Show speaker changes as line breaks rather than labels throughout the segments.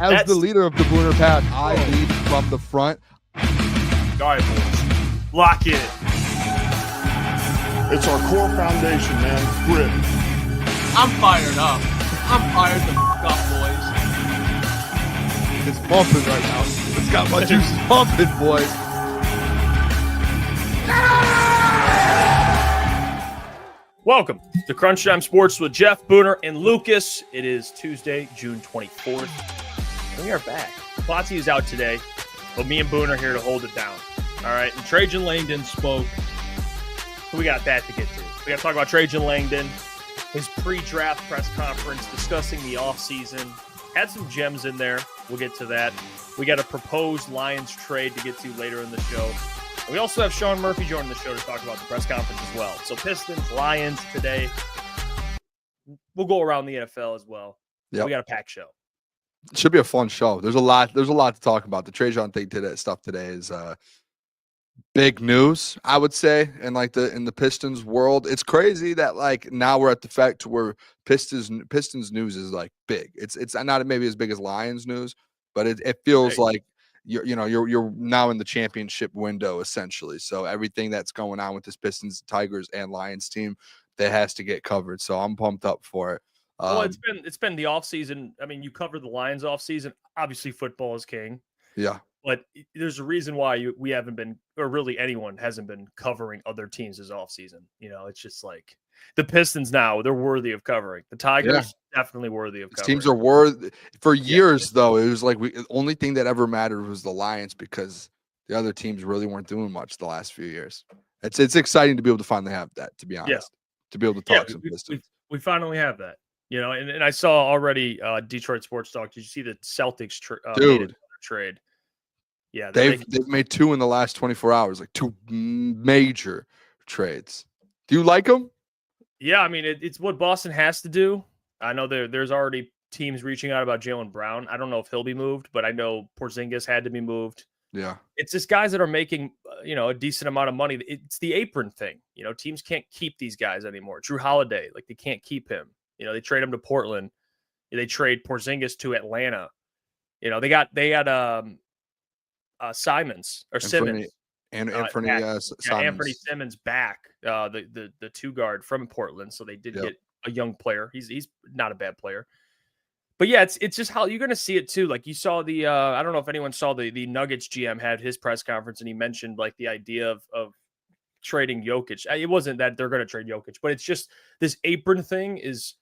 As the leader of the Booner pack, I lead from the front.
All right, boys. Lock in.
It's our core foundation, man. Grit.
I'm fired up. I'm fired the f*** up, boys.
It's pumping right now. It's got my juices pumping, boys.
Welcome to Crunch Time Sports with Jeff, Booner, and Lucas. It is Tuesday, June 24th. And we are back. Klotz is out today, but me and Booner are here to hold it down. All right, and Trajan Langdon spoke. So we got that to get to. We got to talk about Trajan Langdon, his pre-draft press conference, discussing the offseason. Had some gems in there. We'll get to that. We got a proposed Lions trade to get to later in the show. And we also have Sean Murphy joining the show to talk about the press conference as well. So Pistons, Lions today. We'll go around the NFL as well. Yep. We got a packed show.
It should be a fun show. There's a lot to talk about. The Trajan thing today, stuff today is big news, I would say, in the Pistons world. It's crazy that now we're at the fact where Pistons news is big. It's not maybe as big as Lions news, but it feels like you're now in the championship window essentially. So everything that's going on with this Pistons, Tigers, and Lions team that has to get covered. So I'm pumped up for it.
Well, it's been the offseason. I mean, you cover the Lions offseason. Obviously, football is king.
Yeah.
But there's a reason why we haven't been, or really anyone hasn't been covering other teams this offseason. It's just like the Pistons now, they're worthy of covering. The Tigers, definitely worthy of covering.
Teams are worthy. For years, though, it was the only thing that ever mattered was the Lions because the other teams really weren't doing much the last few years. It's exciting to be able to finally have that, to be honest, to be able to talk some Pistons.
We finally have that, and I saw already Detroit Sports Talk. Did you see the Celtics trade? Yeah,
they've made two in the last 24 hours, two major trades. Do you like them?
Yeah, I mean, it's what Boston has to do. I know there's already teams reaching out about Jaylen Brown. I don't know if he'll be moved, but I know Porzingis had to be moved.
Yeah.
It's just guys that are making, a decent amount of money. It's the apron thing. Teams can't keep these guys anymore. Drew Holiday, they can't keep him. They trade him to Portland. They trade Porzingis to Atlanta. They had Simmons. Anthony Simmons back, the two guard from Portland. So they did get a young player. He's not a bad player. But yeah, it's just how you're going to see it too. Like you saw the I don't know if anyone saw the Nuggets GM had his press conference and he mentioned the idea of trading Jokic. It wasn't that they're going to trade Jokic, but it's just this apron thing is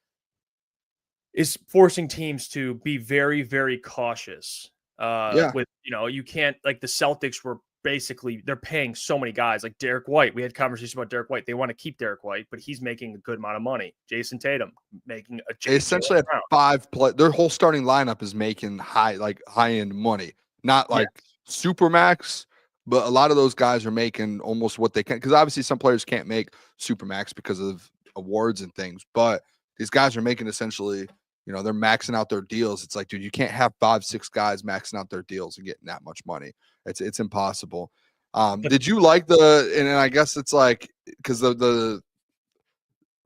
forcing teams to be very, very cautious. With you can't the Celtics were basically they're paying so many guys like Derek White. We had conversations about Derek White. They want to keep Derek White, but he's making a good amount of money. Jason Tatum making
they essentially have 5 their whole starting lineup is making high end money, not super max, but a lot of those guys are making almost what they can because obviously some players can't make super max because of awards and things, but these guys are making essentially. They're maxing out their deals. It's dude, you can't have 5-6 guys maxing out their deals and getting that much money. It's impossible. Did you like and I guess it's because the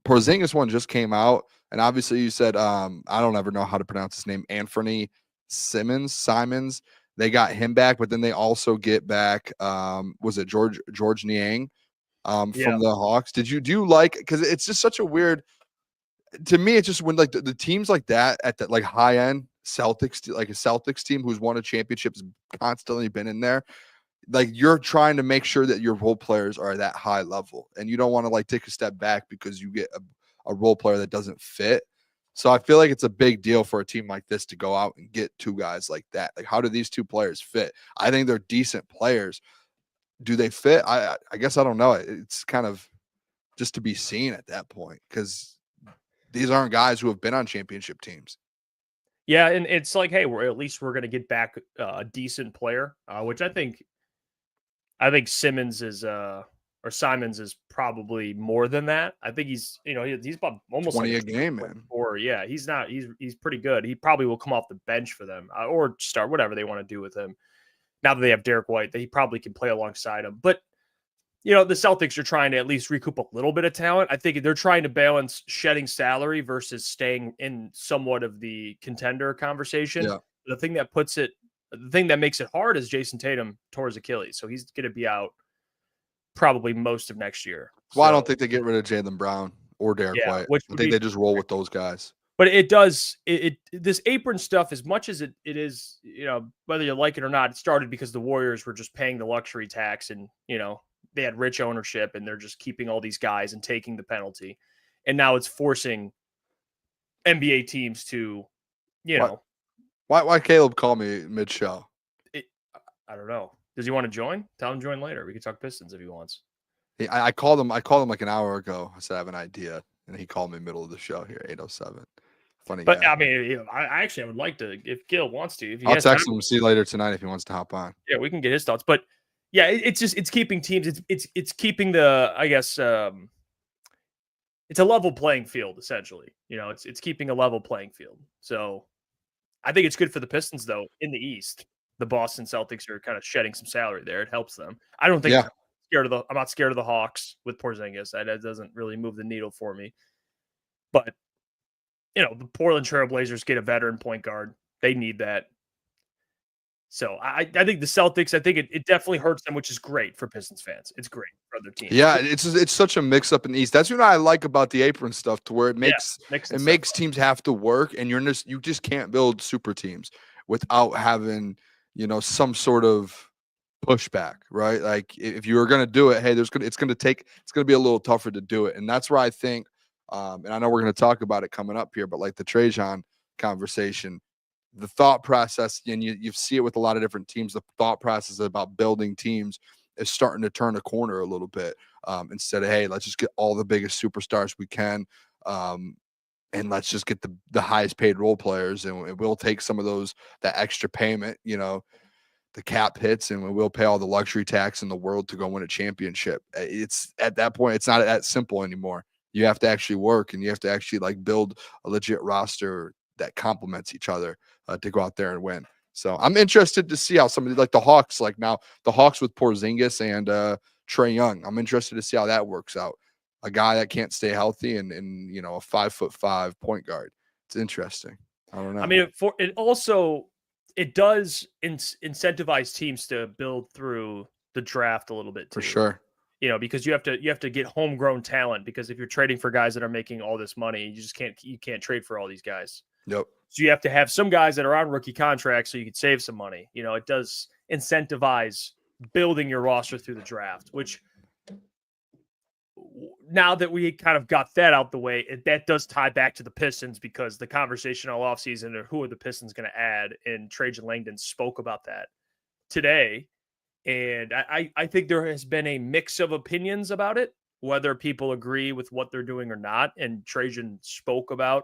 Porzingis one just came out, and obviously you said I don't ever know how to pronounce his name, Anthony Simons. They got him back, but then they also get back was it George Niang from the Hawks? Do you like because it's just such a weird. To me, it's just when the teams like that at the high end Celtics, a Celtics team who's won a championship has constantly been in there. You're trying to make sure that your role players are at that high level, and you don't want to take a step back because you get a role player that doesn't fit. So I feel like it's a big deal for a team like this to go out and get 2 guys like that. How do these 2 players fit? I think they're decent players. Do they fit? I guess I don't know. It's kind of just to be seen at that point because. These aren't guys who have been on championship teams.
Yeah, and it's hey, we're going to get back a decent player, which I think Simons is Simons is probably more than that. I think he's he's about almost
20 a game, man.
Or yeah, he's pretty good. He probably will come off the bench for them or start whatever they want to do with him. Now that they have Derek White, he probably can play alongside him, but. The Celtics are trying to at least recoup a little bit of talent. I think they're trying to balance shedding salary versus staying in somewhat of the contender conversation. The thing that makes it hard is Jason Tatum tore his Achilles, so he's going to be out probably most of next year.
Well,
so,
I don't think they get rid of Jaylen Brown or Derek White. I think they just roll with those guys.
But it does this apron stuff, as much as it is, whether you like it or not, it started because the Warriors were just paying the luxury tax, and they had rich ownership, and they're just keeping all these guys and taking the penalty, and now it's forcing NBA teams to,
Why Caleb call me mid-show?
I don't know. Does he want to join? Tell him to join later. We can talk Pistons if he wants.
I called him like an hour ago. I said I have an idea, and he called me middle of the show here, 8:07. Funny
But
guy.
I mean, I actually would like to, if Gil wants to. If he
I'll
has
text
time,
him. See you later tonight if he wants to hop on.
Yeah, we can get his thoughts. But yeah, it's keeping teams. It's keeping the, I guess, it's a level playing field essentially. It's keeping a level playing field. So I think it's good for the Pistons though. In the East, the Boston Celtics are kind of shedding some salary there. It helps them. I don't think I'm not scared of the Hawks with Porzingis. That doesn't really move the needle for me. But the Portland Trail Blazers get a veteran point guard. They need that. So I think the Celtics, I think it definitely hurts them, which is great for Pistons fans. It's great for other teams.
Yeah, it's such a mix up in the East. That's what I like about the apron stuff, to where it makes teams have to work, and you just can't build super teams without having some sort of pushback, right? Like if you were going to do it, hey, it's going to be a little tougher to do it, and that's where I think. And I know we're going to talk about it coming up here, but like the Trajan conversation, the thought process, and you see it with a lot of different teams, the thought process about building teams is starting to turn a corner a little bit. Instead of, hey, let's just get all the biggest superstars we can, and let's just get the highest paid role players, and we'll take some of that extra payment, the cap hits, and we'll pay all the luxury tax in the world to go win a championship. It's at that point, it's not that simple anymore. You have to actually work, and you have to actually build a legit roster that complements each other to go out there and win. So I'm interested to see how somebody like the Hawks, now the Hawks with Porzingis and Trae Young, I'm interested to see how that works out. A guy that can't stay healthy and a 5'5" point guard. It's interesting. I don't know.
I mean, it does incentivize teams to build through the draft a little bit too.
For sure.
Because you have to get homegrown talent, because if you're trading for guys that are making all this money, you can't trade for all these guys.
Yep.
So you have to have some guys that are on rookie contracts so you can save some money. It does incentivize building your roster through the draft, which now that we kind of got that out the way, that does tie back to the Pistons, because the conversation all offseason of who are the Pistons going to add, and Trajan Langdon spoke about that today. And I think there has been a mix of opinions about it, whether people agree with what they're doing or not. And Trajan spoke about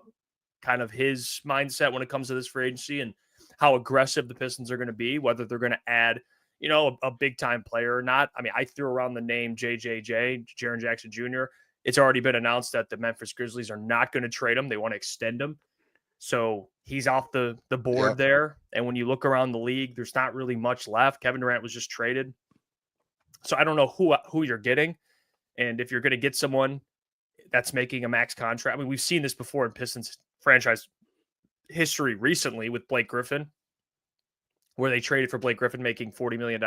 kind of his mindset when it comes to this free agency and how aggressive the Pistons are going to be, whether they're going to add, a big-time player or not. I mean, I threw around the name JJJ, Jaren Jackson Jr. It's already been announced that the Memphis Grizzlies are not going to trade him. They want to extend him. So he's off the board there. And when you look around the league, there's not really much left. Kevin Durant was just traded. So I don't know who you're getting. And if you're going to get someone that's making a max contract, I mean, we've seen this before in Pistons franchise history recently with Blake Griffin, where they traded for Blake Griffin making $40 million.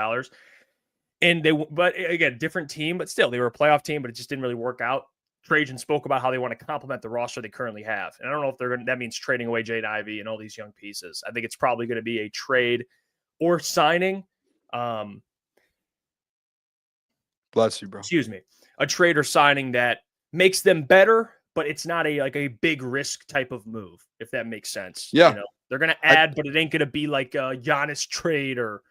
But again, different team, but still, they were a playoff team, but it just didn't really work out. Trajan spoke about how they want to complement the roster they currently have. And I don't know if that means trading away Jaden Ivey and all these young pieces. I think it's probably going to be a trade or signing.
Bless you, bro.
Excuse me. A trade or signing that makes them better, but it's not a big risk type of move, if that makes sense.
Yeah.
They're going to add, but it ain't going to be like a Giannis trade or,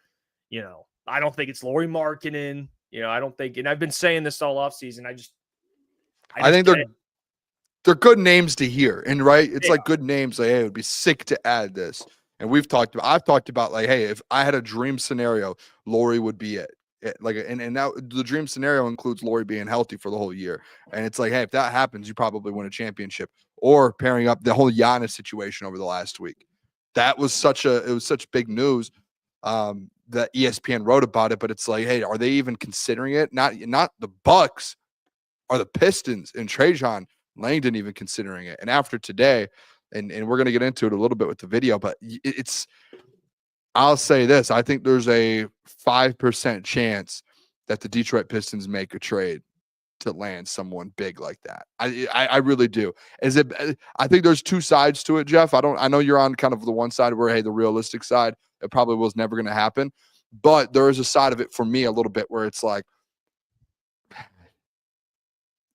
I don't think it's Lauri Markkanen. I don't think, and I've been saying this all offseason. I think
they're good names to hear. And right, it's good names. Like, hey, it would be sick to add this. And I've talked about hey, if I had a dream scenario, Lauri would be it. And now the dream scenario includes Lauri being healthy for the whole year. And it's like, hey, if that happens, you probably win a championship. Or pairing up the whole Giannis situation over the last week. That was such big news. That ESPN wrote about it, but it's like, hey, are they even considering it? Not the Bucks. Are the Pistons and Trajan Langdon even considering it? And after today, and we're going to get into it a little bit with the video, but I'll say this. I think there's a 5% chance that the Detroit Pistons make a trade to land someone big like that. I really do. I think there's two sides to it, Jeff. I know you're on kind of the one side where, hey, the realistic side, it probably was never going to happen. But there is a side of it for me a little bit where it's like,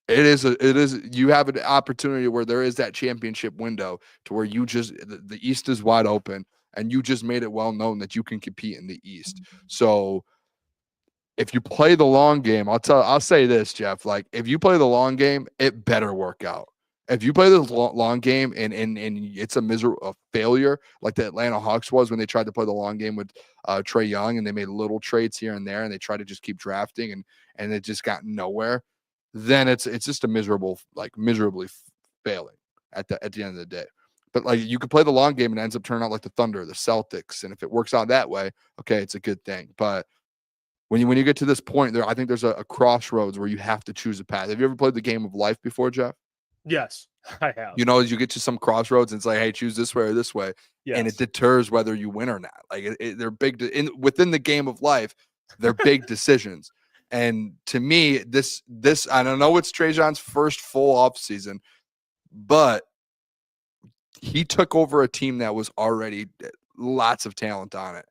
it is you have an opportunity where there is that championship window to where the East is wide open and you just made it well known that you can compete in the East. So if you play the long game, I'll say this, Jeff, like if you play the long game, it better work out. If you play the long game and it's a failure like the Atlanta Hawks was when they tried to play the long game with Trajan and they made little trades here and there and they tried to just keep drafting and it just got nowhere, then it's just a miserably failing at the end of the day. But like you could play the long game and it ends up turning out like the Thunder, the Celtics, and if it works out that way, okay, it's a good thing. But when you get to this point, I think there's a crossroads where you have to choose a path. Have you ever played the game of life before, Jeff?
Yes, I have.
You know, as you get to some crossroads, and it's like, hey, choose this way or this way, and it deters whether you win or not. Like they're big within the game of life. They're big decisions. And to me, this I don't know it's Trajan's first full off season, but he took over a team that was already lots of talent on it.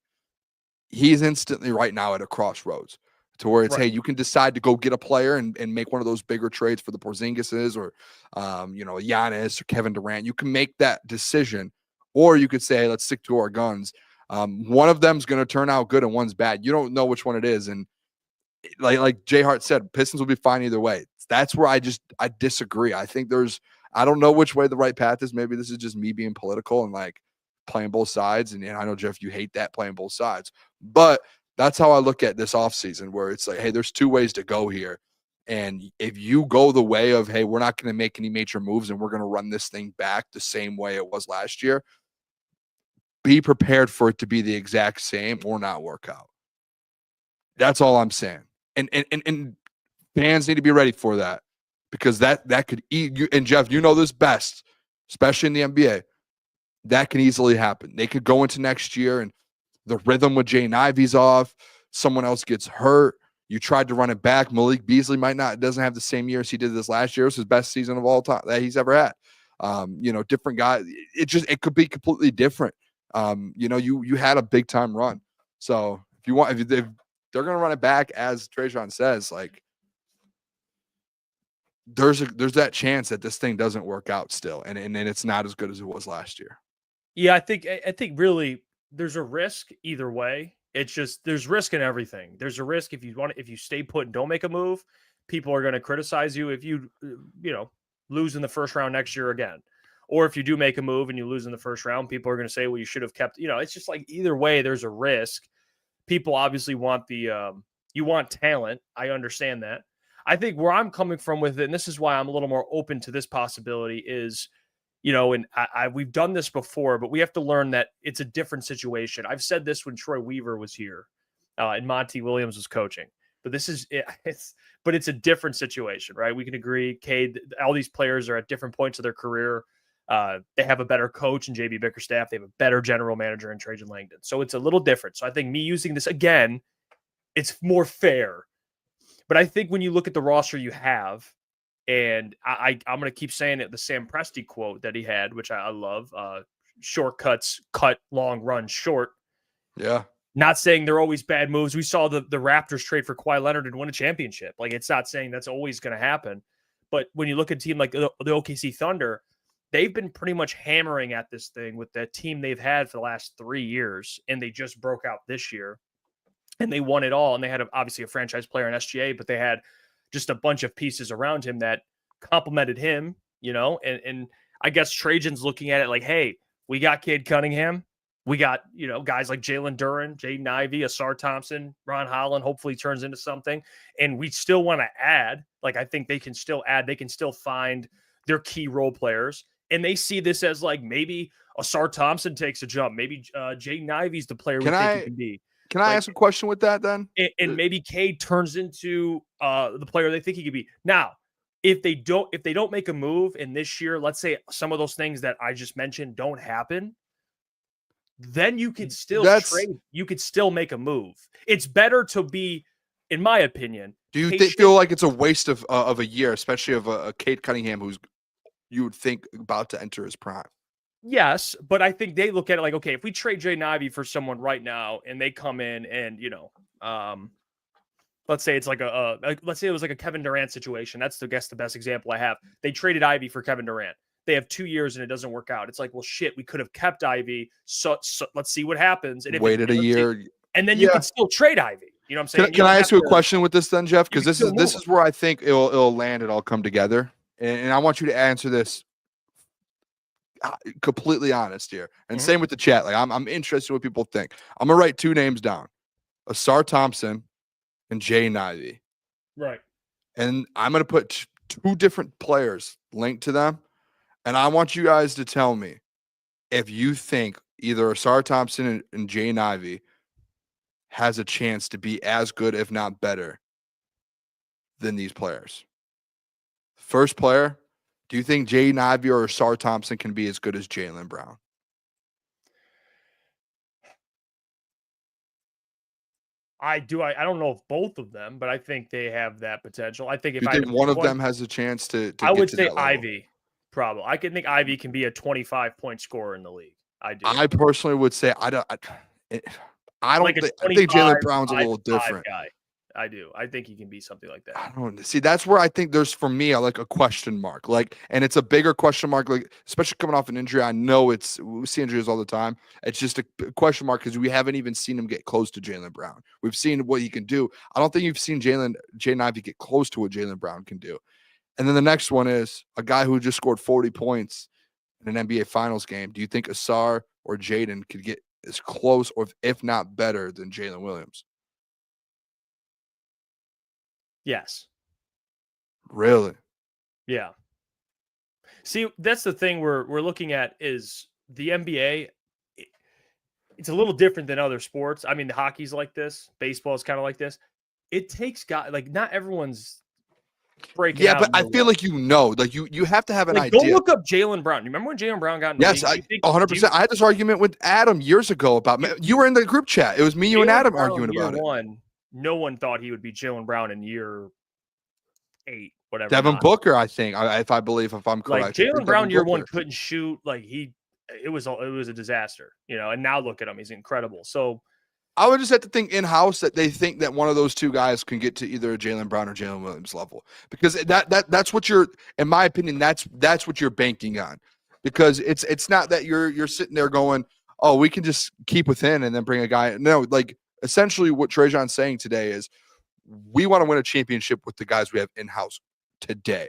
He's instantly right now at a crossroads to where it's, hey, you can decide to go get a player and make one of those bigger trades for the Porzingises or, Giannis or Kevin Durant. You can make that decision, or you could say, hey, let's stick to our guns. One of them's going to turn out good and one's bad. You don't know which one it is. And like Jay Hart said, Pistons will be fine either way. That's where I disagree. I think I don't know which way the right path is. Maybe this is just me being political and like playing both sides. And I know, Jeff, you hate that, playing both sides. But that's how I look at this offseason, where it's like, hey, there's two ways to go here. And if you go the way of, hey, we're not going to make any major moves and we're going to run this thing back the same way it was last year, be prepared for it to be the exact same or not work out. That's all I'm saying. And fans need to be ready for that, because that could eat you. And Jeff, you know this best, especially in the NBA. That can easily happen. They could go into next year and the rhythm with Jaden Ivey's off. Someone else gets hurt. You tried to run it back. Malik Beasley doesn't have the same year as he did this last year. It's his best season of all time that he's ever had. Different guys. It could be completely different. You had a big time run. So if they're going to run it back, as Trajan says, like there's that chance that this thing doesn't work out still, and it's not as good as it was last year.
Yeah, I think really there's a risk either way. It's just there's risk in everything. There's a risk if you stay put and don't make a move, people are going to criticize you if you lose in the first round next year again. Or if you do make a move and you lose in the first round, people are going to say, well, you should have kept, it's just like either way, there's a risk. People obviously want you want talent. I understand that. I think where I'm coming from with it, and this is why I'm a little more open to this possibility, is, and we've done this before, but we have to learn that it's a different situation. I've said this when Troy Weaver was here and Monty Williams was coaching, but it's a different situation, right? We can agree, Cade, all these players are at different points of their career. They have a better coach in JB Bickerstaff. They have a better general manager in Trajan Langdon. So it's a little different. So I think me using this again, it's more fair. But I think when you look at the roster you have, and I'm going to keep saying it, the Sam Presti quote that he had, which I love, shortcuts, cut, long, run, short.
Yeah.
Not saying they're always bad moves. We saw the Raptors trade for Kawhi Leonard and win a championship. Like, it's not saying that's always going to happen. But when you look at a team like the OKC Thunder, they've been pretty much hammering at this thing with that team they've had for the last 3 years, and they just broke out this year, and they won it all. And they had obviously a franchise player in SGA, but they had just a bunch of pieces around him that complemented him, and I guess Trajan's looking at it like, hey, we got Cade Cunningham. We got, guys like Jalen Duren, Jaden Ivey, Asar Thompson, Ron Holland, hopefully turns into something. And we still want to add, like, I think they can still add, they can still find their key role players. And they see this as like, maybe Asar Thompson takes a jump. Maybe Jaden Ivey's the player we think he can be.
Can I ask a question with that then?
And maybe Cade turns into the player they think he could be. Now, if they don't make a move in this year, let's say some of those things that I just mentioned don't happen, then you could still
That's-
trade. You could still make a move. It's better to be, in my opinion.
Do you
patient.
feel like it's a waste of a year, especially of a Cade Cunningham who's you would think about to enter his prime?
Yes, but I think they look at it like, okay, if we trade Jaden Ivey for someone right now and they come in and, let's say it's like let's say it was like a Kevin Durant situation. That's the best example I have. They traded Ivy for Kevin Durant. They have 2 years and it doesn't work out. It's like, well, shit, we could have kept Ivy. So let's see what happens. And if
Waited a year.
and then you could still trade Ivy. You know what I'm saying?
Can I ask you a question with this then, Jeff? Because this
still
is where I think it'll land. It all come together, and I want you to answer this completely honest here. And same with the chat. Like I'm interested in what people think. I'm gonna write 2 names down: Asar Thompson and Jaden Ivey.
Right. And
I'm gonna put 2 different players linked to them, and I want you guys to tell me if you think either Asar Thompson and Jaden Ivey has a chance to be as good, if not better, than these players. First player, do you think Jaden Ivey or Asar Thompson can be as good as Jaylen Brown?
I do. I don't know if both of them, but I think they have that potential. I think if
you think one of them has a chance to
I would
to
say
that level?
Ivy, probably. I can think Ivy can be a 25-point scorer in the league. I do.
I personally would say I don't
Like
think I think Jaylen Brown's a little different.
Guy. I do. I think he can be something like that.
I don't see. That's where I think there's for me like a question mark. Like, and it's a bigger question mark. Like, especially coming off an injury. I know we see injuries all the time. It's just a question mark because we haven't even seen him get close to Jaylen Brown. We've seen what he can do. I don't think you've seen Jaden Ivey get close to what Jaylen Brown can do. And then the next one is a guy who just scored 40 points in an NBA Finals game. Do you think Asar or Jaden could get as close or if not better than Jalen Williams?
Yes.
Really?
Yeah. See, that's the thing we're looking at is the NBA. It's a little different than other sports. I mean, the hockey's like this. Baseball is kind of like this. It takes guys like not everyone's breaking.
Yeah, but I feel like like you have to have an idea.
Go look up Jaylen Brown. You remember when Jaylen Brown got in the
yes,
league?
100%. I had this argument with Adam years ago about you were in the group chat. It was me, you, and Adam arguing about it.
No one thought he would be Jaylen Brown in year 8, whatever.
Devin Booker, I think, if I'm correct.
Like Jaylen Brown year 1 couldn't shoot. Like it was a disaster, And now look at him; he's incredible. So
I would just have to think in-house that they think that one of those 2 guys can get to either a Jaylen Brown or Jalen Williams level, because that's what you're, in my opinion, that's what you're banking on, because it's not that you're sitting there going, oh, we can just keep within and then bring a guy. No, like essentially what Trajan's saying today is we want to win a championship with the guys we have in-house today.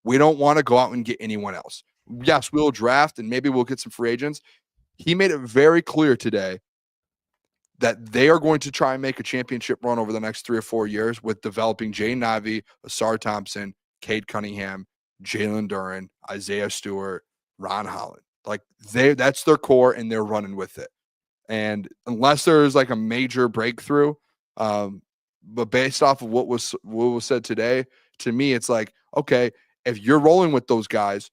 We don't want to go out and get anyone else. Yes, we'll draft and maybe we'll get some free agents. He made it very clear today that they are going to try and make a championship run over the next 3 or 4 years with developing Jaden Ivey, Asar Thompson, Cade Cunningham, Jalen Duren, Isaiah Stewart, Ron Holland. Like that's their core and they're running with it. And unless there's like a major breakthrough, but based off of what was said today, to me, it's like, okay, if you're rolling with those guys,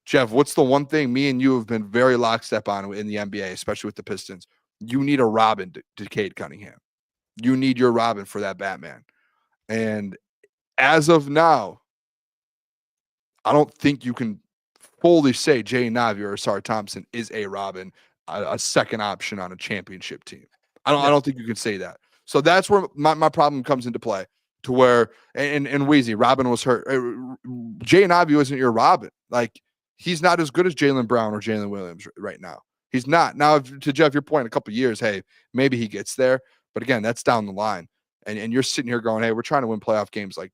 Jeff, what's the one thing me and you have been very lockstep on in the NBA, especially with the Pistons? You need a Robin to Cade Cunningham. You need your Robin for that Batman. And as of now, I don't think you can fully say Jaden Ivey or Asar Thompson is a Robin, a second option on a championship team. I don't think you can say that. So that's where my problem comes into play, to where and Weezy, Robin was hurt. Jaden Ivey wasn't your Robin. Like, he's not as good as Jaylen Brown or Jalen Williams right now. He's not. Now, to Jeff, your point, a couple of years, hey, maybe he gets there. But again, that's down the line. And you're sitting here going, hey, we're trying to win playoff games like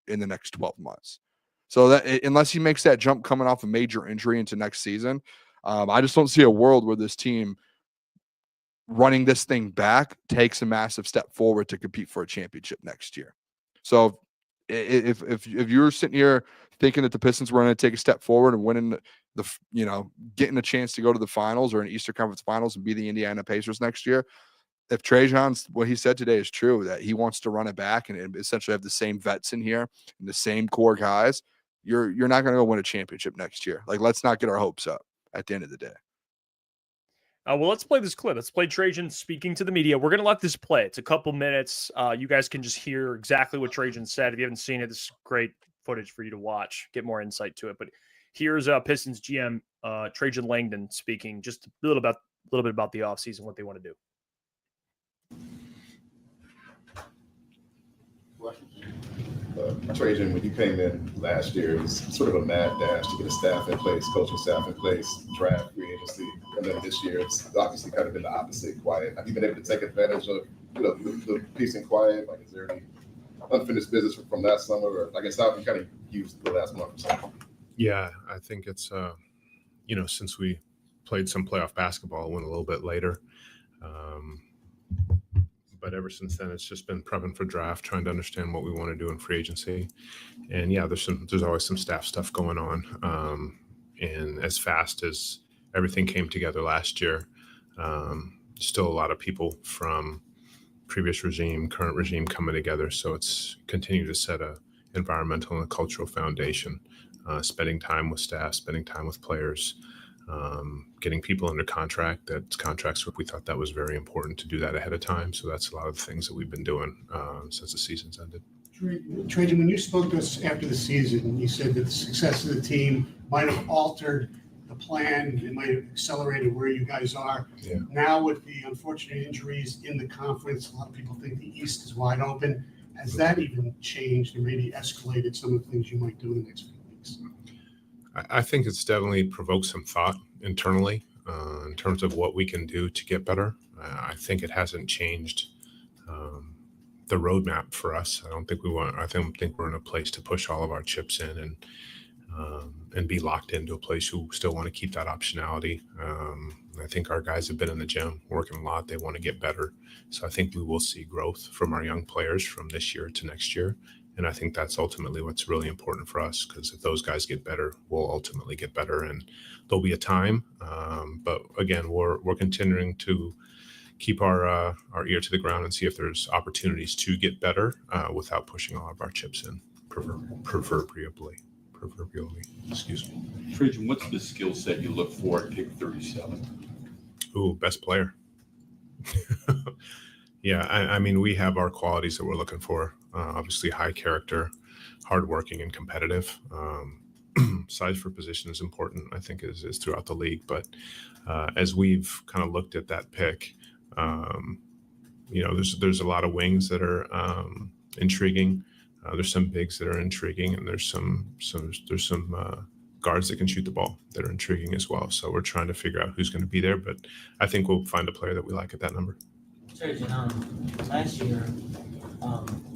in the next 12 months. So that unless he makes that jump coming off a major injury into next season, I just don't see a world where this team running this thing back takes a massive step forward to compete for a championship next year. So if you're sitting here thinking that the Pistons were going to take a step forward and winning getting a chance to go to the finals or an Eastern Conference Finals and be the Indiana Pacers next year, if Trajan's what he said today is true, that he wants to run it back and essentially have the same vets in here and the same core guys, you're not going to go win a championship next year. Like, let's not get our hopes up at the end of the day.
Well, let's play this clip. Let's play Trajan speaking to the media. We're going to let this play. It's a couple minutes. You guys can just hear exactly what Trajan said. If you haven't seen it, this is great footage for you to watch, get more insight to it. But here's Pistons GM Trajan Langdon speaking just a little bit about the offseason, what they want to do.
Trajan, when you came in last year, it was sort of a mad dash to get a staff in place, coaching staff in place, draft, free agency, and then this year it's obviously kind of been the opposite, quiet. Have you been able to take advantage of the peace and quiet? Like, is there any unfinished business from last summer, or I guess how have you kind of used the last month or so?
Yeah, I think it's since we played some playoff basketball, it went a little bit later. But ever since then, it's just been prepping for draft, trying to understand what we want to do in free agency. And yeah, there's always some staff stuff going on. And as fast as everything came together last year, still a lot of people from previous regime, current regime coming together. So it's continued to set a environmental and a cultural foundation, spending time with staff, spending time with players, getting people under contract. We thought that was very important to do that ahead of time. So that's a lot of the things that we've been doing since the season's ended.
Trajan, when you spoke to us after the season, you said that the success of the team might have altered the plan. It might have accelerated where you guys are.
Yeah.
Now with the unfortunate injuries in the conference, a lot of people think the East is wide open. Has that even changed or maybe escalated some of the things you might do in the next few weeks?
I think it's definitely provoked some thought internally in terms of what we can do to get better. I think it hasn't changed the roadmap for us. I don't think we're in a place to push all of our chips in and be locked into a place who still want to keep that optionality. I think our guys have been in the gym working a lot. They want to get better. So I think we will see growth from our young players from this year to next year. And I think that's ultimately what's really important for us, because if those guys get better, we'll ultimately get better. And there'll be a time. But again, we're continuing to keep our ear to the ground and see if there's opportunities to get better without pushing all of our chips in, proverbially. Excuse me.
Trajan, what's the skill set you look for at pick 37?
Ooh, best player. Yeah, I mean, we have our qualities that we're looking for. Obviously, high character, hardworking, and competitive. Size for position is important, I think, is throughout the league. But as we've kind of looked at that pick, there's a lot of wings that are intriguing. There's some bigs that are intriguing, and there's some guards that can shoot the ball that are intriguing as well. So we're trying to figure out who's going to be there. But I think we'll find a player that we like at that number.
Trajan, last year,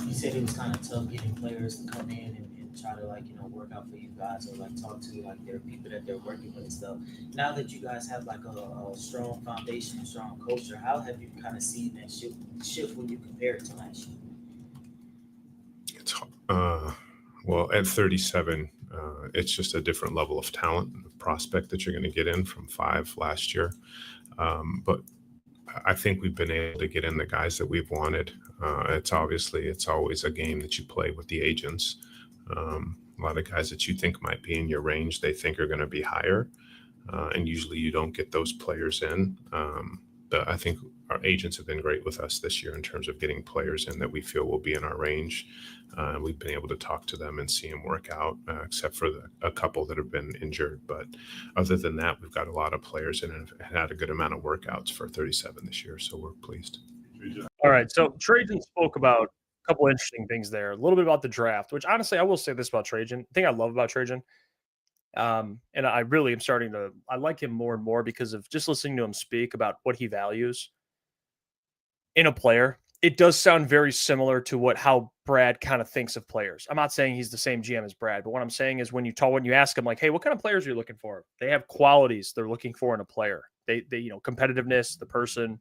you said it was kind of tough getting players to come in and try to work out for you guys, or talk to their people that they're working with and stuff. Now that you guys have a strong foundation, a strong culture, how have you kind of seen that shift when you compare it to last year?
It's well, at 37, it's just a different level of talent, prospect that you're going to get in from 5 last year. But I think we've been able to get in the guys that we've wanted. It's always a game that you play with the agents. A lot of guys that you think might be in your range, they think are going to be higher. And usually you don't get those players in. But I think our agents have been great with us this year in terms of getting players in that we feel will be in our range. We've been able to talk to them and see them work out, except for a couple that have been injured. But other than that, we've got a lot of players in and have had a good amount of workouts for 37 this year. So we're pleased.
All right. So Trajan spoke about a couple interesting things there. A little bit about the draft, which honestly, I will say this about Trajan. The thing I love about Trajan, and I really am I like him more and more because of just listening to him speak about what he values in a player. It does sound very similar to how Brad kind of thinks of players. I'm not saying he's the same GM as Brad, but what I'm saying is when you ask him hey, what kind of players are you looking for? They have qualities they're looking for in a player. They competitiveness, the person,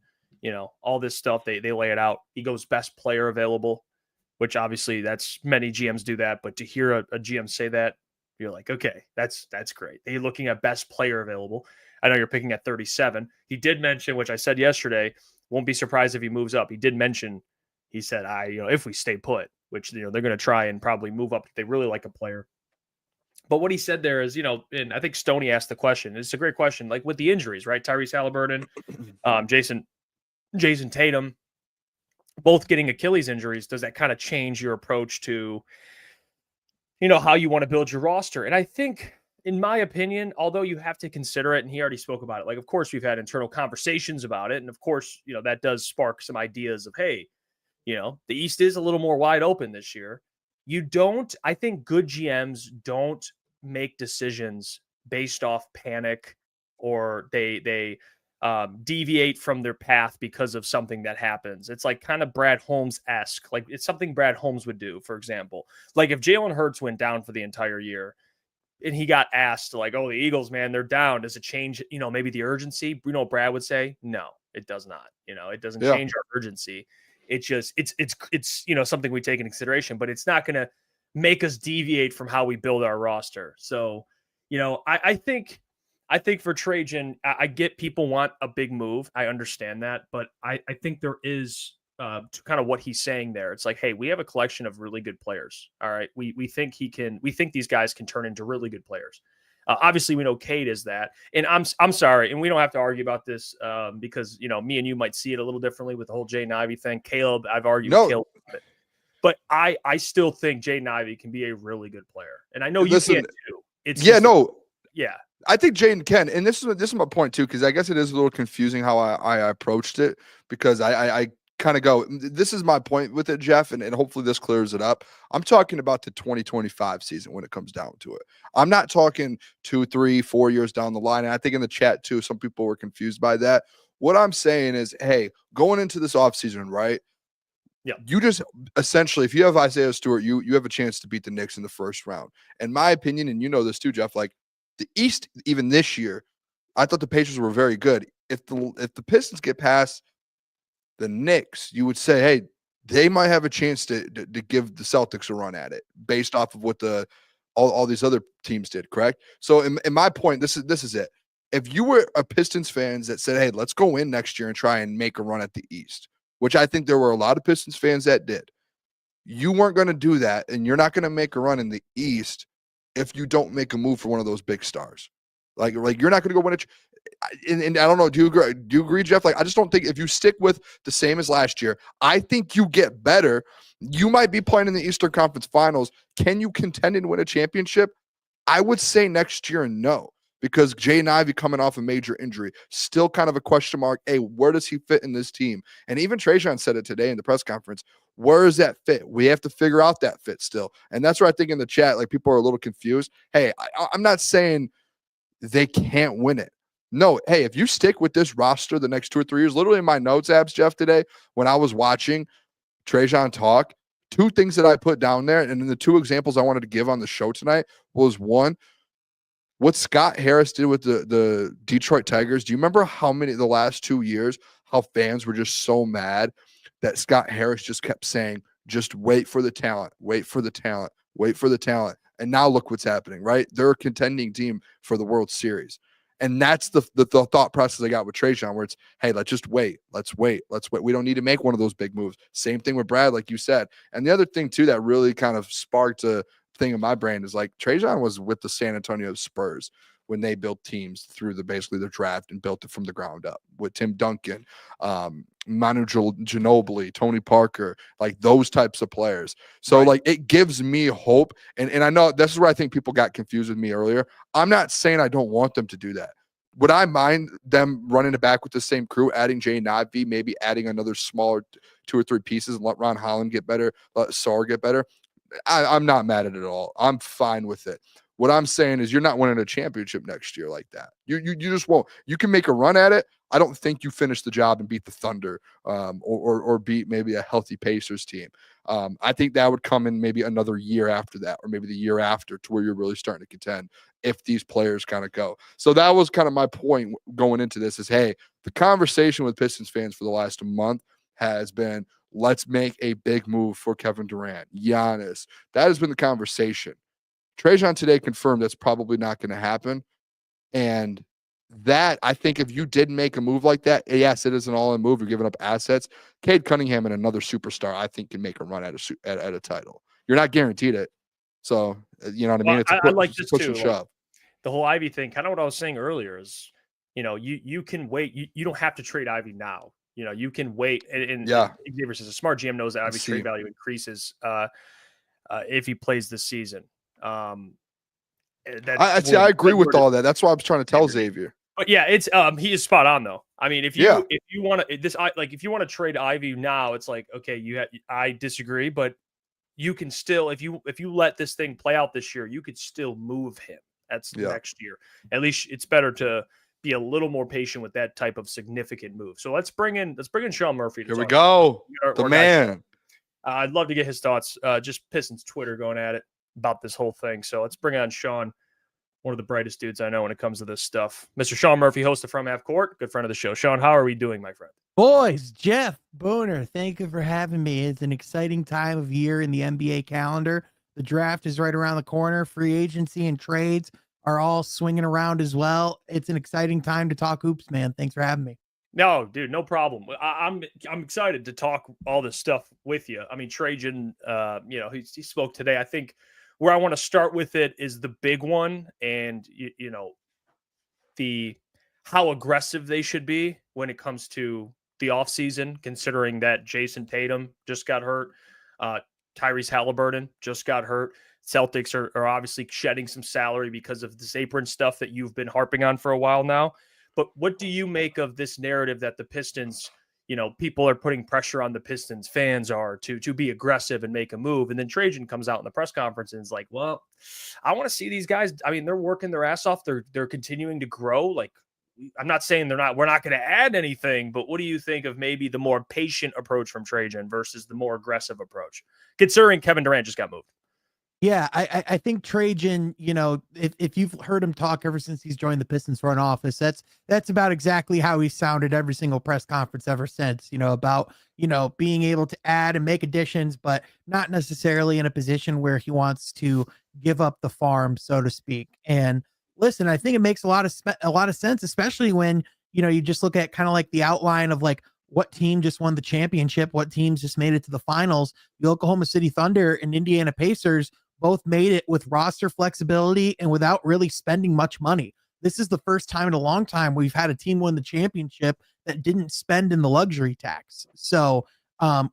all this stuff. They lay it out. He goes best player available, which obviously that's many GMs do that, but to hear a GM say that, you're like, okay, that's great. They're looking at best player available. I know you're picking at 37. He did mention, which I said yesterday, won't be surprised if he moves up. He did mention, he said, if we stay put, which, they're going to try and probably move up if they really like a player. But what he said there is, and I think Stoney asked the question. It's a great question. Like with the injuries, right? Tyrese Halliburton, Jason Tatum, both getting Achilles injuries. Does that kind of change your approach to, how you want to build your roster? And I think, in my opinion, although you have to consider it, and he already spoke about it, like, of course, we've had internal conversations about it. And of course, that does spark some ideas of, hey, the East is a little more wide open this year. I think good GMs don't make decisions based off panic, or they deviate from their path because of something that happens. It's like kind of Brad Holmes-esque. Like it's something Brad Holmes would do, for example. Like if Jalen Hurts went down for the entire year and he got asked like, oh, the Eagles, man, they're down. Does it change, maybe the urgency? Brad would say, no, it does not. It doesn't change our urgency. It's just, it's something we take into consideration, but it's not going to make us deviate from how we build our roster. So, I think for Trajan, I get people want a big move. I understand that, but I think there is kind of what he's saying there. It's like, hey, we have a collection of really good players. All right. We think these guys can turn into really good players. Obviously, we know Cade is that. And I'm sorry, and we don't have to argue about this because, me and you might see it a little differently with the whole Jaden Ivey thing. Caleb, I've argued with Caleb. But I still think Jaden Ivey can be a really good player. And I know you can't too. Yeah.
I think Jaden can. And this is my point, too, because I guess it is a little confusing how I approached it, because I kind of go, this is my point with it, Jeff, and hopefully this clears it up. I'm talking about the 2025 season when it comes down to it. I'm not talking 2, 3, 4 years down the line. And I think in the chat, too, some people were confused by that. What I'm saying is, hey, going into this offseason, right?
Yeah.
You just essentially, if you have Isaiah Stewart, you have a chance to beat the Knicks in the first round. In my opinion, and this too, Jeff, like the East, even this year, I thought the Pacers were very good. If the Pistons get past the Knicks, you would say, hey, they might have a chance to give the Celtics a run at it based off of what all these other teams did, correct? So in my point, this is it. If you were a Pistons fans that said, hey, let's go in next year and try and make a run at the East, which I think there were a lot of Pistons fans that did, you weren't going to do that, and you're not going to make a run in the East if you don't make a move for one of those big stars. Like you're not going to go win it. And I don't know, do you agree, Jeff? Like, I just don't think if you stick with the same as last year, I think you get better. You might be playing in the Eastern Conference Finals. Can you contend and win a championship? I would say next year, no, because Jaden Ivey coming off a major injury, still kind of a question mark. Hey, where does he fit in this team? And even Trajan said it today in the press conference. Where is that fit? We have to figure out that fit still. And that's where I think in the chat, like, people are a little confused. Hey, I'm not saying they can't win it. No, hey, if you stick with this roster the next 2 or 3 years, literally in my notes apps, Jeff, today, when I was watching Trajan talk, 2 things that I put down there, and then the 2 examples I wanted to give on the show tonight was, one, what Scott Harris did with the Detroit Tigers. Do you remember how many the last 2 years, how fans were just so mad that Scott Harris just kept saying, just wait for the talent, wait for the talent, wait for the talent. And now look what's happening, right? They're a contending team for the World Series. And that's the thought process I got with Trajan, where it's, hey, let's just wait. Let's wait. We don't need to make one of those big moves. Same thing with Brad, like you said. And the other thing, too, that really kind of sparked a thing in my brain is, like, Trajan was with the San Antonio Spurs when they built teams through basically their draft and built it from the ground up with Tim Duncan, Manu Ginobili, Tony Parker, like those types of players. So like, it gives me hope. And I know this is where I think people got confused with me earlier. I'm not saying I don't want them to do that. Would I mind them running it back with the same crew, adding Jaden Ivey, maybe adding another smaller 2 or 3 pieces and let Ron Holland get better, let Sarr get better? I'm not mad at it at all. I'm fine with it. What I'm saying is, you're not winning a championship next year like that. You just won't. You can make a run at it. I don't think you finish the job and beat the Thunder or beat maybe a healthy Pacers team. I think that would come in maybe another year after that, or maybe the year after, to where you're really starting to contend if these players kind of go. So that was kind of my point going into this is, hey, the conversation with Pistons fans for the last month has been, let's make a big move for Kevin Durant, Giannis. That has been the conversation. Trajan today confirmed that's probably not going to happen. And that, I think, if you did make a move like that, yes, it is an all-in move. You're giving up assets. Cade Cunningham and another superstar, I think, can make a run at a title. You're not guaranteed it. So you know what I mean?
Well,
It's a
I like this
push
too.
and shove.
The whole Ivy thing, kind of what I was saying earlier is, you can wait. You don't have to trade Ivy now. You can wait. And Xavier says a smart GM knows that Ivy's trade value increases if he plays this season.
I agree with all that. That's why I was trying to tell Xavier.
But yeah, it's he is spot on though. I mean, if you want to if you want to trade Ivy now, it's like, okay, I disagree, but you can still, if you let this thing play out this year, you could still move him. That's next year. At least it's better to be a little more patient with that type of significant move. So let's bring in Sean Murphy.
Here we go. The man.
I'd love to get his thoughts. Just Pistons Twitter going at it about this whole thing. So let's bring on Sean, one of the brightest dudes I know when it comes to this stuff. Mr. Sean Murphy, host of From Half Court, good friend of the show. Sean, how are we doing, my friend?
Boys, Jeff, Booner, thank you for having me. It's an exciting time of year in the NBA calendar. The draft is right around the corner. Free agency and trades are all swinging around as well. It's an exciting time to talk hoops, man. Thanks for having me.
No, dude, no problem. I'm excited to talk all this stuff with you. I mean, Trajan, he spoke today. I think where I want to start with it is the big one, and how aggressive they should be when it comes to the offseason, considering that Jason Tatum just got hurt, Tyrese Halliburton just got hurt. Celtics are obviously shedding some salary because of this apron stuff that you've been harping on for a while now. But what do you make of this narrative that the Pistons, people are putting pressure on the Pistons, fans are to be aggressive and make a move? And then Trajan comes out in the press conference and is like, well, I want to see these guys. I mean, they're working their ass off. They're continuing to grow. Like, I'm not saying we're not going to add anything, but what do you think of maybe the more patient approach from Trajan versus the more aggressive approach, considering Kevin Durant just got moved?
Yeah, I think Trajan, if you've heard him talk ever since he's joined the Pistons front office, that's about exactly how he sounded every single press conference ever since, about, being able to add and make additions, but not necessarily in a position where he wants to give up the farm, so to speak. And listen, I think it makes a lot of sense, especially when, you just look at kind of like the outline of like what team just won the championship, what teams just made it to the finals. The Oklahoma City Thunder and Indiana Pacers both made it with roster flexibility and without really spending much money. This is the first time in a long time we've had a team win the championship that didn't spend in the luxury tax. So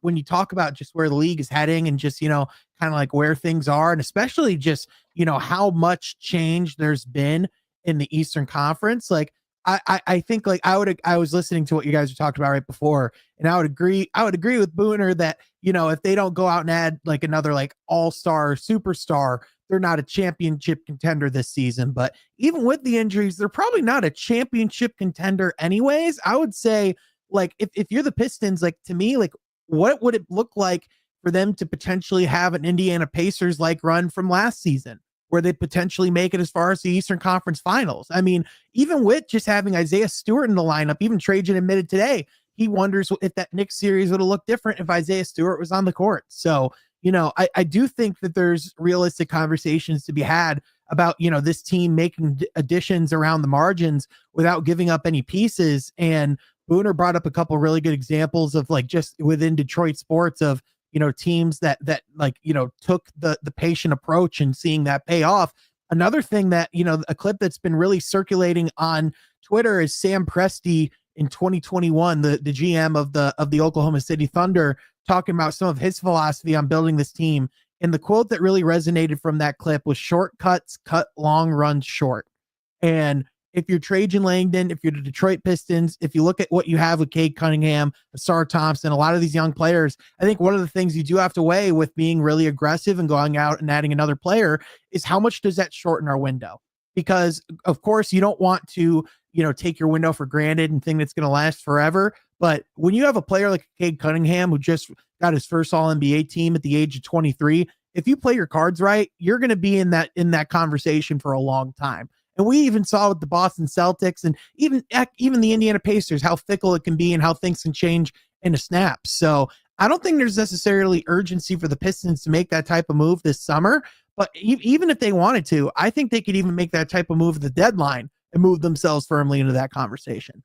when you talk about just where the league is heading and just, kind of like where things are, and especially just, how much change there's been in the Eastern Conference, like I think like I was listening to what you guys were talking about right before, and I would agree with Booner that, if they don't go out and add like another like all-star superstar, they're not a championship contender this season. But even with the injuries, they're probably not a championship contender anyways. I would say, like, if you're the Pistons, like, to me, like, what would it look like for them to potentially have an Indiana Pacers like run from last season, where they potentially make it as far as the Eastern Conference Finals? I mean, even with just having Isaiah Stewart in the lineup, even Trajan admitted today, he wonders if that Knicks series would have looked different if Isaiah Stewart was on the court. So, I do think that there's realistic conversations to be had about, this team making additions around the margins without giving up any pieces. And Booner brought up a couple really good examples of like just within Detroit sports of, teams that like, took the patient approach and seeing that pay off. Another thing that, a clip that's been really circulating on Twitter is Sam Presti in 2021, the GM of the Oklahoma City Thunder, talking about some of his philosophy on building this team. And the quote that really resonated from that clip was shortcuts cut long runs short. And if you're Trajan Langdon, if you're the Detroit Pistons, if you look at what you have with Cade Cunningham, Asar Thompson, a lot of these young players, I think one of the things you do have to weigh with being really aggressive and going out and adding another player is how much does that shorten our window? Because of course you don't want to, take your window for granted and think it's going to last forever. But when you have a player like Cade Cunningham, who just got his first All-NBA team at the age of 23, if you play your cards right, you're going to be in that conversation for a long time. And we even saw with the Boston Celtics and even the Indiana Pacers, how fickle it can be and how things can change in a snap. So I don't think there's necessarily urgency for the Pistons to make that type of move this summer. But even if they wanted to, I think they could even make that type of move at the deadline and move themselves firmly into that conversation.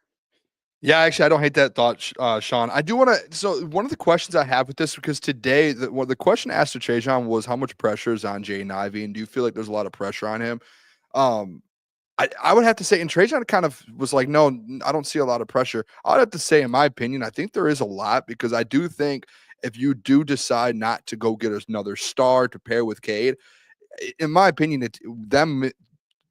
Yeah, actually, I don't hate that thought, Sean. I do want to. So, one of the questions I have with this, because today, the question asked to Trajan was how much pressure is on Jaden Ivey, and do you feel like there's a lot of pressure on him? Um, I would have to say, and Trajan kind of was like, no, I don't see a lot of pressure. I would have to say, in my opinion, I think there is a lot, because I do think if you do decide not to go get another star to pair with Cade, in my opinion, it's them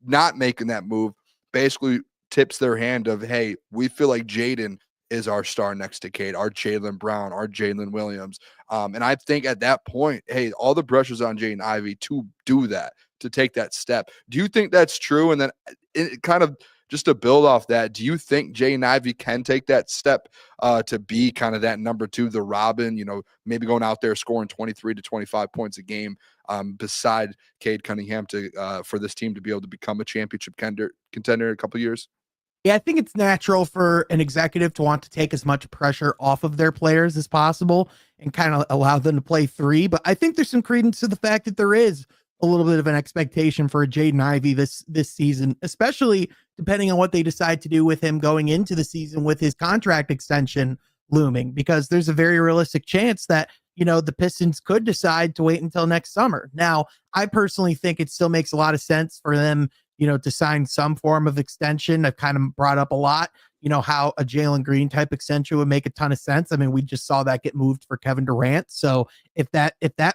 not making that move basically tips their hand of, hey, we feel like Jaden is our star next to Cade, our Jaylen Brown, our Jalen Williams. And I think at that point, hey, all the pressure's on Jaden Ivey to do that, to take that step. Do you think that's true? And then it kind of just to build off that, do you think Jaden Ivey can take that step to be kind of that number 2, the Robin, maybe going out there scoring 23 to 25 points a game beside Cade Cunningham for this team to be able to become a championship contender in a couple of years?
Yeah, I think it's natural for an executive to want to take as much pressure off of their players as possible and kind of allow them to play 3. But I think there's some credence to the fact that there is a little bit of an expectation for Jaden Ivey this season, especially depending on what they decide to do with him going into the season with his contract extension looming, because there's a very realistic chance that, the Pistons could decide to wait until next summer. Now, I personally think it still makes a lot of sense for them, to sign some form of extension. I've kind of brought up a lot, how a Jalen Green type extension would make a ton of sense. I mean, we just saw that get moved for Kevin Durant. So if that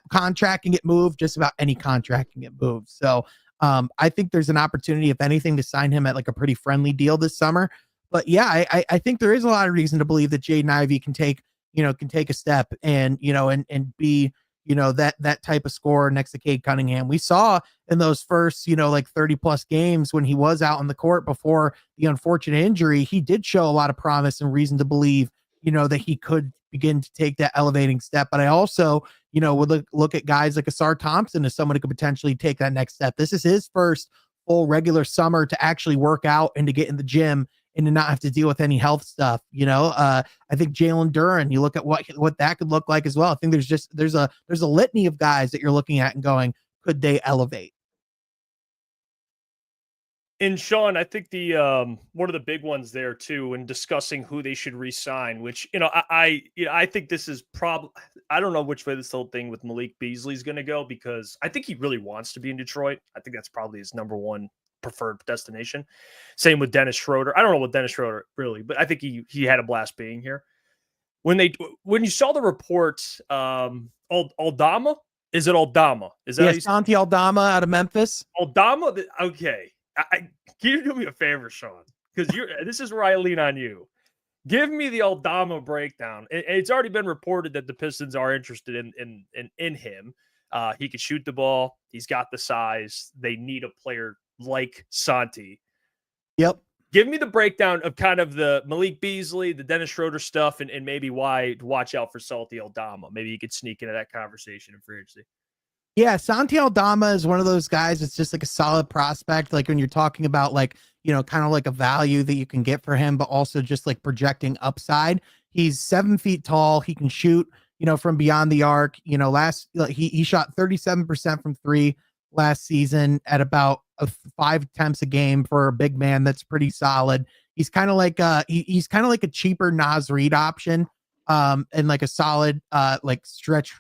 contract can get moved, just about any contract can get moved. So I think there's an opportunity, if anything, to sign him at like a pretty friendly deal this summer. But yeah, I think there is a lot of reason to believe that Jaden Ivey can take a step and be, that type of scorer next to Cade Cunningham. We saw in those first, 30 plus games when he was out on the court before the unfortunate injury, he did show a lot of promise and reason to believe, that he could begin to take that elevating step. But I also, would look at guys like Asar Thompson as someone who could potentially take that next step. This is his first full regular summer to actually work out and to get in the gym and to not have to deal with any health stuff. I think Jalen Duren, you look at what that could look like as well. I think there's a litany of guys that you're looking at and going, could they elevate?
And Sean, I think the one of the big ones there too, when discussing who they should re-sign, which I think this is probably, I don't know which way this whole thing with Malik Beasley is going to go, because I think he really wants to be in Detroit. I think that's probably his number one preferred destination. Same with Dennis Schroeder. I don't know what Dennis Schroeder really, but I think he had a blast being here. When you saw the report, Aldama, is it Aldama? Is that
Santi Aldama out of Memphis?
Aldama, okay. Can you do me a favor, Sean? Because this is where I lean on you. Give me the Aldama breakdown. It's already been reported that the Pistons are interested in him. He can shoot the ball. He's got the size. They need a player like Santi.
Yep.
Give me the breakdown of kind of the Malik Beasley, the Dennis Schroeder stuff, and maybe why to watch out for Santi Aldama. Maybe you could sneak into that conversation in free agency.
Yeah, Santi Aldama is one of those guys that's just like a solid prospect. Like when you're talking about like, kind of like a value that you can get for him, but also just like projecting upside. He's 7 feet tall. He can shoot, from beyond the arc. He shot 37% from 3 last season at about 5 attempts a game for a big man. That's pretty solid. He's kind of like he's kind of like a cheaper Naz Reid option. And like a solid like stretch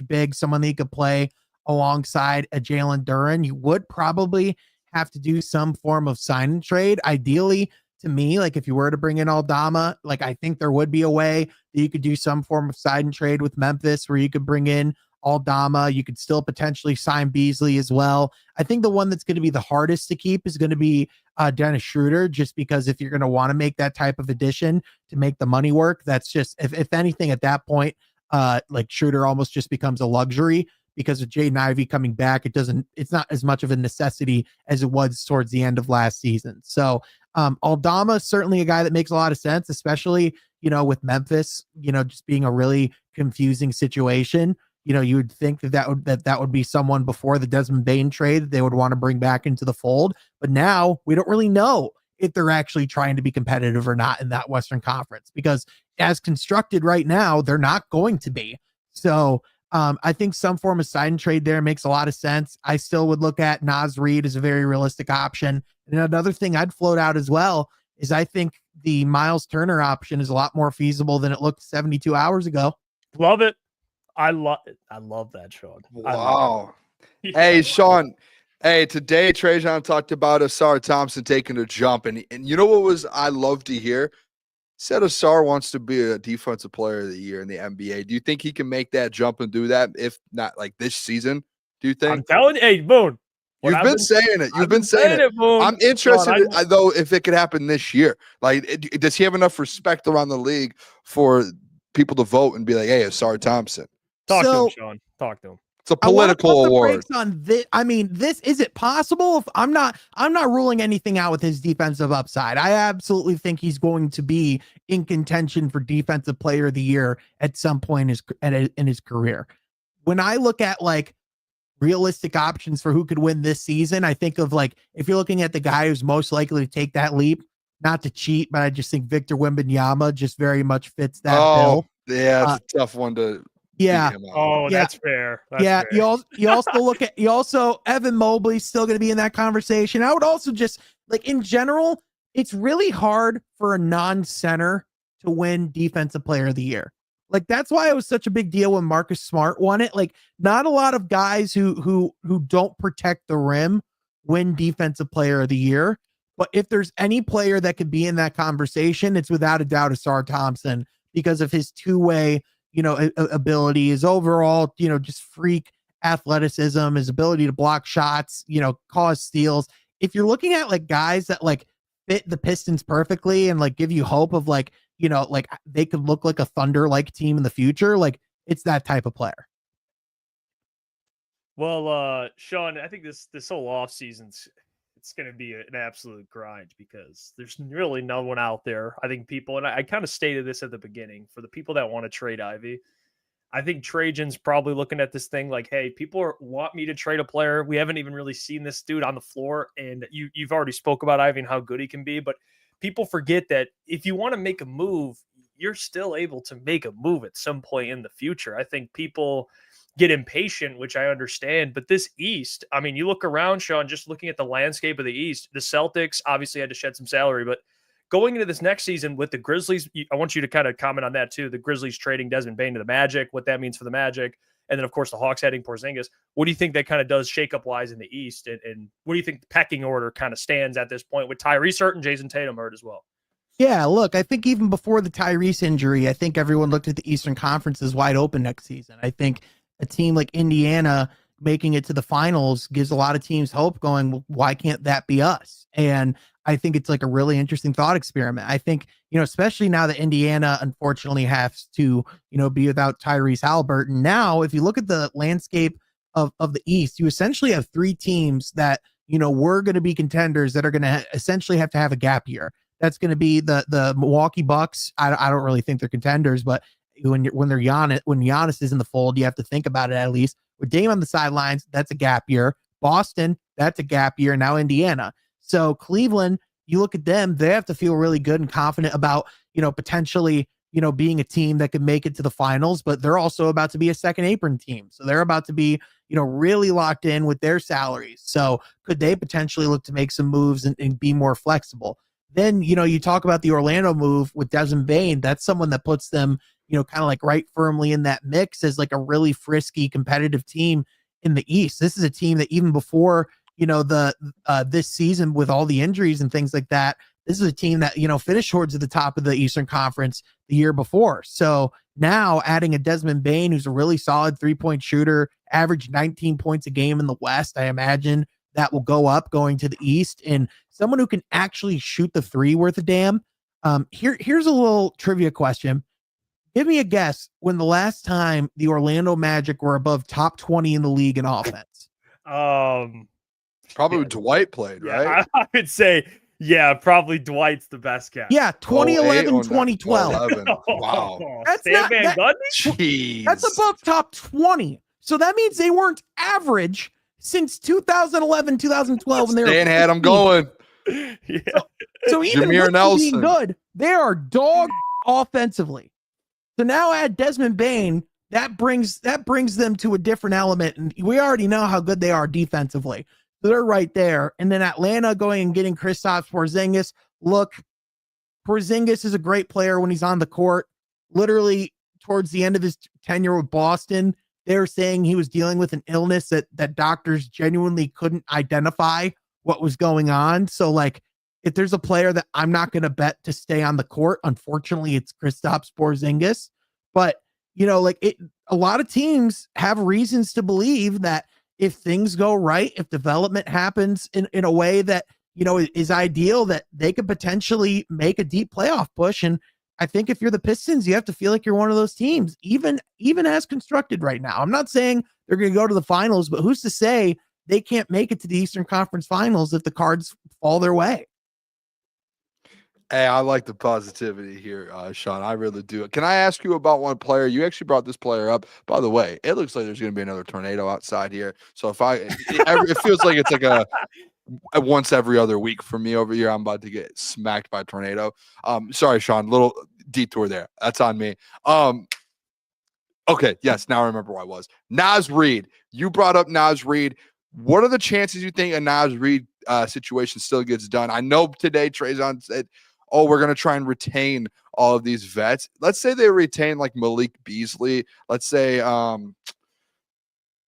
big, someone that you could play alongside a Jalen Duren. You would probably have to do some form of sign and trade. Ideally, to me, like if you were to bring in Aldama, like I think there would be a way that you could do some form of sign and trade with Memphis where you could bring in Aldama. You could still potentially sign Beasley as well. I think the one that's going to be the hardest to keep is going to be Dennis Schroeder, just because if you're going to want to make that type of addition to make the money work, that's just, if anything at that point, like Schroeder almost just becomes a luxury, because of Jaden Ivey coming back, it's not as much of a necessity as it was towards the end of last season. So Aldama is certainly a guy that makes a lot of sense, especially, with Memphis, just being a really confusing situation. You would think that would be someone before the Desmond Bane trade that they would want to bring back into the fold. But now we don't really know if they're actually trying to be competitive or not in that Western Conference, because as constructed right now, they're not going to be. So I think some form of sign and trade there makes a lot of sense. I still would look at Naz Reid as a very realistic option. And another thing I'd float out as well is I think the Miles Turner option is a lot more feasible than it looked 72 hours ago.
Love it. I love it. I love that, Sean.
Wow. Hey, Sean. Hey, today Trajan talked about Asar Thompson taking a jump, and you know what was I love to hear? Said Asar wants to be a defensive player of the year in the NBA. Do you think he can make that jump and do that? If not like this season, do you think?
I'm telling you, hey, Boone.
You've been saying it. You've been saying it.
Boone.
I'm interested, though, if it could happen this year. Like, does he have enough respect around the league for people to vote and be like, hey, Asar Thompson?
Talk to him, Sean. Talk to him.
It's a political award.
On this, I mean, is it possible? If I'm not ruling anything out with his defensive upside. I absolutely think he's going to be in contention for defensive player of the year at some point in his career. When I look at like realistic options for who could win this season, I think of like, if you're looking at the guy who's most likely to take that leap, not to cheat, but I just think Victor Wembanyama just very much fits that bill.
Yeah, it's a tough one to.
Yeah.
Oh, that's fair. That's fair.
You also look at Evan Mobley's still going to be in that conversation. I would also just like in general, it's really hard for a non-center to win defensive player of the year. Like that's why it was such a big deal when Marcus Smart won it. Like not a lot of guys who don't protect the rim win defensive player of the year. But if there's any player that could be in that conversation, it's without a doubt Asar Thompson because of his two-way ability, his overall, just freak athleticism, his ability to block shots, cause steals. If you're looking at like guys that like fit the Pistons perfectly and like give you hope of like, like they could look like a Thunder-like team in the future, like it's that type of player.
Well, Sean, I think this whole offseason's it's going to be an absolute grind because there's really no one out there. I think people, and I kind of stated this at the beginning, for the people that want to trade Ivy, I think Trajan's probably looking at this thing like, hey, people want me to trade a player. We haven't even really seen this dude on the floor. And you've already spoke about Ivy and how good he can be. But people forget that if you want to make a move, you're still able to make a move at some point in the future. I think people get impatient, which I understand, but this East, I mean, you look around, Sean, just looking at the landscape of the East, the Celtics obviously had to shed some salary, but going into this next season with the Grizzlies, I want you to kind of comment on that too. The Grizzlies trading Desmond Bane to the Magic, what that means for the Magic. And then of course the Hawks adding Porzingis. What do you think that kind of does shake up wise in the East? And what do you think the pecking order kind of stands at this point with Tyrese hurt and Jason Tatum hurt as well?
Yeah, look, I think even before the Tyrese injury, I think everyone looked at the Eastern Conference as wide open next season. I think a team like Indiana making it to the finals gives a lot of teams hope going, well, why can't that be us? And I think it's like a really interesting thought experiment. I think, especially now that Indiana unfortunately has to, be without Tyrese Halliburton. Now, if you look at the landscape of the East, you essentially have three teams that, we're going to be contenders that are going to essentially have to have a gap year. That's going to be the Milwaukee Bucks. I don't really think they're contenders, but when Giannis is in the fold, you have to think about it at least. With Dame on the sidelines, that's a gap year. Boston, that's a gap year. Now Indiana. So Cleveland, you look at them, they have to feel really good and confident about, potentially, being a team that could make it to the finals, but they're also about to be a second apron team. So they're about to be, really locked in with their salaries. So could they potentially look to make some moves and be more flexible? Then, you talk about the Orlando move with Desmond Bane. That's someone that puts them, kind of like right firmly in that mix as like a really frisky, competitive team in the East. This is a team that even before, this season with all the injuries and things like that, this is a team that, finished towards the top of the Eastern Conference the year before. So now adding a Desmond Bane, who's a really solid 3-point shooter, averaged 19 points a game in the West, I imagine that will go up going to the East, and someone who can actually shoot the three worth a damn. Here's a little trivia question. Give me a guess when the last time the Orlando Magic were above top 20 in the league in offense.
Probably Dwight played, right?
I would say, probably Dwight's the best guy.
Yeah, 2011, 2012.
Wow.
That's
Stan Van Gundy?
Jeez.
That's above top 20. So that means they weren't average since 2011, 2012. And
Stan had them going.
Yeah.
So even
Jameer
with
Nelson
being good, they are dog offensively. So now add Desmond Bane, that brings them to a different element. And we already know how good they are defensively. So they're right there. And then Atlanta going and getting Kristaps Porzingis. Look, Porzingis is a great player when he's on the court. Literally towards the end of his tenure with Boston, they were saying he was dealing with an illness that doctors genuinely couldn't identify what was going on. So like, if there's a player that I'm not going to bet to stay on the court, unfortunately, it's Kristaps Porzingis. But, you know, like a lot of teams have reasons to believe that if things go right, if development happens in a way that, you know, is ideal, that they could potentially make a deep playoff push. And I think if you're the Pistons, you have to feel like you're one of those teams, even as constructed right now. I'm not saying they're going to go to the finals, but who's to say they can't make it to the Eastern Conference Finals if the cards fall their way?
Hey, I like the positivity here, Sean. I really do. Can I ask you about one player? You actually brought this player up. By the way, it looks like there's going to be another tornado outside here. So it feels like it's like a once every other week for me over here. I'm about to get smacked by a tornado. Sorry, Sean. Little detour there. That's on me. Okay. Yes. Now I remember where I was. Naz Reid. You brought up Naz Reid. What are the chances you think a Naz Reid situation still gets done? I know today Trajan said, oh, we're going to try and retain all of these vets. Let's say they retain like Malik Beasley. Let's say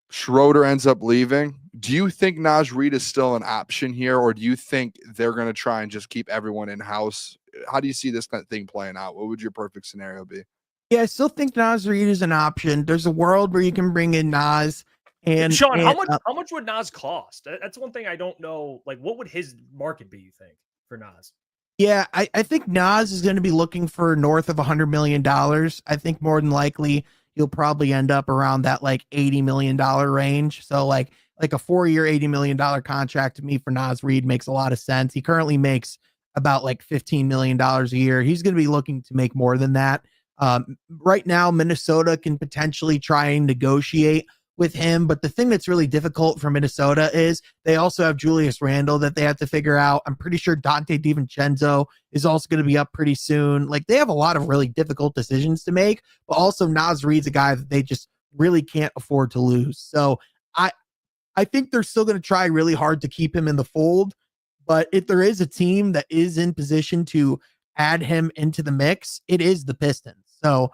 Schroeder ends up leaving. Do you think Naz Reid is still an option here, or do you think they're going to try and just keep everyone in-house? How do you see this kind of thing playing out? What would your perfect scenario be?
Yeah, I still think Naz Reid is an option. There's a world where you can bring in Naz. And
Sean, how much would Naz cost? That's one thing I don't know. Like, what would his market be, you think, for Naz?
Yeah, I think Naz is going to be looking for north of $100 million. I think more than likely you'll probably end up around that like $80 million range. So like a 4-year, $80 million contract to me for Naz Reid makes a lot of sense. He currently makes about like $15 million a year. He's going to be looking to make more than that. Right now, Minnesota can potentially try and negotiate with him, but the thing that's really difficult for Minnesota is they also have Julius Randle that they have to figure out. I'm pretty sure Dante DiVincenzo is also going to be up pretty soon. Like, they have a lot of really difficult decisions to make, but also Naz Reid's a guy that they just really can't afford to lose. So I think they're still going to try really hard to keep him in the fold, but if there is a team that is in position to add him into the mix, it is the Pistons. So,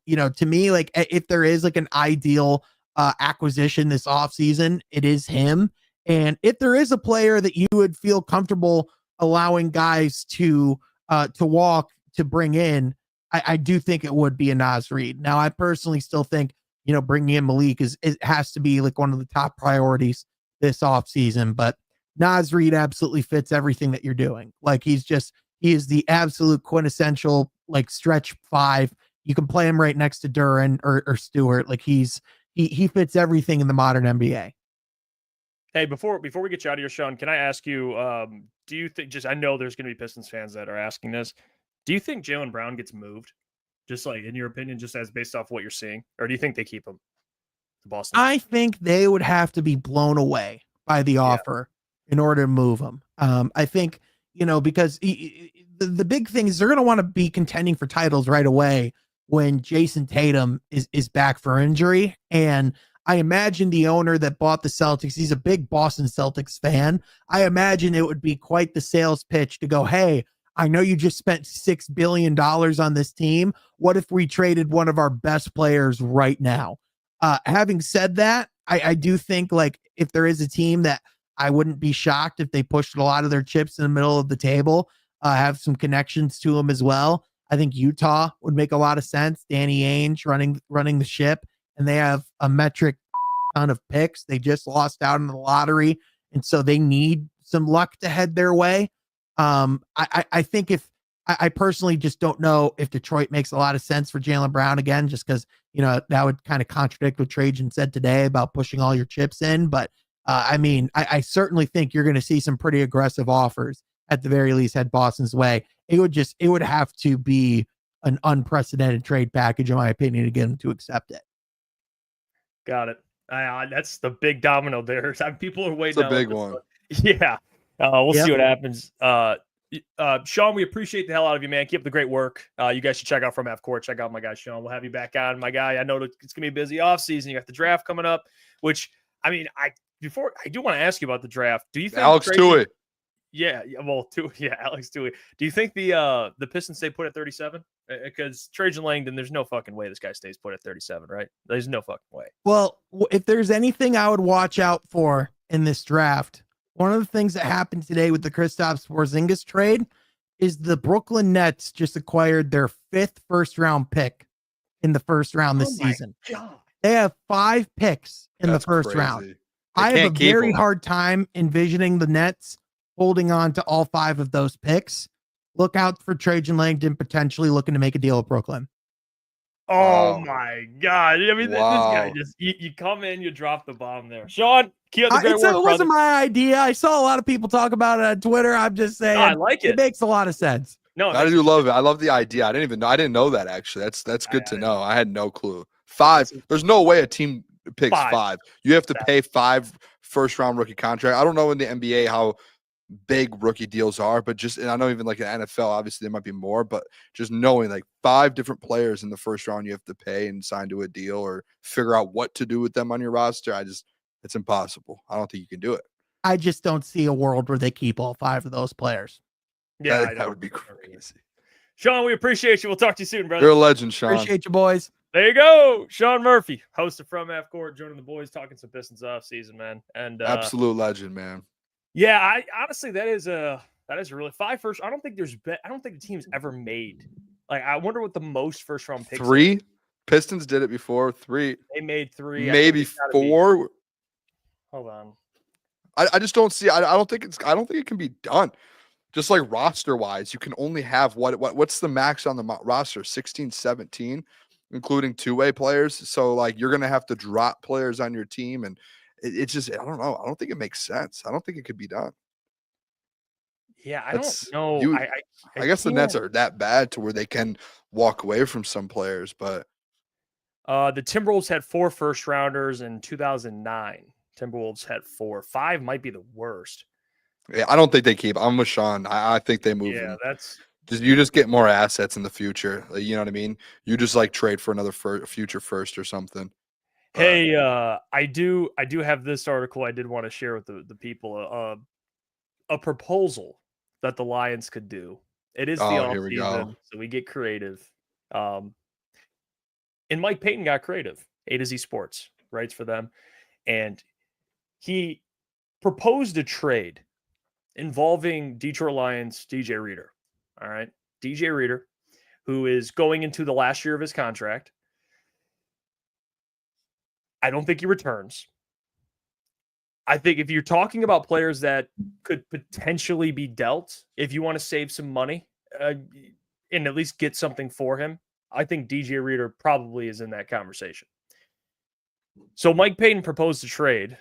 you know, to me, like, if there is like an ideal acquisition this offseason, it is him. And if there is a player that you would feel comfortable allowing guys to walk, to bring in, I do think it would be a Naz Reid. Now, I personally still think, you know, bringing in Malik it has to be like one of the top priorities this offseason, but Naz Reid absolutely fits everything that you're doing. Like, he is the absolute quintessential like stretch 5. You can play him right next to Duran or Stewart. Like, he fits everything in the modern NBA.
Hey, before we get you out of here, Sean, can I ask you, do you think, I know there's going to be Pistons fans that are asking this, do you think Jaylen Brown gets moved? Just like, in your opinion, just as based off what you're seeing? Or do you think they keep him to Boston?
I think they would have to be blown away by the offer in order to move him. I think, you know, because the big thing is they're going to want to be contending for titles right away when Jason Tatum is back for injury. And I imagine the owner that bought the Celtics, he's a big Boston Celtics fan. I imagine it would be quite the sales pitch to go, hey, I know you just spent $6 billion on this team. What if we traded one of our best players right now? Having said that, I do think, like, if there is a team that I wouldn't be shocked if they pushed a lot of their chips in the middle of the table, have some connections to them as well. I think Utah would make a lot of sense. Danny Ainge running the ship, and they have a metric ton of picks. They just lost out in the lottery, and so they need some luck to head their way. I think I personally just don't know if Detroit makes a lot of sense for Jaylen Brown again, just because, you know, that would kind of contradict what Trajan said today about pushing all your chips in. But I mean, I certainly think you're going to see some pretty aggressive offers at the very least head Boston's way. It would have to be an unprecedented trade package, in my opinion, to get them to accept it.
Got it. That's the big domino there. People are waiting.
It's a big one.
Yeah. We'll see what happens. Sean, we appreciate the hell out of you, man. Keep up the great work. You guys should check out From Half Court. Check out my guy, Sean. We'll have you back on, my guy. I know it's going to be a busy offseason. You got the draft coming up, which, I mean, I do want to ask you about the draft. Do you think
Alex Tui?
Well, Alex Dewey. Do you think the Pistons stay put at 37? Because Trajan Langdon, there's no fucking way this guy stays put at 37, right? There's no fucking way.
Well, if there's anything I would watch out for in this draft, one of the things that happened today with the Kristaps Porzingis trade is the Brooklyn Nets just acquired their 5th first-round pick in the first round this season.
God.
They have 5 picks in the first
crazy.
round. I have a very hard time envisioning the Nets holding on to all 5 of those picks. Look out for Trajan Langdon potentially looking to make a deal with Brooklyn.
Oh my God. I mean, this guy just, you come in, you drop the bomb there. Sean, keep up the great work,
it wasn't my idea. I saw a lot of people talk about it on Twitter. I'm just saying,
I like it.
It makes a lot of sense.
No,
I do love it. I love the idea. I didn't know that actually. That's good to know. I had no clue. 5. There's no way a team picks 5. You have to pay 5 first-round rookie contract. I don't know in the NBA how big rookie deals are, but and I know even like in NFL, obviously there might be more, but just knowing like 5 different players in the first round you have to pay and sign to a deal or figure out what to do with them on your roster, it's impossible. I don't think you can do it.
I just don't see a world where they keep all 5 of those players.
Yeah,
that would be crazy.
Sean, we appreciate you. We'll talk to you soon, brother.
You're a legend, Sean.
Appreciate you, boys.
There you go. Sean Murphy, host of From Half Court, joining the boys, talking some Pistons off season, man. And
absolute legend, man.
Yeah, I honestly that is really 5 first. I don't think the team's ever made. Like, I wonder what the most first round picks
3. Pistons did it before. 3.
They made 3.
Maybe 4.
Hold on.
I just don't see. I don't think it can be done. Just like roster wise, you can only have what's the max on the roster? 16, 17, including 2-way players. So like you're gonna have to drop players on your team, and it's just I don't know. I don't think it makes sense. I don't think it could be done.
Yeah, I don't know.
I guess the Nets are that bad to where they can walk away from some players, but
the Timberwolves had 4 first rounders in 2009. Timberwolves had 4. 5 might be the worst.
Yeah, I don't think they keep. I'm with Sean. I think they move.
Yeah,
you just get more assets in the future. You know what I mean? You just like trade for another future first or something.
Hey, I do have this article I did want to share with the people. A proposal that the Lions could do. It is the offseason, so we get creative. And Mike Payton got creative. A to Z Sports writes for them, and he proposed a trade involving Detroit Lions DJ Reader. All right. DJ Reader, who is going into the last year of his contract. I don't think he returns. I think if you're talking about players that could potentially be dealt, if you want to save some money and at least get something for him, I think DJ Reader probably is in that conversation. So Mike Payton proposed a trade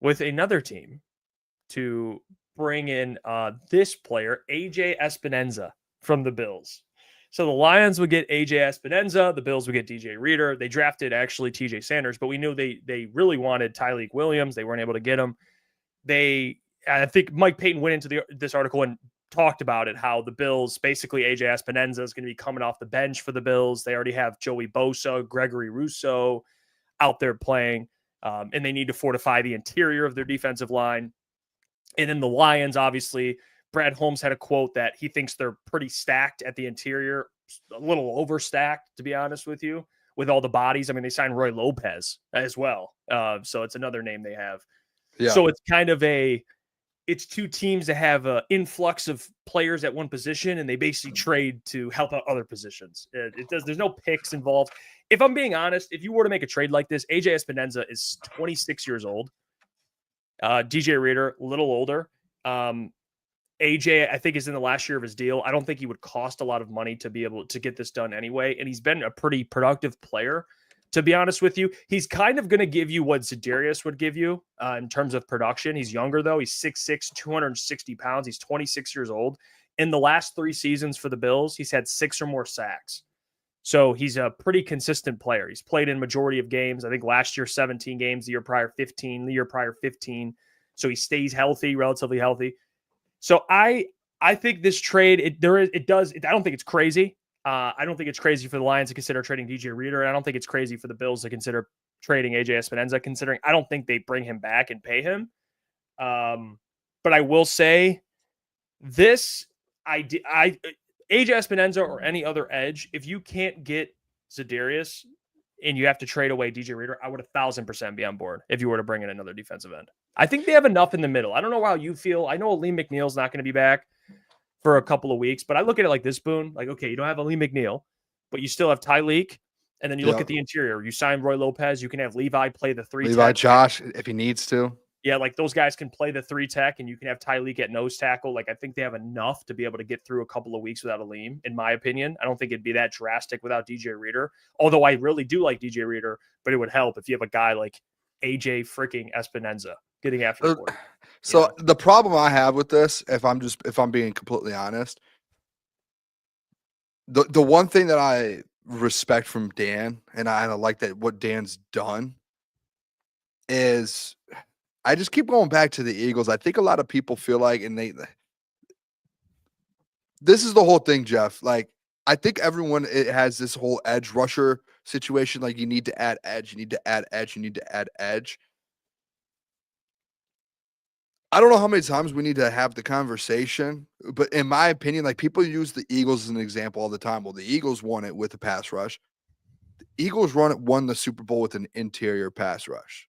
with another team to bring in this player, AJ Espinoza from the Bills. So the Lions would get AJ Espinoza, the Bills would get DJ Reader. They drafted actually TJ Sanders, but we knew they really wanted Tyleik Williams. They weren't able to get him. I think Mike Payton went into this article and talked about it, how the Bills, basically AJ Espinoza is going to be coming off the bench for the Bills. They already have Joey Bosa, Gregory Rousseau out there playing, and they need to fortify the interior of their defensive line. And then the Lions, obviously, Brad Holmes had a quote that he thinks they're pretty stacked at the interior, a little overstacked, to be honest with you, with all the bodies. I mean, they signed Roy Lopez as well. So it's another name they have. Yeah. So it's kind of it's 2 teams that have an influx of players at one position, and they basically trade to help out other positions. There's no picks involved. If I'm being honest, if you were to make a trade like this, AJ Espinoza is 26 years old. DJ Reader, a little older. AJ, I think, is in the last year of his deal. I don't think he would cost a lot of money to be able to get this done anyway. And he's been a pretty productive player, to be honest with you. He's kind of going to give you what Za'Darius would give you in terms of production. He's younger, though. He's 6'6", 260 pounds. He's 26 years old. In the last 3 seasons for the Bills, he's had 6 or more sacks. So he's a pretty consistent player. He's played in majority of games. I think last year, 17 games, the year prior, 15, the year prior, 15. So he stays healthy, relatively healthy. So I think this trade, I don't think it's crazy. I don't think it's crazy for the Lions to consider trading DJ Reader. And I don't think it's crazy for the Bills to consider trading AJ Espinoza, considering I don't think they bring him back and pay him. But I will say This AJ Espinoza or any other edge, if you can't get Za'Darius and you have to trade away DJ Reader, I would 1,000% be on board if you were to bring in another defensive end. I think they have enough in the middle. I don't know how you feel. I know Aleem McNeil's not going to be back for a couple of weeks, but I look at it like this, Boone. Like, okay, you don't have Aleem McNeil, but you still have Tyleek. And then you look at the interior. You sign Roy Lopez. You can have Levi play the 3
Levi
tech.
Josh, if he needs to.
Yeah, like those guys can play the 3 tech, and you can have Tyleek at nose tackle. Like, I think they have enough to be able to get through a couple of weeks without Aleem, in my opinion. I don't think it'd be that drastic without DJ Reader. Although I really do like DJ Reader, but it would help if you have a guy like AJ freaking Espinoza getting after the board.
So the problem I have with this, if I'm being completely honest, the one thing that I respect from Dan, and I like that what Dan's done, is I just keep going back to the Eagles. I think a lot of people feel like, and this is the whole thing, Jeff. Like, I think everyone has this whole edge rusher situation. Like, you need to add edge, you need to add edge, you need to add edge. I don't know how many times we need to have the conversation, but in my opinion, like, people use the Eagles as an example all the time. Well, the Eagles won it with a pass rush. The Eagles won the Super Bowl with an interior pass rush.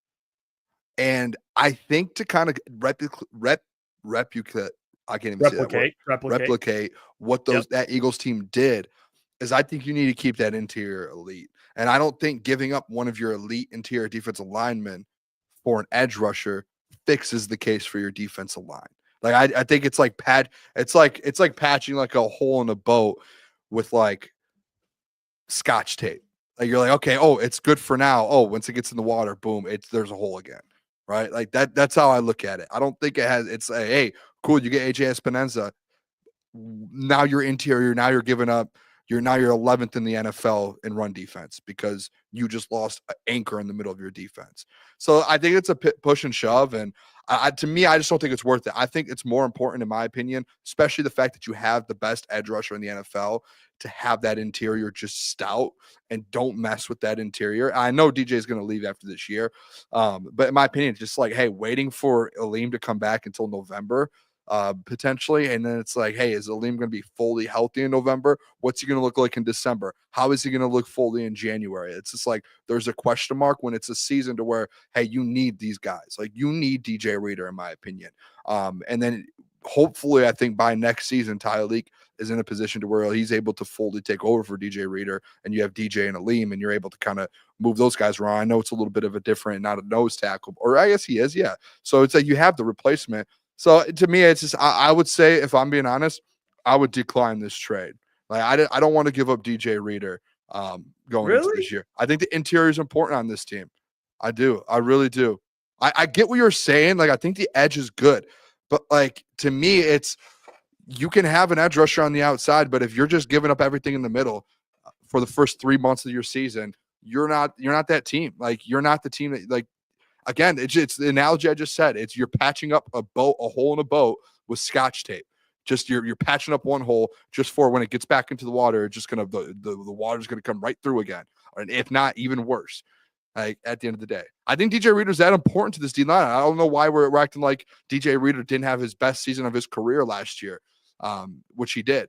And I think to kind of replicate what that Eagles team did is I think you need to keep that interior elite. And I don't think giving up one of your elite interior defensive linemen for an edge rusher fixes the case for your defensive line. Like, I think it's like patching like a hole in a boat with like Scotch tape. Like, you're like, okay, oh, it's good for now. Oh, once it gets in the water, boom, there's a hole again. Right? Like that's how I look at it. I don't think it's like, hey, cool, you get AJ Espinoza. Now you're interior, now you're giving up. You're 11th in the NFL in run defense because you just lost an anchor in the middle of your defense. So I think it's a push and shove. And to me, I just don't think it's worth it. I think it's more important, in my opinion, especially the fact that you have the best edge rusher in the NFL, to have that interior just stout and don't mess with that interior. I know DJ is going to leave after this year. But in my opinion, just like, hey, waiting for Aleem to come back until November, potentially. And then it's like, hey, is Aleem going to be fully healthy in November? What's he going to look like in December? How is he going to look fully in January? It's just like, there's a question mark when it's a season to where, hey, you need these guys. Like, you need DJ Reader, in my opinion. And then hopefully, I think by next season, Tyleek is in a position to where he's able to fully take over for DJ Reader, and you have DJ and Aleem, and you're able to kind of move those guys around. I know it's a little bit of a different, not a nose tackle, or I guess he is, yeah. So it's like you have the replacement. So to me, it's just, I would say, if I'm being honest, I would decline this trade. Like, I don't want to give up DJ Reader going into this year. I think the interior is important on this team. I do. I really do. I get what you're saying. Like, I think the edge is good. But, like, to me, it's, you can have an edge rusher on the outside, but if you're just giving up everything in the middle for the first 3 months of your season, you're not that team. Like, you're not the team that, like, again, it's the analogy I just said. It's you're patching up a hole in a boat with Scotch tape. Just you're patching up one hole just for when it gets back into the water, it's just gonna the water's gonna come right through again, and if not, even worse. Like, at the end of the day, I think DJ Reader's that important to this D line. I don't know why we're acting like DJ Reader didn't have his best season of his career last year, which he did.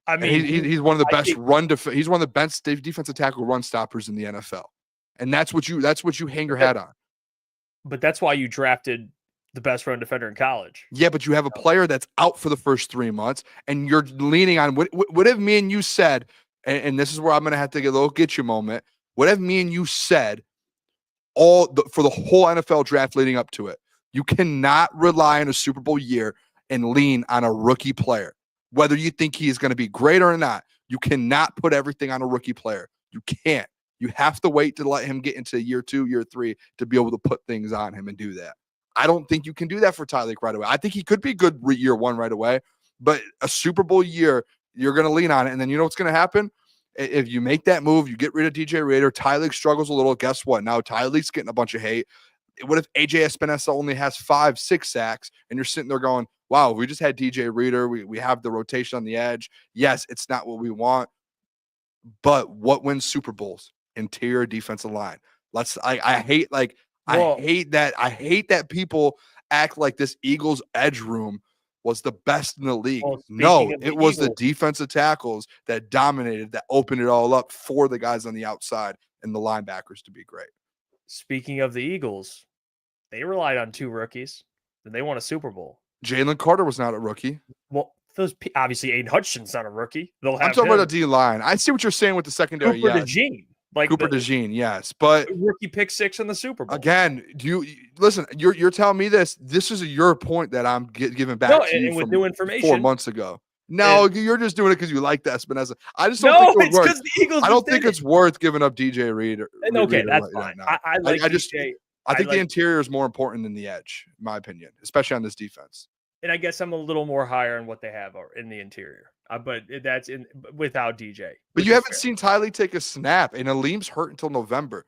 I mean, he's one of the best he's one of the best defensive tackle run stoppers in the NFL, and that's what you hang your hat on.
But that's why you drafted the best run defender in college.
Yeah, but you have a player that's out for the first 3 months, and you're leaning on what if me and you said, and this is where I'm going to have to get a little get you moment. What if me and you said for the whole NFL draft leading up to it, you cannot rely on a Super Bowl year and lean on a rookie player, whether you think he is going to be great or not. You cannot put everything on a rookie player. You can't. You have to wait to let him get into year 2, year 3 to be able to put things on him and do that. I don't think you can do that for Tyleek right away. I think he could be good year 1 right away, but a Super Bowl year, you're going to lean on it. And then you know what's going to happen? If you make that move, you get rid of DJ Reader, Tyleek struggles a little. Guess what? Now Tyleek's getting a bunch of hate. What if AJ Espinoza only has 5-6 sacks and you're sitting there going, wow, we just had DJ Reader. We have the rotation on the edge. Yes, it's not what we want, but what wins Super Bowls? Interior defensive line. I hate that people act like this Eagles edge room was the best in the league.
Well,
No,
speaking of the
it was the
Eagles-
defensive tackles that dominated, that opened it all up for the guys on the outside and the linebackers to be great.
Speaking of the Eagles, they relied on 2 rookies, and they won a Super Bowl.
Jalen Carter was not a rookie.
Well, obviously Aiden Hutchinson's not a rookie. They'll have
I'm talking
him.
about the D line. I see what you're saying with the secondary.
Cooper
Yes.
DeJean. Like
Cooper DeJean, yes. But
rookie pick 6 in the Super Bowl.
again, listen, you're telling me this. This is your point that I'm giving back to you
and with
from
new
4
information.
months ago. No, you're just doing it because you like the Espinosa. I just don't
No,
think
it's because the Eagles.
I don't
just
think
did
it's worth giving up DJ Reed.
it. Okay,
Reed
that's
right
fine.
now.
I like
I just
DJ.
I think the
like-
interior is more important than the edge, in my opinion, especially on this defense.
And I guess I'm a little more higher on what they have in the interior. But that's without DJ.
But
which
you
is
haven't
fair.
seen Tyleek take a snap, and Aleem's hurt until November.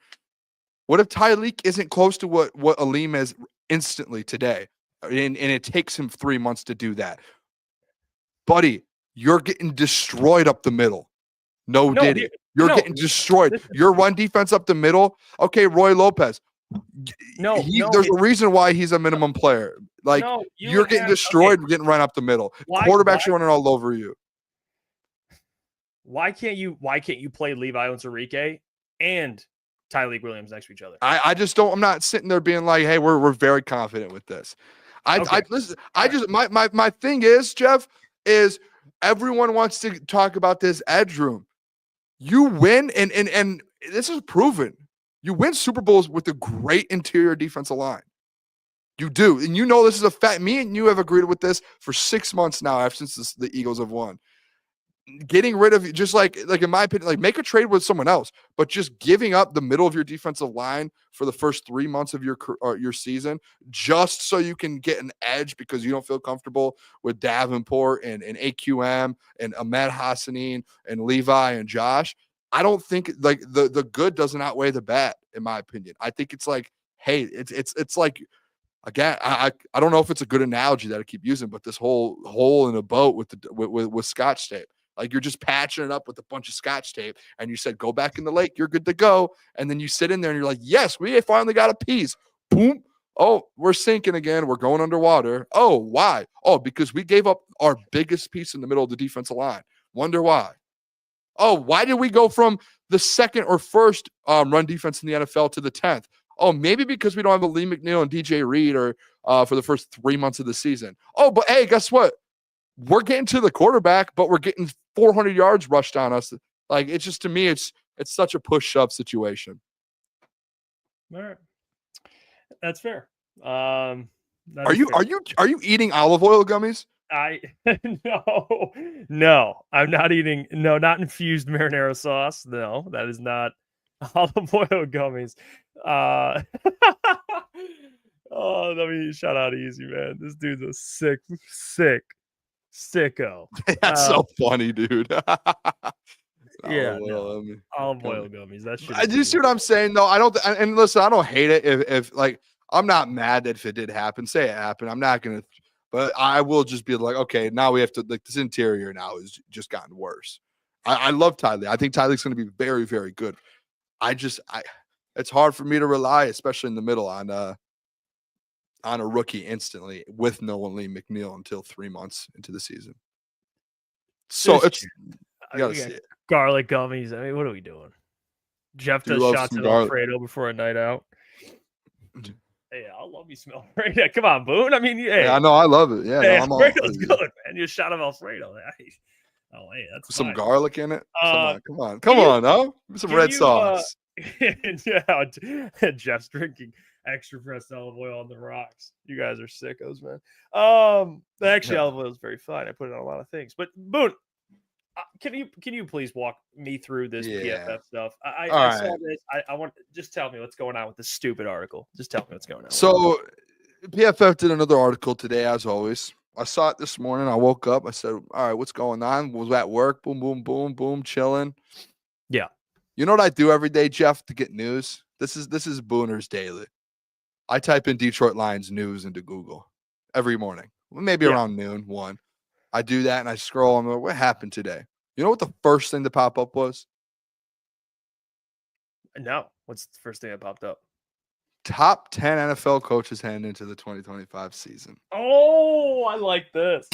What if Tyleek isn't close to what Aleem is instantly today, and it takes him 3 months to do that? Buddy, you're getting destroyed up the middle. No, Diddy. You're getting destroyed. Your run defense up the middle. Okay, Roy Lopez. There's a reason why he's a minimum player. Like you're getting destroyed, getting run up the middle. Quarterbacks are running all over you.
Why can't you play Levi Onwuzurike and Tyleek Williams next to each other?
I just don't. I'm not sitting there being like, hey, we're very confident with this. Listen. My thing is, Jeff, is everyone wants to talk about this edge room. You win, and this is proven. You win Super Bowls with a great interior defensive line. You do, and you know this is a fact. Me and you have agreed with this for 6 months now, ever since the Eagles have won. Getting rid of, just like in my opinion, like make a trade with someone else, but just giving up the middle of your defensive line for the first 3 months of your season, just so you can get an edge because you don't feel comfortable with Davenport and AQM and Ahmed Hassanin and Levi and Josh. I don't think like the good doesn't outweigh the bad, in my opinion. I think it's like, hey, it's like, again, I don't know if it's a good analogy that I keep using, but this whole hole in a boat with Scotch tape. Like you're just patching it up with a bunch of Scotch tape, and you said, go back in the lake, you're good to go. And then you sit in there and you're like, yes, we finally got a piece. Boom. Oh, we're sinking again. We're going underwater. Oh, why? Oh, because we gave up our biggest piece in the middle of the defensive line. Wonder why. Oh, why did we go from the second or first run defense in the NFL to the 10th? Oh, maybe because we don't have a Lee McNeil and DJ Reed or for the first 3 months of the season. Oh, but hey, guess what? We're getting to the quarterback, but we're getting 400 yards rushed on us. Like it's just, to me, it's such a push-up situation.
All right, that's fair.
Are you eating olive oil gummies?
No, I'm not eating. No, not infused marinara sauce. No, that is not olive oil gummies. Oh, let me shout out Easy, man. This dude's a sicko.
That's so funny, dude.
Yeah,
olive
oil gummies. That shit.
Do you see what I'm saying? though? I don't. And listen, I don't hate it if like I'm not mad that if it did happen, say it happened. I'm not gonna, but I will just be like, okay, now we have to, like, this interior now has just gotten worse. I love Tyleek. I think Tyleek's going to be very, very good. It's hard for me to rely, especially in the middle, on a rookie instantly with no one Lee McNeil until 3 months into the season. So you gotta see it.
Garlic gummies. I mean, what are we doing? Jeff does shots of Alfredo before a night out. Hey, I love you smell Alfredo. Come on, Boone. I mean, yeah,
I know, I love it. Yeah,
hey, Alfredo's good, man. You shot of Alfredo. Oh, hey, that's
some
fine.
Garlic in it. Come on, huh? Some red sauce.
Yeah, Jeff's drinking extra pressed olive oil on the rocks. You guys are sickos, man. Actually, olive oil is very fine. I put it on a lot of things. But Boone, can you please walk me through this PFF stuff? I saw this. I want, just tell me what's going on with this stupid article. Just tell me what's going on.
So PFF did another article today, as always. I saw it this morning. I woke up. I said, all right, what's going on? Was at work. Boom, boom, boom, boom, chilling.
Yeah.
You know what I do every day, Jeff, to get news? This is Booner's Daily. I type in Detroit Lions news into Google every morning. Maybe around noon, 1. I do that and I scroll. I'm like, what happened today? You know what the first thing to pop up was?
No. What's the first thing that popped up?
Top 10 NFL coaches heading into the 2025 season.
Oh, I like this.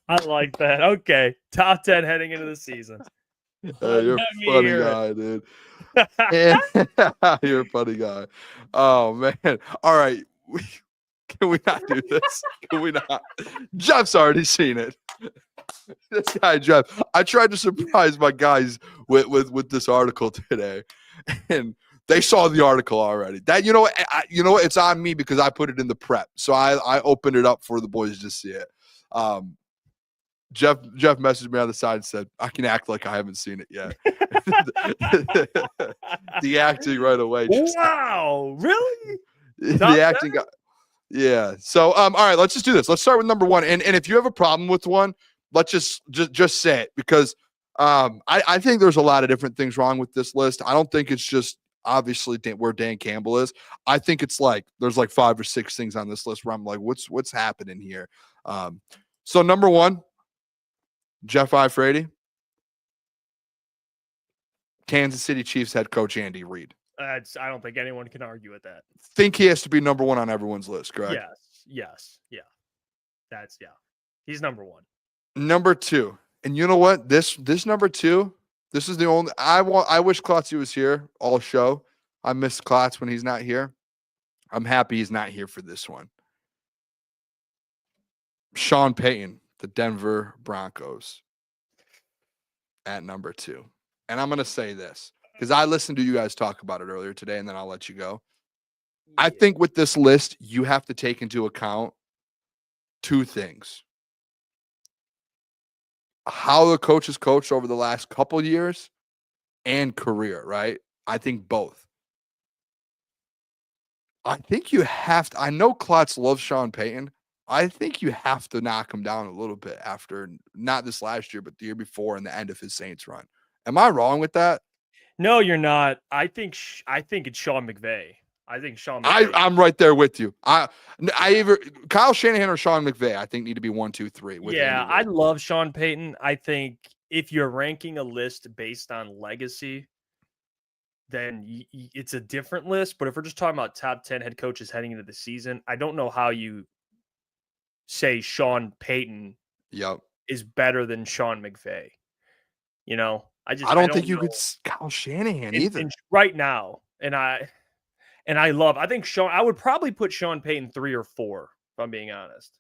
I like that. Okay. Top 10 heading into the season.
You're a funny guy, dude. You're a funny guy. Oh, man. All right. Can we not do this? Can we not? Jeff's already seen it. This guy, Jeff. I tried to surprise my guys with this article today, and they saw the article already. That you know what? It's on me because I put it in the prep, so I opened it up for the boys to see it. Jeff messaged me on the side and said, "I can act like I haven't seen it yet." The acting right away.
Wow, really?
The acting got. Yeah. So, all right, let's just do this. Let's start with number one. And if you have a problem with one, let's just say it, because I think there's a lot of different things wrong with this list. I don't think it's just obviously where Dan Campbell is. I think it's like there's like 5 or 6 things on this list where I'm like, what's happening here? So number one, Jeff Iafrate, Kansas City Chiefs head coach Andy Reid.
I don't think anyone can argue with that.
Think he has to be number one on everyone's list, correct?
Yes. Yeah. He's number one.
Number two. And you know what? This number two, this is the only I wish Klotz was here all show. I miss Klotz when he's not here. I'm happy he's not here for this one. Sean Payton, the Denver Broncos, at number 2. And I'm going to say this because I listened to you guys talk about it earlier today, and then I'll let you go. I think with this list, you have to take into account 2 things. How the coach has coached over the last couple of years and career, right? I think both. I think you have to. I know Klotz loves Sean Payton. I think you have to knock him down a little bit after, not this last year, but the year before and the end of his Saints run. Am I wrong with that?
No, you're not. I think it's Sean McVay. I think Sean McVay.
I'm right there with you. I either Kyle Shanahan or Sean McVay, I think, need to be 1, 2, 3.
Yeah, I love Sean Payton. I think if you're ranking a list based on legacy, then it's a different list. But if we're just talking about top 10 head coaches heading into the season, I don't know how you say Sean Payton is better than Sean McVay. You know, I
don't think you could Kyle Shanahan either
right now. And I think Sean, I would probably put Sean Payton 3 or 4, if I'm being honest.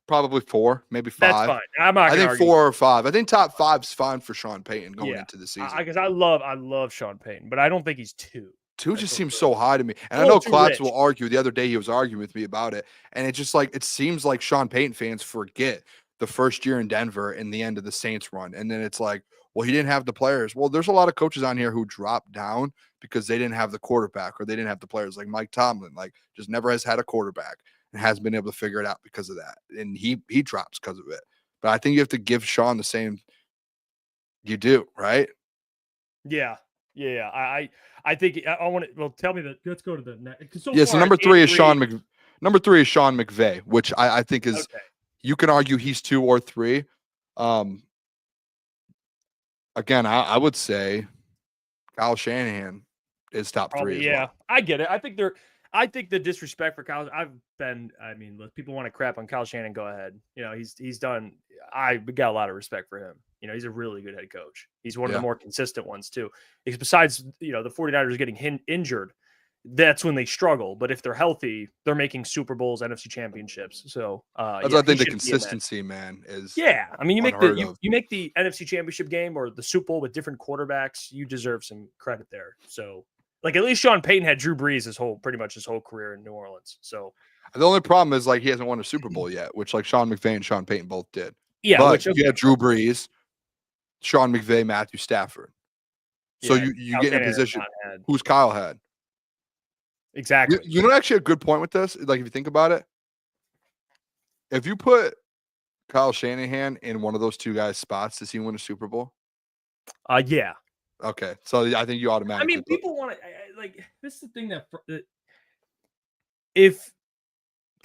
Probably 4, maybe 5.
That's fine. I
think 4 or 5. I think top 5's fine for Sean Payton going into the season.
Because I love Sean Payton, but I don't think he's 2.
2 just seems so high to me. And I know Klotz will argue. The other day he was arguing with me about it. And it's just like, it seems like Sean Payton fans forget the first year in Denver and the end of the Saints run. And then it's like, well, he didn't have the players. Well, there's a lot of coaches on here who dropped down because they didn't have the quarterback or they didn't have the players, like Mike Tomlin, like just never has had a quarterback and hasn't been able to figure it out because of that. And he drops because of it. But I think you have to give Sean the same you do, right?
Yeah. I think I want to. Well, tell me that. Let's go to the next. So
number 3 is number 3 is Sean McVay, which I think is. Okay. You can argue he's 2 or 3. Again, I would say Kyle Shanahan is top 3.
Yeah, well. I get it. I think the disrespect for Kyle. Look, people want to crap on Kyle Shanahan. Go ahead. You know, he's done. I got a lot of respect for him. You know, he's a really good head coach. He's one of the more consistent ones too. Because besides, the 49ers getting injured, that's when they struggle. But if they're healthy, they're making Super Bowls, NFC championships. So
I think the consistency, man, is
you make you make the NFC championship game or the Super Bowl with different quarterbacks, you deserve some credit there. So like at least Sean Payton had Drew Brees pretty much his whole career in New Orleans. So
the only problem is like he hasn't won a Super Bowl yet, which like Sean McVay and Sean Payton both did.
Yeah,
but you had Drew Brees, Sean McVay, Matthew Stafford. So you get in a position. Who's Kyle had?
Exactly.
You know, actually a good point with this. Like if you think about it, if you put Kyle Shanahan in one of those 2 guys' spots, does he win a Super Bowl?
Yeah.
Okay, so I think you automatically.
People want to like this is the thing that if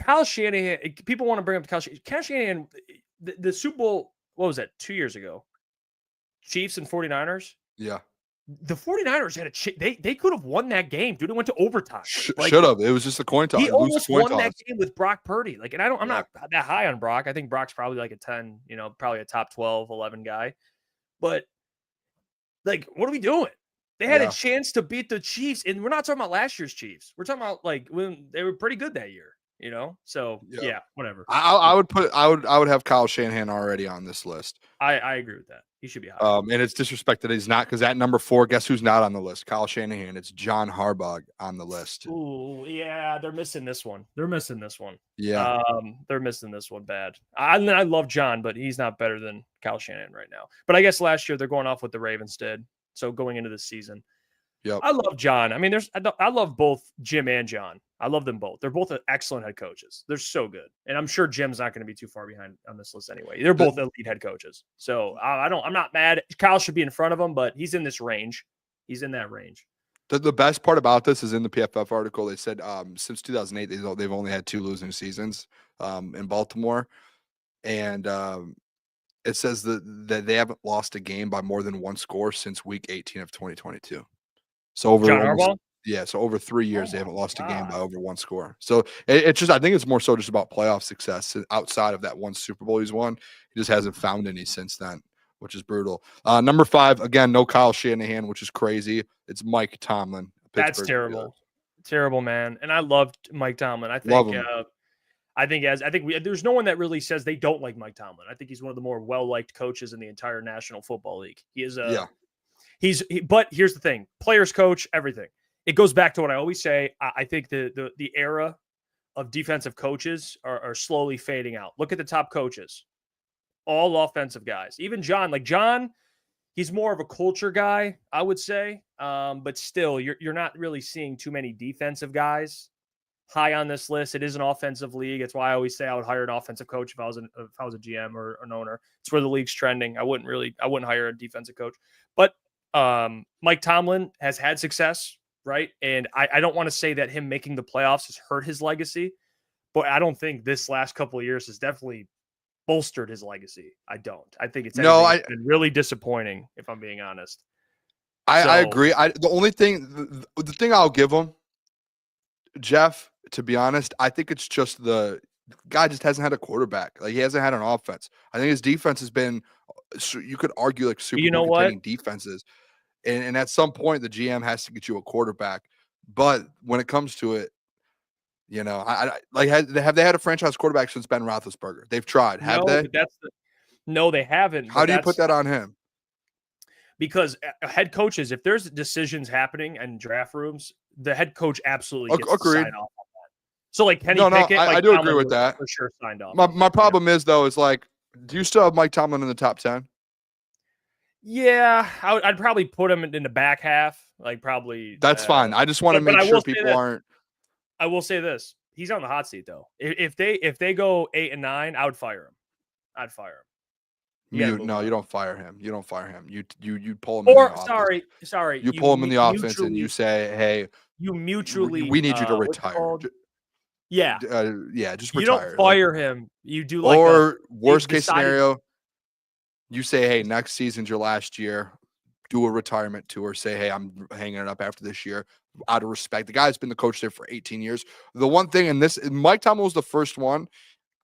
Kyle Shanahan, people want to bring up Kyle Shanahan, the Super Bowl. What was that? 2 years ago, Chiefs and 49ers.
Yeah.
the 49ers had they could have won that game, dude. It went to overtime. Like,
should have. It was just a coin toss.
He almost won that game with Brock Purdy. Like, and I'm not that high on Brock. I think Brock's probably like a 10, probably a top 12, 11 guy. But like, what are we doing? They had a chance to beat the Chiefs, and we're not talking about last year's Chiefs. We're talking about like when they were pretty good that year. So yeah, whatever.
I would have Kyle Shanahan already on this list.
I agree with that. He should be high.
And it's disrespect that he's not, because at number 4, guess who's not on the list? Kyle Shanahan. It's John Harbaugh on the list.
Ooh, yeah, they're missing this one.
Yeah,
they're missing this one bad. I love John, but he's not better than Kyle Shanahan right now. But I guess last year they're going off what the Ravens did. So going into this season, I love John. I mean, I love both Jim and John. I love them both. They're both excellent head coaches. They're so good. And I'm sure Jim's not going to be too far behind on this list anyway. They're both elite head coaches. So I'm not mad. Kyle should be in front of him, but he's in this range. He's in that range.
The best part about this is in the PFF article. They said since 2008, they've only had 2 losing seasons in Baltimore. And it says that they haven't lost a game by more than 1 score since week 18 of 2022. So over 3 years, they haven't lost a game by over 1 score. So it's just, I think it's more so just about playoff success outside of that 1 Super Bowl he's won. He just hasn't found any since then, which is brutal. Number 5, again, no Kyle Shanahan, which is crazy. It's Mike Tomlin.
That's terrible. Terrible, man. And I loved Mike Tomlin. I think, there's no one that really says they don't like Mike Tomlin. I think he's one of the more well-liked coaches in the entire National Football League. He is but here's the thing, players coach, everything. It goes back to what I always say. I think the era of defensive coaches are slowly fading out. Look at the top coaches, all offensive guys. Even John, he's more of a culture guy, I would say. But still, you're not really seeing too many defensive guys high on this list. It is an offensive league. It's why I always say I would hire an offensive coach if I was a GM or an owner. It's where the league's trending. I wouldn't hire a defensive coach. But Mike Tomlin has had success, right? And I don't want to say that him making the playoffs has hurt his legacy, but I don't think this last couple of years has definitely bolstered his legacy. I don't. I think it's been really disappointing, if I'm being honest.
I agree. The only thing, the thing I'll give him, Jeff, to be honest, I think it's just the guy just hasn't had a quarterback. Like, he hasn't had an offense. I think his defense has been, you could argue, like super contending defenses. And at some point, the GM has to get you a quarterback. But when it comes to it, have they had a franchise quarterback since Ben Roethlisberger? They've tried, have they?
No, they haven't.
How do you put that on him?
Because head coaches, if there's decisions happening in draft rooms, the head coach absolutely gets to sign off on that. So like Kenny Pickett,
I do agree with that.
For sure, signed off.
My problem is though, is like, do you still have Mike Tomlin in the top 10?
Yeah, I'd probably put him in the back half. Like, probably.
That's fine. I just want to make sure people aren't.
I will say this: he's on the hot seat though. If they go 8 and 9, I would fire him. I'd fire him.
No, you don't fire him. You don't fire him. You pull him.
Or sorry.
You pull him in the offense and you say, "Hey,
you mutually.
We need you to retire."
Yeah,
just retire.
You don't fire him. You do
worst case scenario. You say, "Hey, next season's your last year. Do a retirement tour. Say, hey, I'm hanging it up after this year." Out of respect, the guy's been the coach there for 18 years. The one thing in this, Mike Tomlin was the first one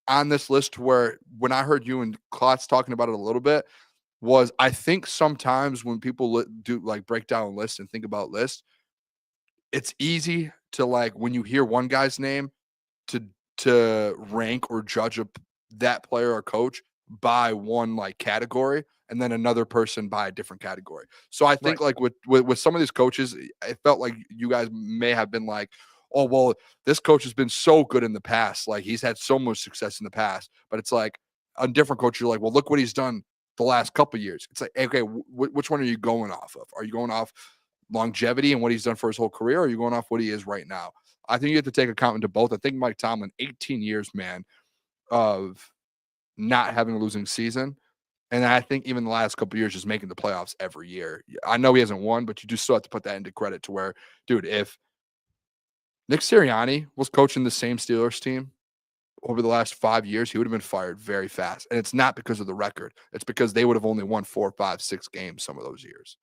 on this list where, when I heard you and Klotz talking about it a little bit, was I think sometimes when people do like break down lists and think about lists, it's easy to, like, when you hear one guy's name, to rank or judge that player or coach by one like category, and then another person by a different category. So I think like with some of these coaches, it felt like you guys may have been like, oh, well, this coach has been so good in the past. Like, he's had so much success in the past. But it's like a different coach, you're like, well, look what he's done the last couple of years. It's like, okay, which one are you going off of? Are you going off longevity and what he's done for his whole career? Or are you going off what he is right now? I think you have to take account into both. I think Mike Tomlin, 18 years, man, of not having a losing season. And I think even the last couple of years, just making the playoffs every year. I know he hasn't won, but you do still have to put that into credit to where, dude, if Nick Sirianni was coaching the same Steelers team over the last 5 years, he would have been fired very fast. And it's not because of the record. It's because they would have only won 4, 5, 6 games some of those years.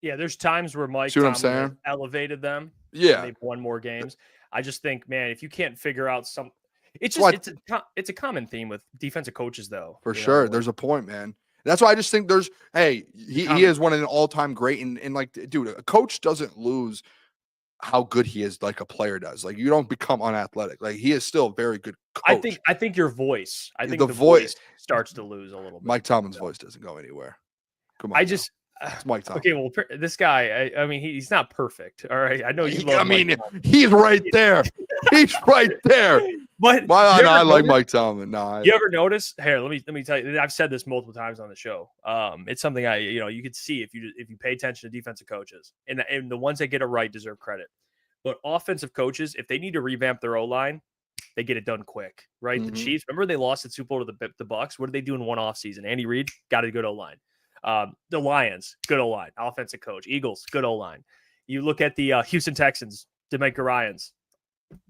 Yeah, there's times where Mike
See what I'm
Tomlin has
saying?
elevated them.
Yeah.
And they've won more games. I just think, man, if you can't figure out it's
Well,
it's a common theme with defensive coaches, though.
For
you
sure.
know?
There's a point, man. That's why I just think he is one of an all-time great. And like, dude, a coach doesn't lose how good he is like a player does. Like, you don't become unathletic. Like, he is still a very good coach.
I think your voice. I think
The
the
voice-
voice starts to lose a little bit.
Mike Tomlin's voice doesn't go anywhere. Come on.
It's
Mike Tomlin.
okay. Well, this guy. I mean, he's not perfect. All right. I know you. Love Mike Tomlin.
He's right there. He's right there.
But
I like Mike Tomlin. No,
you ever notice? Here, let me tell you. I've said this multiple times on the show. It's something you could see if you pay attention to defensive coaches, and the ones that get it right deserve credit. But offensive coaches, if they need to revamp their O-line, they get it done quick, right?
Mm-hmm.
The Chiefs, remember they lost the Super Bowl to the Bucs. What did they do in one offseason? Andy Reid got a good O-line. The Lions, good O-line, offensive coach. Eagles, good O-line. You look at the Houston Texans, DeMeco Ryans,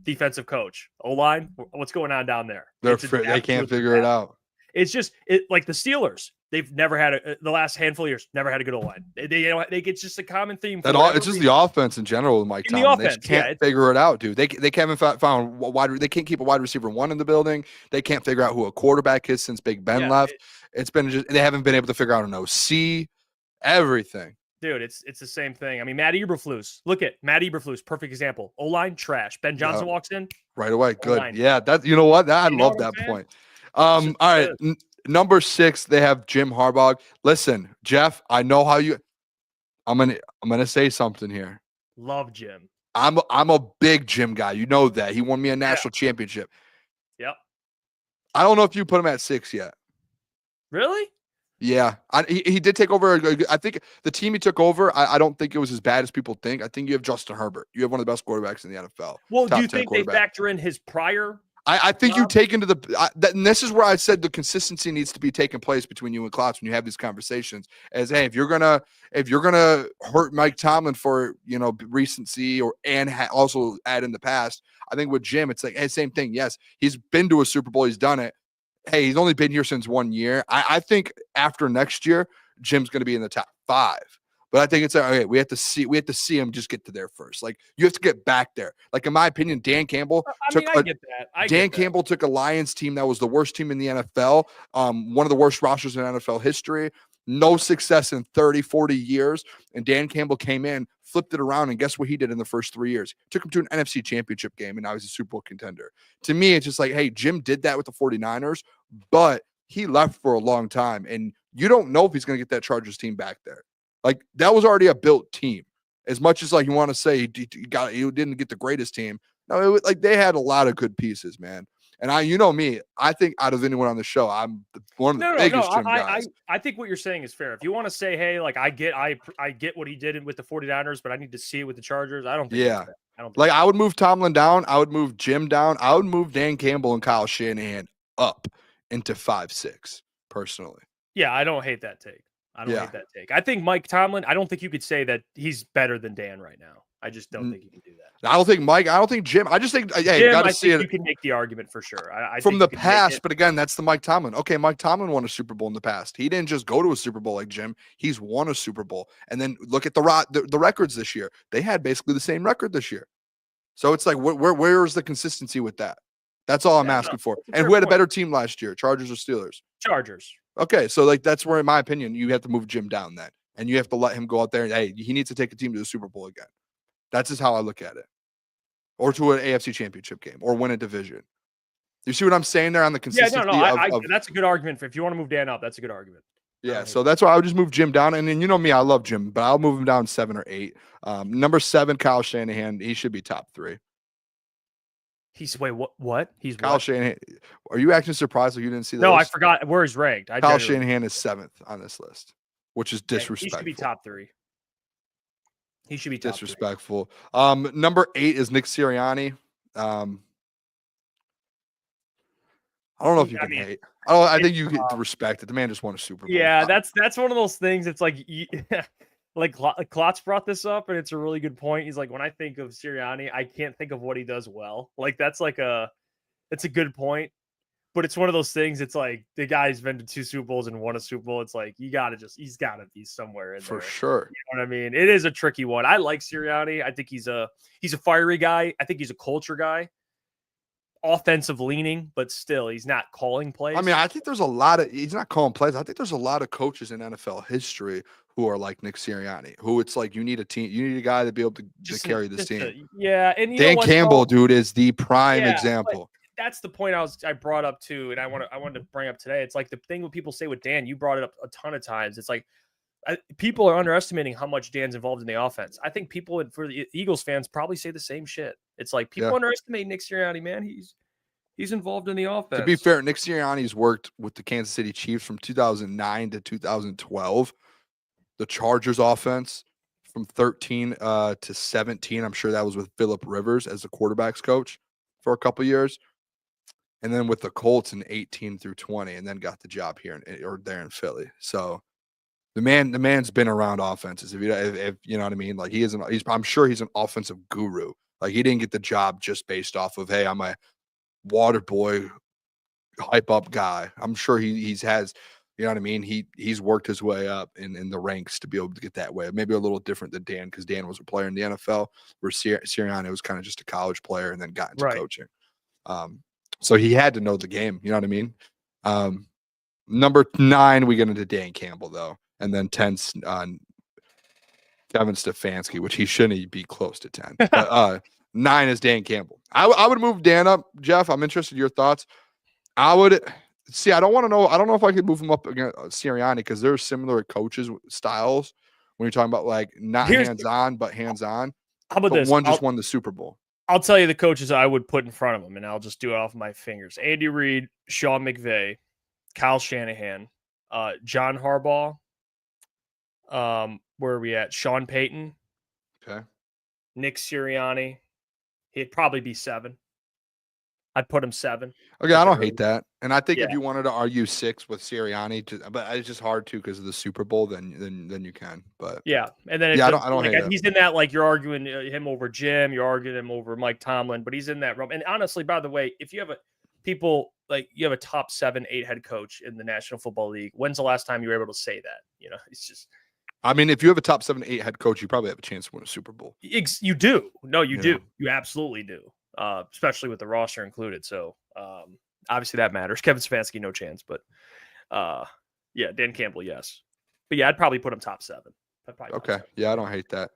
defensive coach. O-line, what's going on down there?
they can't figure it out.
It's just like the Steelers. They've never had the last handful of years, never had a good O-line. It's just a common theme.
It's just the offense in general with Mike Tomlin. They just can't figure it out, dude. They haven't found they can't keep a wide receiver one in the building. They can't figure out who a quarterback is since Big Ben left. They haven't been able to figure out an OC, everything.
Dude, it's the same thing. I mean, Matt Eberflus. Look at Matt Eberflus, perfect example. O-line trash. Ben Johnson walks in
right away. Good.
O-line.
Yeah, you know what? I love that point. All right. Number 6, they have Jim Harbaugh. Listen, Jeff, I know how you. I'm gonna say something here.
Love Jim.
I'm a big Jim guy. You know that. He won me a national championship.
Yep.
I don't know if you put him at 6 yet.
Really?
Yeah, he did take over. I think the team he took over, I don't think it was as bad as people think. I think you have Justin Herbert. You have one of the best quarterbacks in the NFL.
Well, do you think they factor in his prior?
I think you take into and this is where I said the consistency needs to be taking place between you and Klotz when you have these conversations. As hey, if you're gonna hurt Mike Tomlin for recency and also add in the past, I think with Jim it's like hey, same thing. Yes, he's been to a Super Bowl, he's done it. Hey, he's only been here since 1 year. I think after next year, Jim's going to be in the top 5. But I think it's okay. We have to see him just get to there first. Like you have to get back there. Like in my opinion, Dan Campbell
I get that.
Dan Campbell took a Lions team that was the worst team in the NFL, one of the worst rosters in NFL history. No success in 30, 40 years. And Dan Campbell came in, flipped it around, and guess what he did in the first 3 years? Took him to an NFC championship game, and now he's a Super Bowl contender. To me, it's just like, hey, Jim did that with the 49ers, but he left for a long time, and you don't know if he's going to get that Chargers team back there. Like, that was already a built team. As much as, like, you want to say he didn't get the greatest team. No, they had a lot of good pieces, man. And you know me, I think out of anyone on the show, I'm one of the biggest Jim guys.
I think what you're saying is fair. If you want to say, hey, like I get what he did with the 49ers, but I need to see it with the Chargers. I don't think
I don't think I would move Tomlin down. I would move Jim down. I would move Dan Campbell and Kyle Shanahan up into 5-6, personally.
Yeah, I don't hate that take. I think Mike Tomlin, I don't think you could say that he's better than Dan right now. I just don't think you can do that.
I don't think Mike. I don't think Jim. I just think, hey,
Jim,
you got to see it.
You can make the argument for sure. I
from
think
the past, but again, that's the Mike Tomlin. Okay, Mike Tomlin won a Super Bowl in the past. He didn't just go to a Super Bowl like Jim. He's won a Super Bowl. And then look at the records this year. They had basically the same record this year. So it's like, where is the consistency with that? That's all I'm asking for. And who had a better team last year, Chargers or Steelers?
Chargers.
Okay, so like that's where, in my opinion, you have to move Jim down then. And you have to let him go out there and, hey, he needs to take a team to the Super Bowl again. That's just how I look at it. Or to an AFC championship game or win a division. You see what I'm saying there on the consistency?
Yeah, that's a good argument. If you want to move Dan up, that's a good argument.
Yeah, so that's why I would just move Jim down. And then you know me, I love Jim, but I'll move him down 7 or 8. Number 7, Kyle Shanahan. He should be top 3.
What? He's
Kyle Shanahan. Are you actually surprised that you didn't see that?
No, I forgot where he's ranked.
Kyle Shanahan is 7th on this list, which is disrespectful.
He should be top 3. He should be top
disrespectful. 3. Number 8 is Nick Sirianni. I don't know if you can hate. I think you get respect it. The man just won a Super Bowl.
Yeah, that's one of those things. It's like, like Klotz brought this up, and it's a really good point. He's like, when I think of Sirianni, I can't think of what he does well. Like that's a good point. But it's one of those things. It's like the guy's been to 2 Super Bowls and won a Super Bowl. It's like he's got to be somewhere in
For
there.
sure.
You know what I mean? It is a tricky one. I like Sirianni. I think he's a fiery guy. I think he's a culture guy. Offensive leaning, but still he's not calling plays.
I mean, I think there's he's not calling plays. I think there's a lot of coaches in NFL history who are like Nick Sirianni, who it's like you need a team, you need a guy to be able to carry this team.
And
Dan Campbell, dude, is the prime example.
That's the point I brought up too, and I wanted to bring up today. It's like the thing what people say with Dan. You brought it up a ton of times. It's like people are underestimating how much Dan's involved in the offense. I think people for the Eagles fans probably say the same shit. It's like people underestimate Nick Sirianni, man. He's involved in the offense.
To be fair, Nick Sirianni's worked with the Kansas City Chiefs from 2009 to 2012. The Chargers offense from 13 to 17. I'm sure that was with Phillip Rivers as the quarterback's coach for a couple years. And then with the Colts in 18 through 20, and then got the job here there in Philly. So the man's been around offenses. If you know what I mean, like I'm sure he's an offensive guru. Like he didn't get the job just based off of, hey, I'm a water boy, hype up guy. I'm sure he's has, you know what I mean. He's worked his way up in the ranks to be able to get that way. Maybe a little different than Dan, because Dan was a player in the NFL, where Sirianni was kind of just a college player and then got into coaching. So he had to know the game. You know what I mean? Number 9, we get into Dan Campbell, though. And then 10, Kevin Stefanski, which he shouldn't be close to 10. But, 9 is Dan Campbell. I would move Dan up, Jeff. I'm interested in your thoughts. I would see. I don't know if I could move him up against Sirianni, because they're similar coaches styles when you're talking about like not hands-on, but hands-on.
How about this?
One just won the Super Bowl.
I'll tell you the coaches I would put in front of him, and I'll just do it off my fingers. Andy Reid, Sean McVay, Kyle Shanahan, John Harbaugh. Where are we at? Sean Payton.
Okay.
Nick Sirianni. He'd probably be 7. I'd put him 7.
Okay, I don't hate that. And I think if you wanted to argue 6 with Sirianni, but it's just hard to because of the Super Bowl, then you can. But
and then
I don't hate
he's in that, like, you're arguing him over Jim, you're arguing him over Mike Tomlin, but he's in that realm. And honestly, by the way, if you have you have a top 7, 8 head coach in the National Football League, when's the last time you were able to say that? You know, it's just.
I mean, if you have a top 7, 8 head coach, you probably have a chance to win a Super Bowl.
You do. No, you do. You absolutely do. Especially with the roster included. So obviously that matters. Kevin Stefanski, no chance. But Dan Campbell, yes. But yeah, I'd probably put him top 7.
Okay. Yeah, I don't hate that.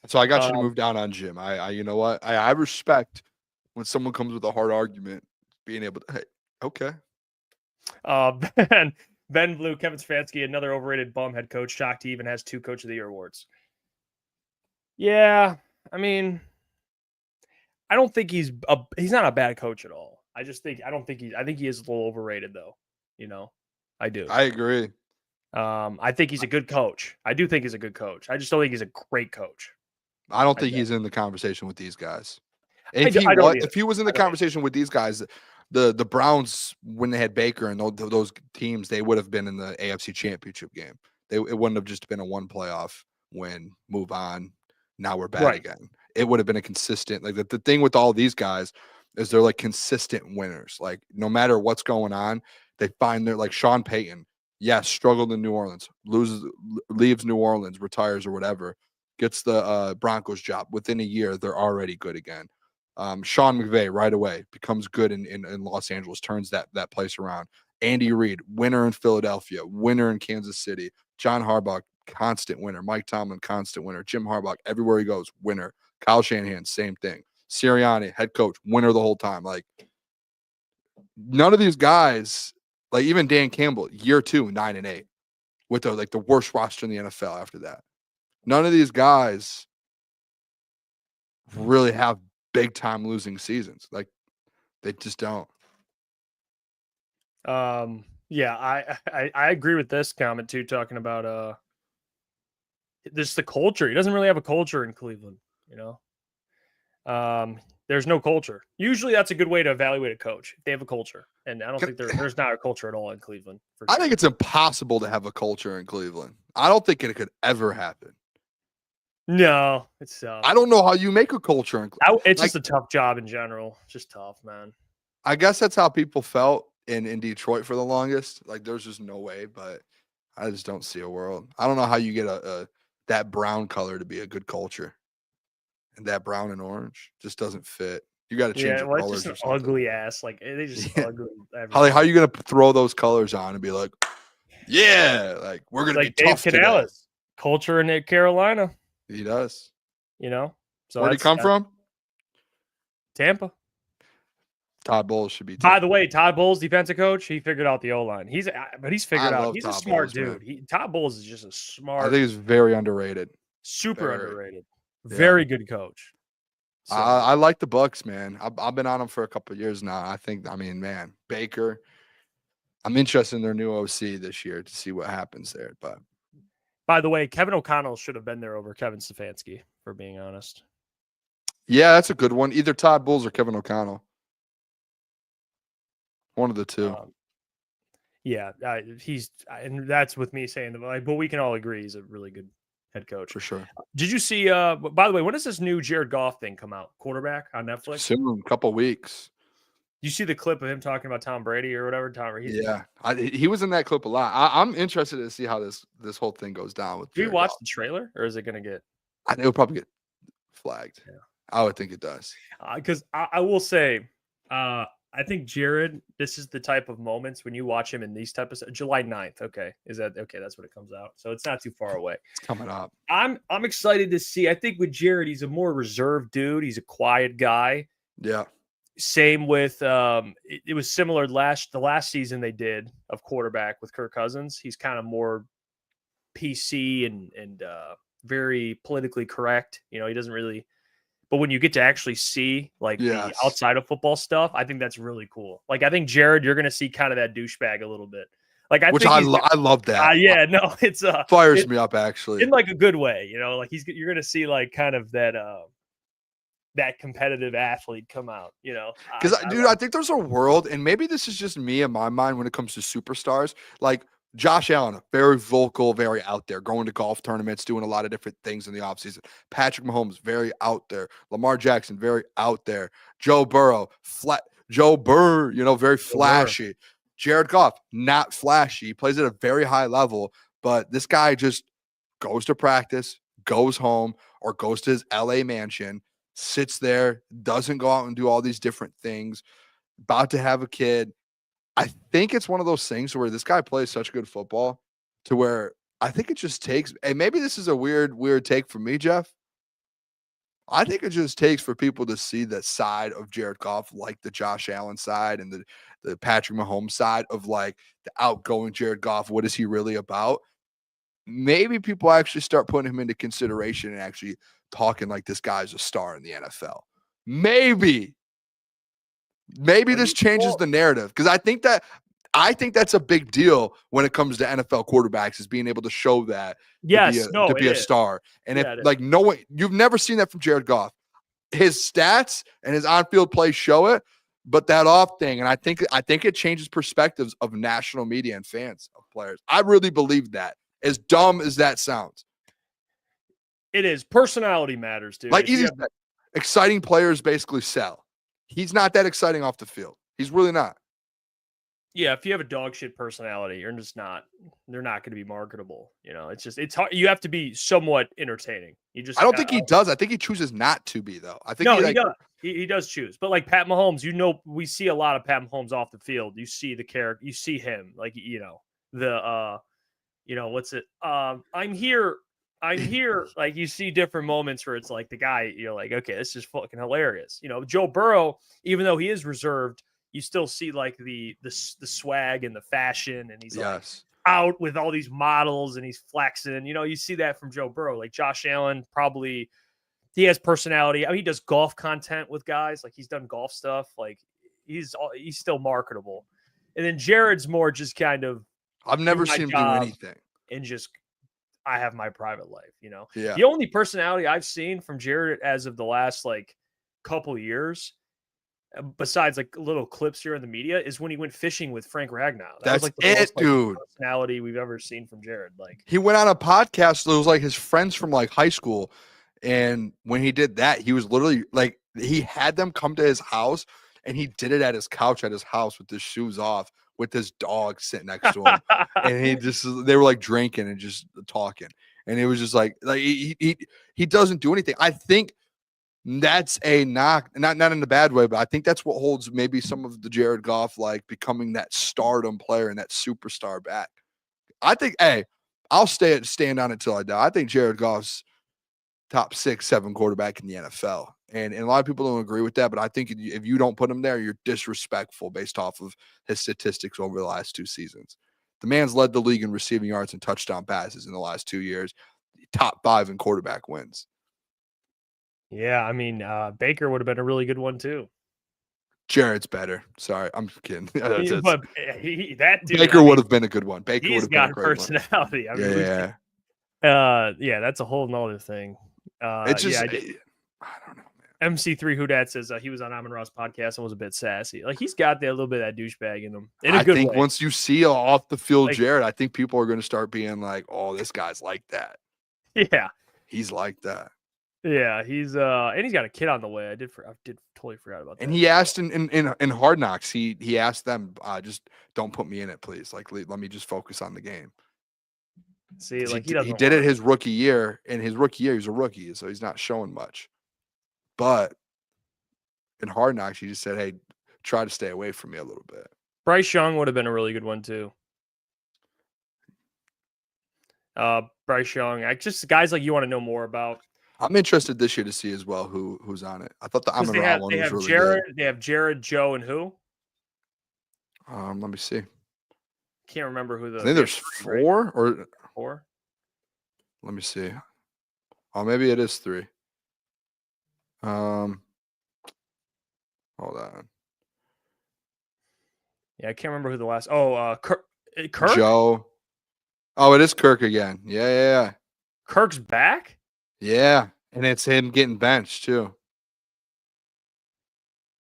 So I got you to move down on Jim. You know what? I respect when someone comes with a hard argument, being able to, hey, okay.
Ben Blue, Kevin Stefanski, another overrated bum head coach. Shocked he even has 2 Coach of the Year awards. Yeah, I mean, I don't think he's not a bad coach at all. I think he is a little overrated, though. You know, I do.
I agree.
I think he's a good coach. I do think he's a good coach. I just don't think he's a great coach.
I don't think he's in the conversation with these guys.
If
he was in the conversation with these guys, the Browns, when they had Baker and those teams, they would have been in the AFC Championship game. It wouldn't have just been a 1 playoff win, move on. Now we're bad again. It would have been a consistent, like the thing with all these guys is they're like consistent winners. Like no matter what's going on, they find their, like Sean Payton, struggled in New Orleans, leaves New Orleans, retires or whatever, gets the Broncos job. Within a year, they're already good again. Sean McVay right away becomes good in Los Angeles, turns that place around. Andy Reid, winner in Philadelphia, winner in Kansas City. John Harbaugh, constant winner. Mike Tomlin, constant winner. Jim Harbaugh, everywhere he goes, winner. Kyle Shanahan, same thing. Sirianni, head coach, winner the whole time. Like none of these guys, like even Dan Campbell, year 2, 9-8, with the worst roster in the NFL after that. None of these guys really have big time losing seasons. Like they just don't.
I agree with this comment too, talking about just the culture. He doesn't really have a culture in Cleveland, you know. There's no culture. Usually that's a good way to evaluate a coach if they have a culture. And I don't think there's not a culture at all in Cleveland.
I think it's impossible to have a culture in Cleveland. I don't think it could ever happen.
No, it's
I don't know how you make a culture in
It's just a tough job in general. It's just tough, man.
I guess that's how people felt in Detroit for the longest. Like, there's just no way, but I just don't see a world. I don't know how you get that brown color to be a good culture. And that brown and orange just doesn't fit. You got to change the
well,
colors.
it's just an ugly ass. Like, they just ugly.
How are you going to throw those colors on and be like, yeah, like, we're going to be tough
Dave
today.
Canales, culture in Carolina.
He does.
So
where'd he come from?
Tampa.
Todd Bowles should be.
By the way, Todd Bowles, defensive coach, he figured out the O-line. He's figured out. He's a smart dude. Todd Bowles is just a smart.
I think he's very underrated.
Super underrated. Very good coach. So.
I like the Bucks, man. I've been on them for a couple of years now. Man, Baker. I'm interested in their new OC this year to see what happens there. But
by the way, Kevin O'Connell should have been there over Kevin Stefanski, for being honest.
Yeah, that's a good one. Either Todd Bowles or Kevin O'Connell. One of the two.
And that's with me saying that, but we can all agree he's a really good head coach.
For sure.
Did you see, by the way, when does this new Jared Goff thing come out? Quarterback on Netflix?
Soon, couple weeks.
You see the clip of him talking about Tom Brady or whatever?
He was in that clip a lot. I'm interested to see how this whole thing goes down.
Do you watch the trailer, or is it going to get?
I think it'll probably get flagged. Yeah. I would think it does.
Because I will say, I think Jared, this is the type of moments when you watch him in these type of July 9th. Okay. That's when it comes out. So it's not too far away.
It's coming up.
I'm excited to see. I think with Jared, he's a more reserved dude. He's a quiet guy.
Yeah.
Same with it was similar the last season they did of quarterback with Kirk Cousins. He's kind of more PC and very politically correct. He doesn't really. But when you get to actually see the outside of football stuff, I think that's really cool. Like, I think Jared, you're going to see kind of that douchebag a little bit. Like, I
love that.
It's
fires me up actually
in like a good way. You're going to see like kind of that that competitive athlete come out.
Because I think there's a world, and maybe this is just me in my mind when it comes to superstars, like. Josh Allen, very vocal, very out there, going to golf tournaments, doing a lot of different things in the offseason. Patrick Mahomes, very out there. Lamar Jackson, very out there. Joe Burrow, very flashy. Jared Goff, not flashy. He plays at a very high level, but this guy just goes to practice, goes home, or goes to his LA mansion, sits there, doesn't go out and do all these different things, about to have a kid. I think it's one of those things where this guy plays such good football to where I think it just takes, and maybe this is a weird take for me, Jeff. I think it just takes for people to see the side of Jared Goff, like the Josh Allen side and the Patrick Mahomes side of like the outgoing Jared Goff. What is he really about? Maybe people actually start putting him into consideration and actually talking like this guy's a star in the NFL. Maybe this changes the narrative, because I think that's a big deal when it comes to NFL quarterbacks, is being able to show that to be a star. And you've never seen that from Jared Goff. His stats and his on-field play show it, but that off thing, and I think it changes perspectives of national media and fans of players. I really believe that. As dumb as that sounds,
it is. Personality matters, dude.
Like, exciting players basically sell. He's not that exciting off the field. He's really not.
Yeah, if you have a dog shit personality, you're just not. They're not going to be marketable. It's hard. You have to be somewhat entertaining.
I don't think he does. I think he chooses not to be, though. I think
he does. He does choose. But like Pat Mahomes, we see a lot of Pat Mahomes off the field. You see the character. You see him. Like what's it? I'm here. Like, you see different moments where it's like the guy, you're like, okay, this is fucking hilarious. Joe Burrow, even though he is reserved, you still see like the swag and the fashion, and he's like out with all these models and he's flexing. You see that from Joe Burrow. Like Josh Allen, probably he has personality. I mean, he does golf content with guys. Like, he's done golf stuff. Like, he's still marketable. And then Jared's more just kind of.
I've never seen him do anything.
And just. I have my private life,
Yeah.
The only personality I've seen from Jared as of the last like couple years, besides like little clips here in the media, is when he went fishing with Frank Ragnow.
That's
was, like,
it,
most,
dude.
Personality we've ever seen from Jared. Like,
he went on a podcast that was like his friends from like high school, and when he did that, he was literally like, he had them come to his house, and he did it at his couch at his house with his shoes off, with his dog sitting next to him, and they were like drinking and just talking, and it was just like he doesn't do anything. I think that's a knock, not in a bad way, but I think that's what holds maybe some of the Jared Goff like becoming that stardom player and that superstar back. I think, hey, I'll stand on it till I die. I think Jared Goff's top 6, 7 quarterback in the NFL. And a lot of people don't agree with that, but I think if you don't put him there, you're disrespectful based off of his statistics over the last 2 seasons. The man's led the league in receiving yards and touchdown passes in the last 2 years. Top 5 in quarterback wins.
Yeah, I mean, Baker would have been a really good one too.
Jared's better. Sorry, I'm kidding.
But that dude,
Baker would have been a good one. Baker would
he's
have been
got
a great
personality.
one.
I mean,
Yeah.
That's a whole nother thing.
It's just, I don't know, man.
MC3 Houdat says he was on Amon Ross podcast and was a bit sassy. Like he's got that little bit of that douchebag in him. In a
I
good
think
way.
once you see off the field
Like,
Jared, I think people are going to start being like, "Oh, this guy's like that."
Yeah,
he's like that.
Yeah, he's and he's got a kid on the way. I did totally forgot about that.
And he asked in Hard Knocks, he asked them, just don't put me in it, please. Like let me just focus on the game.
See, like
he did it his rookie year. In his rookie year, he was a rookie, so he's not showing much. But in Hard Knocks, he just said, "Hey, try to stay away from me a little bit."
Bryce Young would have been a really good one too. Bryce Young, just guys like you want to know more about.
I'm interested this year to see as well who's on it. I thought the Amon Ra one was really
Jared,
good.
They have Jared, Joe, and who?
Let me see.
Can't remember who
I think there's 4 or
4.
Let me see. Oh, maybe it is 3. Hold on.
Yeah, I can't remember who the last. Oh, Kirk.
Joe. Oh, it is Kirk again. Yeah.
Kirk's back.
Yeah, and it's him getting benched too.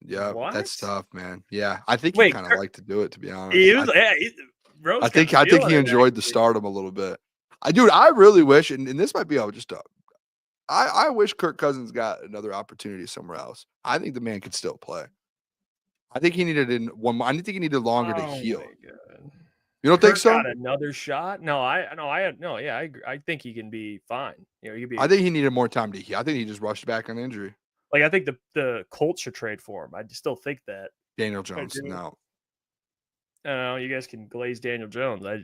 Yeah, that's tough, man. Yeah, I think he kind of liked to do it, to be honest. I think he enjoyed the stardom a little bit. I really wish, and this might be I wish Kirk Cousins got another opportunity somewhere else. I think the man could still play. I think he needed I think he needed longer to heal. You don't think so?
Got another shot? No, yeah, I agree. I think he can be fine.
I think he needed more time to heal. I think he just rushed back on injury.
Like I think the Colts should trade for him. I still think that.
Daniel Jones, no.
You guys can glaze Daniel Jones. But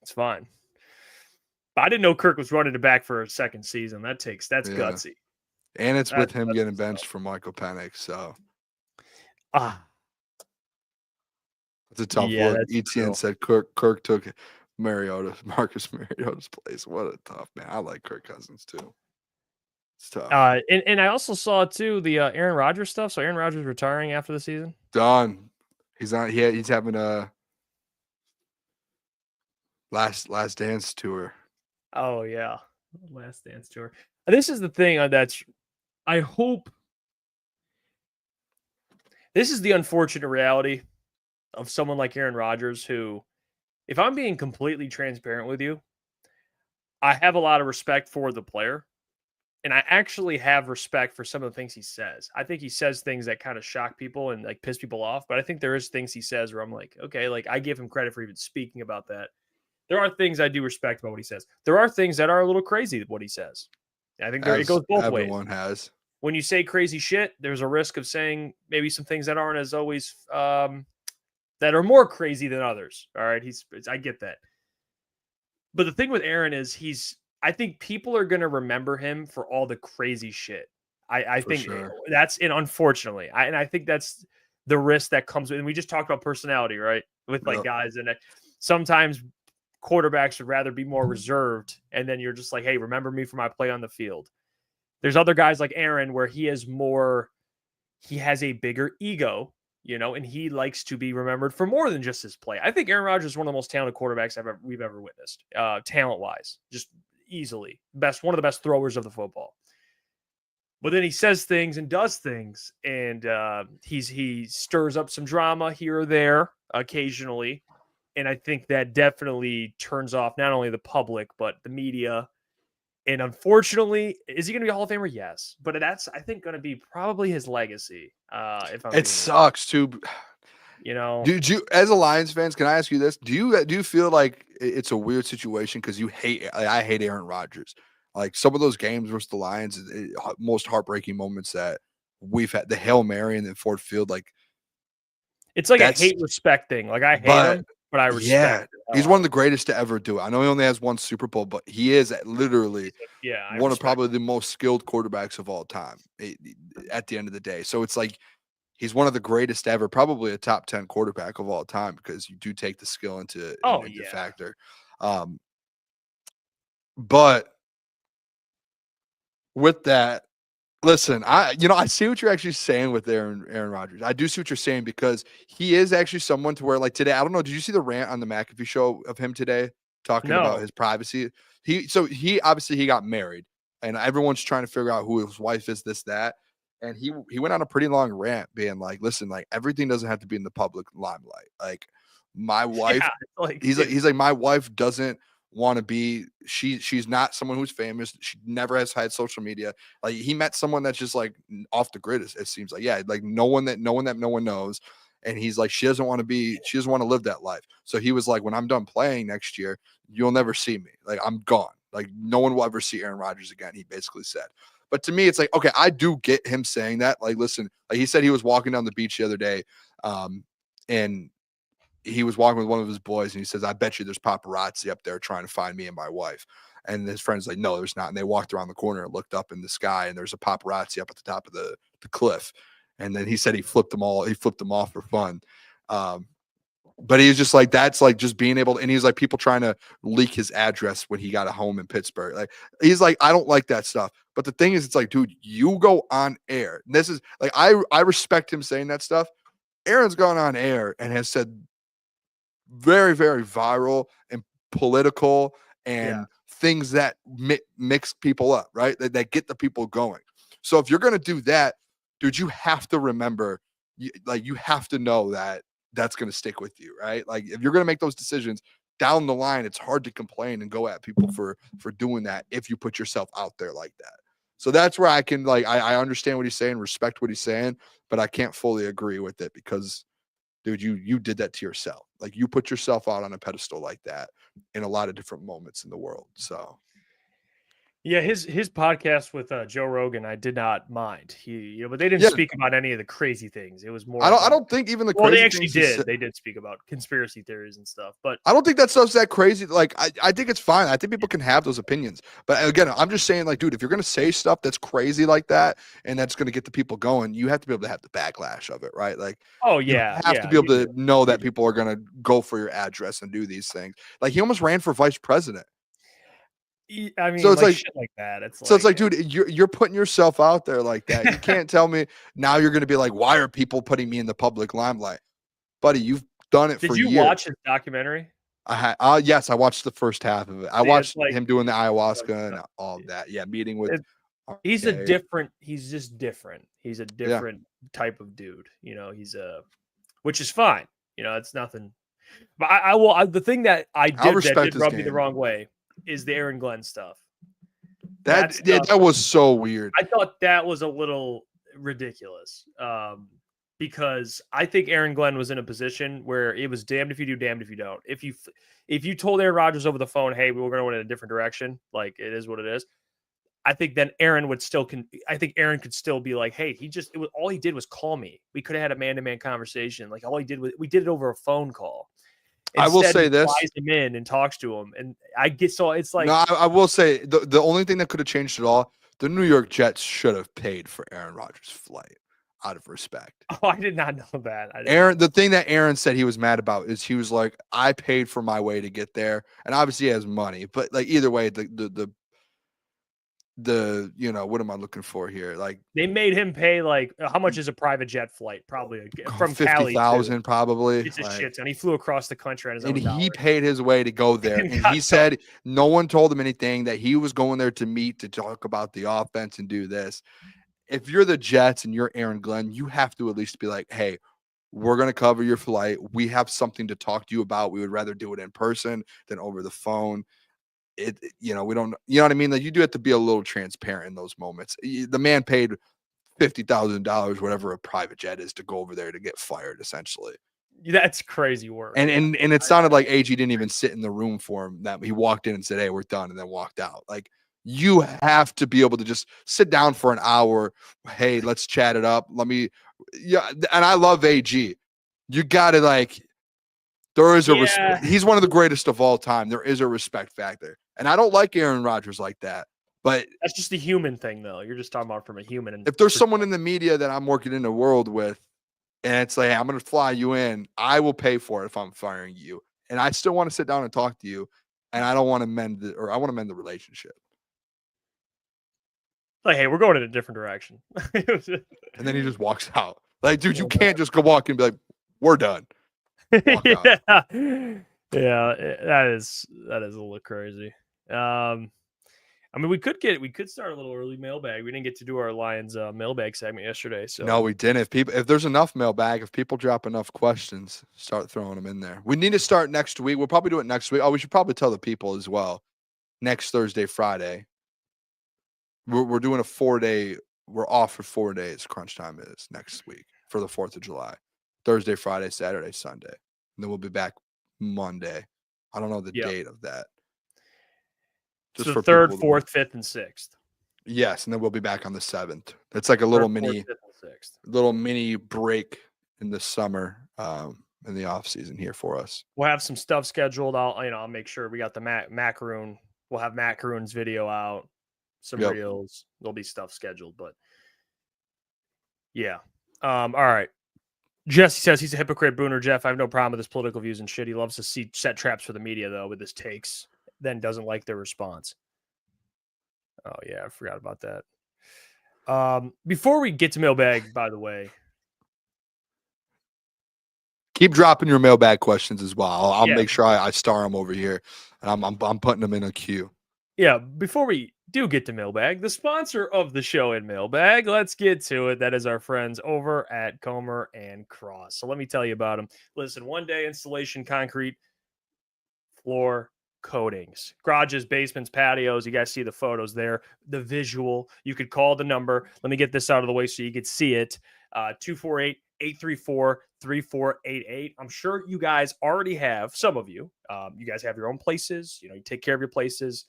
it's fine. But I didn't know Kirk was running it back for a second season. That's gutsy.
And it's with him getting benched for Michael Penix, so. It's a tough one. ETN said Kirk took Marcus Mariota's place. What a tough man. I like Kirk Cousins too. It's tough.
And I also saw too the Aaron Rodgers stuff. So Aaron Rodgers retiring after the season.
Done. He's on. He's having a last dance tour.
Oh yeah, last dance tour. This is the thing I hope. This is the unfortunate reality of someone like Aaron Rodgers, who, if I'm being completely transparent with you, I have a lot of respect for the player. And I actually have respect for some of the things he says. I think he says things that kind of shock people and like piss people off. But I think there is things he says where I'm like, okay, like I give him credit for even speaking about that. There are things I do respect about what he says. There are things that are a little crazy what he says. I think it goes both ways.
Everyone has.
When you say crazy shit, there's a risk of saying maybe some things that aren't as always that are more crazy than others. All right. I get that. But the thing with Aaron is I think people are going to remember him for all the crazy shit. I think that's, and unfortunately, I think that's the risk that comes with, and we just talked about personality, right? With like guys, and sometimes quarterbacks would rather be more reserved. And then you're just like, hey, remember me for my play on the field. There's other guys like Aaron where he has a bigger ego, and he likes to be remembered for more than just his play. I think Aaron Rodgers is one of the most talented quarterbacks we've ever witnessed, talent-wise, just easily. One of the best throwers of the football. But then he says things and does things, and he stirs up some drama here or there occasionally, and I think that definitely turns off not only the public, but the media. And unfortunately, is he going to be a Hall of Famer? Yes. But that's, I think, going to be probably his legacy. It
sucks too.
You know,
do you, as a Lions fans, can I ask you this? Do you feel like it's a weird situation because I hate Aaron Rodgers. Like some of those games versus the Lions, most heartbreaking moments that we've had, the Hail Mary and then Ford Field, like
it's like a hate respect thing. Like I hate him, but I respect.
Yeah, he's one of the greatest to ever do it. I know he only has one Super Bowl, but he is literally one of probably the most skilled quarterbacks of all time. At the end of the day, so it's like he's one of the greatest ever, probably a top 10 quarterback of all time because you do take the skill into factor. But with that, listen, I see what you're actually saying with Aaron Rodgers. I do see what you're saying because he is actually someone to where, like today, I don't know, did you see the rant on the McAfee show of him today talking about his privacy? He obviously he got married and everyone's trying to figure out who his wife is, this, that. And he went on a pretty long rant being like, listen, like everything doesn't have to be in the public limelight. Like my wife, he's like, my wife doesn't want to be, she's not someone who's famous. She never has had social media. Like he met someone that's just like off the grid. It seems like, like no one that no one knows. And he's like, she doesn't want to live that life. So he was like, when I'm done playing next year, you'll never see me. Like I'm gone. Like no one will ever see Aaron Rodgers again. He basically said. But to me, it's like, okay, I do get him saying that. Like, listen, like he said he was walking down the beach the other day, and he was walking with one of his boys, and he says, I bet you there's paparazzi up there trying to find me and my wife. And his friend's like, no, there's not. And they walked around the corner and looked up in the sky, and there's a paparazzi up at the top of the cliff. And then he said he flipped them off for fun. But he's just like, that's like just being able to, and he's like people trying to leak his address when he got a home in Pittsburgh. Like he's like, I don't like that stuff. But the thing is, it's like, dude, you go on air. And this is like, I respect him saying that stuff. Aaron's gone on air and has said very, very viral and political and things that mix people up, right? That get the people going. So if you're going to do that, dude, you have to remember, you have to know that that's going to stick with you, right? Like if you're going to make those decisions down the line, it's hard to complain and go at people for doing that if you put yourself out there like that. So that's where I can I understand what he's saying, respect what he's saying, but I can't fully agree with it because, dude, you did that to yourself. Like you put yourself out on a pedestal like that in a lot of different moments in the world. So
yeah, his podcast with Joe Rogan, I did not mind. But they didn't speak about any of the crazy things. It was more.
I don't think even the.
Well, they actually did. They did speak about conspiracy theories and stuff, but
I don't think that stuff's that crazy. Like I think it's fine. I think people can have those opinions. But again, I'm just saying, like, dude, if you're gonna say stuff that's crazy like that and that's gonna get the people going, you have to be able to have the backlash of it, right? Like, you have to be able to know that people are gonna go for your address and do these things. Like he almost ran for vice president.
I mean,
so it's like
shit like that. It's
like, dude, you're putting yourself out there like that. You can't tell me now you're going to be like, why are people putting me in the public limelight, buddy? You've done it for years.
Did you watch his documentary?
Yes, I watched the first half of it. I watched him doing the ayahuasca and all of that. Yeah, meeting with.
He's just different. He's a different type of dude. Which is fine. It's nothing. But the thing that I did that did rub me the wrong way is the Aaron Glenn stuff.
That was so weird.
I thought that was a little ridiculous because I think Aaron Glenn was in a position where it was damned if you do, damned if you don't. If you told Aaron Rodgers over the phone, hey, we're going to win in a different direction, like it is what it is, I think then Aaron would still I think Aaron could still be like, hey, all he did was call me. We could have had a man-to-man conversation. Like all he did was we did it over a phone call. Instead,
I will say this:
flies him in and talks to him, and I get so it's like.
No, I will say the only thing that could have changed it all: the New York Jets should have paid for Aaron Rodgers' flight, out of respect.
Oh, I did not know that.
The thing that Aaron said he was mad about is he was like, "I paid for my way to get there," and obviously he has money, but like either way, what am I looking for here? Like
they made him pay like how much is a private jet flight? Probably from
50,000, probably.
It's a shit ton. He flew across the country on his own.
And he paid his way to go there. And he said no one told him anything, that he was going there to talk about the offense and do this. If you're the Jets and you're Aaron Glenn, you have to at least be like, hey, we're going to cover your flight. We have something to talk to you about. We would rather do it in person than over the phone. We don't, you know what I mean? Like you do have to be a little transparent in those moments. The man paid $50,000, whatever a private jet is, to go over there to get fired, essentially.
That's crazy work.
And it sounded like AG didn't even sit in the room for him. That he walked in and said, "Hey, we're done," and then walked out. Like, you have to be able to just sit down for an hour. Hey, let's chat it up. Yeah. And I love AG. You got to there is a he's one of the greatest of all time. There is a respect factor. And I don't like Aaron Rodgers like that. But
that's just a human thing, though. You're just talking about from a human.
If there's someone in the media that I'm working in the world with, and it's like, hey, I'm going to fly you in, I will pay for it if I'm firing you. And I still want to sit down and talk to you. And I don't want to I want to mend the relationship.
Like, hey, we're going in a different direction.
And then he just walks out. Like, dude, you can't just go walk and be like, we're done.
Yeah, that is a little crazy. I mean, we could start a little early mailbag. We didn't get to do our Lions mailbag segment yesterday, so
no, we didn't. If there's enough mailbag, if people drop enough questions, start throwing them in there. We need to start next week. We'll probably do it next week. Oh, we should probably tell the people as well. Next Thursday, Friday, we're doing a 4-day. We're off for 4 days. Crunch time is next week for the 4th of July. Thursday, Friday, Saturday, Sunday. And then we'll be back Monday. I don't know the date of that.
Just so for 3rd, 4th, 5th, and 6th.
Yes, and then we'll be back on the 7th. It's like a little
3rd, 4th,
mini break in the summer, in the off season here for us.
We'll have some stuff scheduled. I'll make sure we got the Macaroon. We'll have Macaroon's video out, some reels. There'll be stuff scheduled, but yeah. All right. Jesse says he's a hypocrite, Booner. Jeff, I have no problem with his political views and shit. He loves to set traps for the media, though, with his takes. Then doesn't like their response. Oh, yeah, I forgot about that. Before we get to mailbag, by the way.
Keep dropping your mailbag questions as well. I'll make sure I star them over here. And I'm putting them in a queue.
Yeah, before we do get to mailbag, the sponsor of the show in mailbag, let's get to it. That is our friends over at Comer and Cross. So let me tell you about them. Listen, one day installation, concrete, floor, coatings, garages, basements, patios. You guys see the photos there, the visual. You could call the number. Let me get this out of the way so you could see it. 248-834-3488. I'm sure you guys already have, some of you, you guys have your own places. You take care of your places.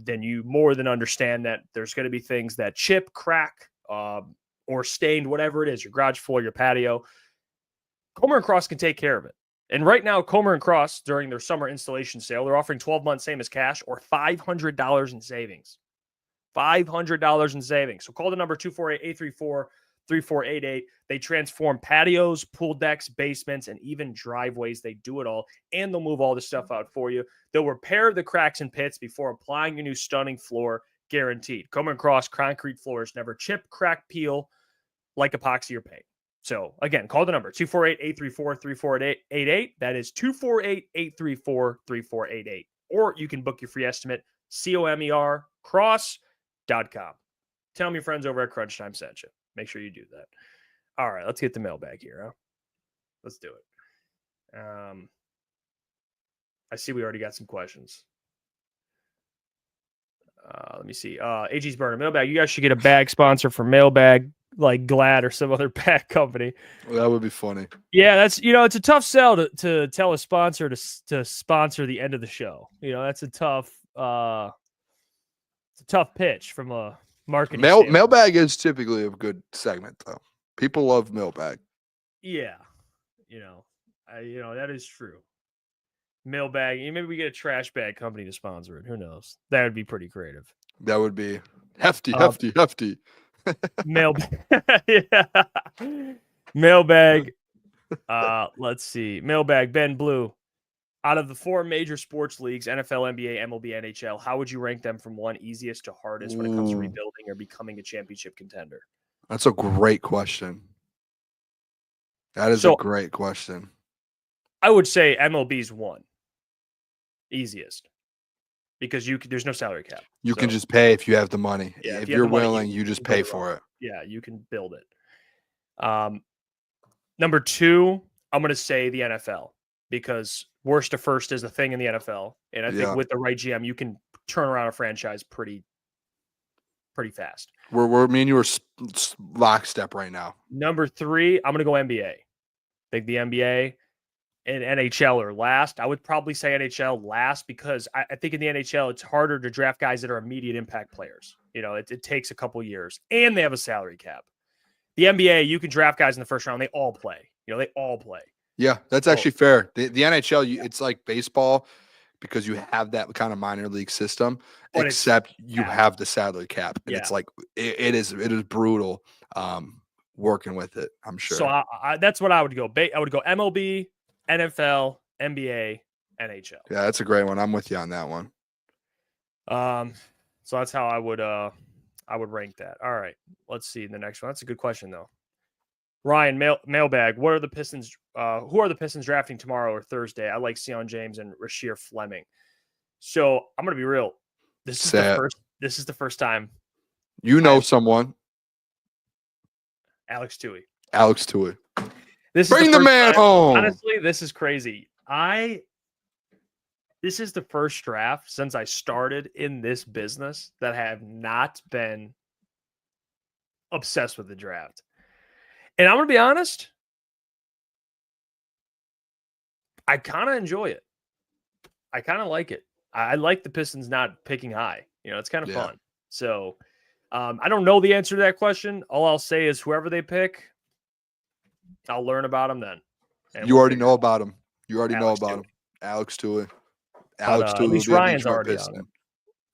Then you more than understand that there's going to be things that chip, crack, or stained, whatever it is, your garage floor, your patio. Comer and Cross can take care of it. And right now, Comer and Cross, during their summer installation sale, they're offering 12 months, same as cash, or $500 in savings. $500 in savings. So call the number 248-834-3488. They transform patios, pool decks, basements, and even driveways. They do it all, and they'll move all the stuff out for you. They'll repair the cracks and pits before applying your new stunning floor, guaranteed. Comer and Cross concrete floors never chip, crack, peel like epoxy or paint. So, again, call the number, 248-834-3488. That is 248-834-3488. Or you can book your free estimate, COMER, cross.com. Tell me your friends over at Crunch Time sent you. Make sure you do that. All right, let's get the mailbag here. Huh? Let's do it. I see we already got some questions. Let me see. AG's Burner Mailbag. You guys should get a bag sponsor for Mailbag, like Glad or some other bag company.
Well, that would be funny.
Yeah, that's it's a tough sell to tell a sponsor to sponsor the end of the show. That's a tough pitch from a marketing standpoint.
Mailbag is typically a good segment, though. People love Mailbag.
Yeah, that is true. Mailbag. Maybe we get a trash bag company to sponsor it. Who knows? That would be pretty creative.
That would be hefty.
Mailbag. Yeah. Mailbag. Let's see. Mailbag. Ben Blue. Out of the 4 major sports leagues, NFL, NBA, MLB, NHL, how would you rank them from one easiest to hardest when it comes to rebuilding or becoming a championship contender?
That's a great question. That is a great question.
I would say MLB's 1. Easiest. Because there's no salary cap.
You can just pay if you have the money.
Yeah,
if you're willing, you just pay for it.
Yeah, you can build it. Number 2, I'm going to say the NFL, because worst to first is a thing in the NFL. And I think with the right GM, you can turn around a franchise pretty fast.
Me and you are lockstep right now.
Number 3, I'm going to go NBA. I think the NBA, and NHL are last. I would probably say NHL last because I think in the NHL, it's harder to draft guys that are immediate impact players. You know, it takes a couple years, and they have a salary cap. The NBA, you can draft guys in the first round. They all play. You know, they all play.
Yeah, that's actually fair. The NHL, it's like baseball because you have that kind of minor league system,
But
except you have the salary cap, and
Yeah.
it's like it is brutal working with it. I'm sure.
So that's what I would go. I would go MLB, NFL, NBA, NHL.
Yeah, that's a great one. I'm with you on that one.
So that's how I would rank that. All right, let's see the next one. That's a good question though. Ryan, mailbag. What are the Pistons? Who are the Pistons drafting tomorrow or Thursday? I like Sion James and Rasheer Fleming. So I'm gonna be real. This is the first time.
You know someone.
Alex Tui.
Bring the man home.
Honestly, this is crazy. This is the first draft since I started in this business that I have not been obsessed with the draft. And I'm going to be honest, I kind of enjoy it. I kind of like it. I like the Pistons not picking high. You know, it's kind of fun. So I don't know the answer to that question. All I'll say is whoever they pick, I'll learn about them then.
You already know about him. Alex Tui. Alex Tui.
At least Ryan's already on him.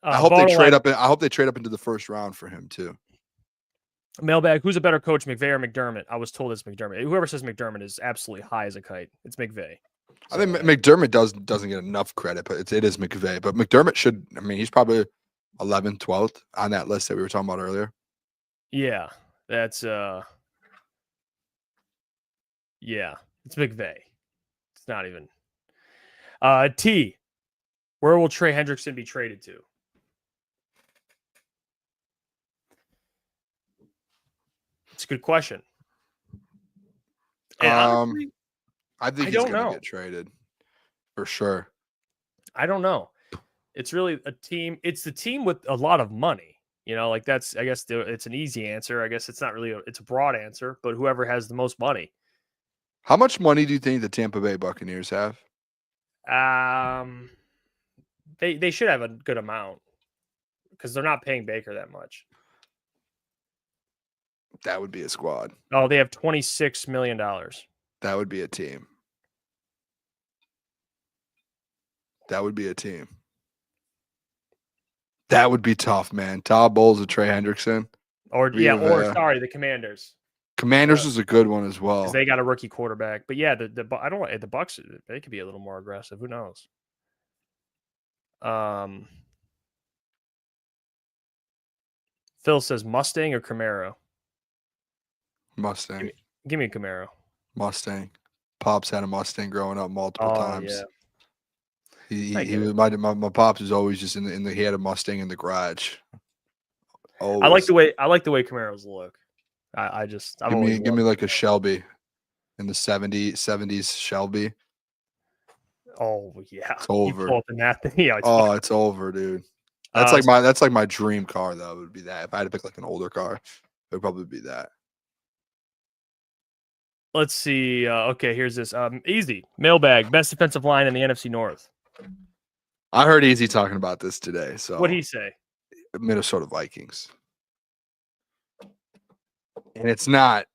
I hope they trade up. I hope they trade up into the first round for him too.
Mailbag, who's a better coach, McVay or McDermott? I was told it's McDermott. Whoever says McDermott is absolutely high as a kite. It's McVay.
I think McDermott doesn't get enough credit, but it is McVay. But McDermott should. I mean, he's probably 11th, 12th on that list that we were talking about earlier.
Yeah, that's yeah, it's McVay. It's not even. T, where will Trey Hendrickson be traded to? It's a good question. And honestly,
I think he's going to get traded for sure.
I don't know. It's really a team. It's the team with a lot of money. You know, like that's. I guess it's an easy answer. I guess it's not really. It's a broad answer, but whoever has the most money.
How much money do you think the Tampa Bay Buccaneers have?
They should have a good amount because they're not paying Baker that much.
That would be a squad.
Oh, they have $26 million.
That would be a team. That would be tough, man. Todd Bowles or Trey Hendrickson.
The Commanders.
Commanders is a good one as well.
They got a rookie quarterback. But yeah, the Bucs, they could be a little more aggressive. Who knows? Phil says Mustang or Camaro?
Mustang.
Give me a Camaro.
Mustang. Pops had a Mustang growing up multiple times.
Yeah.
He was my pops was always just in the he had a Mustang in the garage. Always.
I like the way Camaros look.
Give me like a Shelby in the 70s Shelby.
Oh yeah.
It's over. It's over, dude. That's like my dream car though. It would be that. If I had to pick like an older car, it would probably be that.
Let's see. Okay, here's this. Easy. Mailbag. Best defensive line in the NFC North.
I heard Easy talking about this today. So
what'd he say?
Minnesota Vikings. And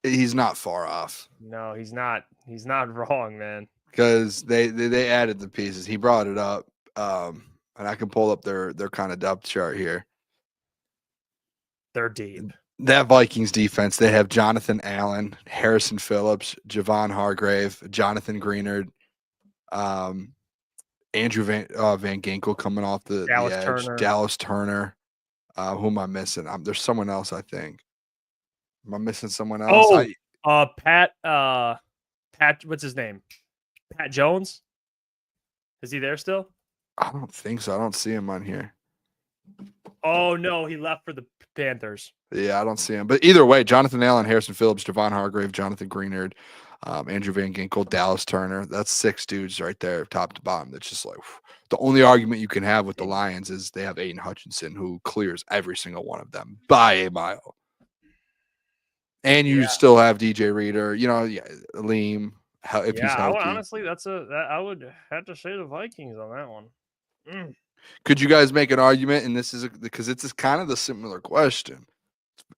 he's not far off.
No, he's not. He's not wrong, man.
Because they added the pieces. He brought it up. And I can pull up their kind of depth chart here.
They're deep.
That Vikings defense, they have Jonathan Allen, Harrison Phillips, Javon Hargrave, Jonathan Greenard, Andrew Van Ginkel coming off the edge, Dallas Turner. Who am I missing? There's someone else, I think. Am I missing someone else?
Pat, what's his name? Pat Jones? Is he there still?
I don't think so. I don't see him on here.
Oh, no, he left for the Panthers.
Yeah, I don't see him. But either way, Jonathan Allen, Harrison Phillips, Javon Hargrave, Jonathan Greenard, Andrew Van Ginkel, Dallas Turner. That's 6 dudes right there, top to bottom. That's just like the only argument you can have with the Lions is they have Aiden Hutchinson, who clears every single one of them by a mile. And you still have DJ Reader, Aleem, If he's healthy.
Honestly, I would have to say the Vikings on that one.
Could you guys make an argument? And this is because it's kind of the similar question.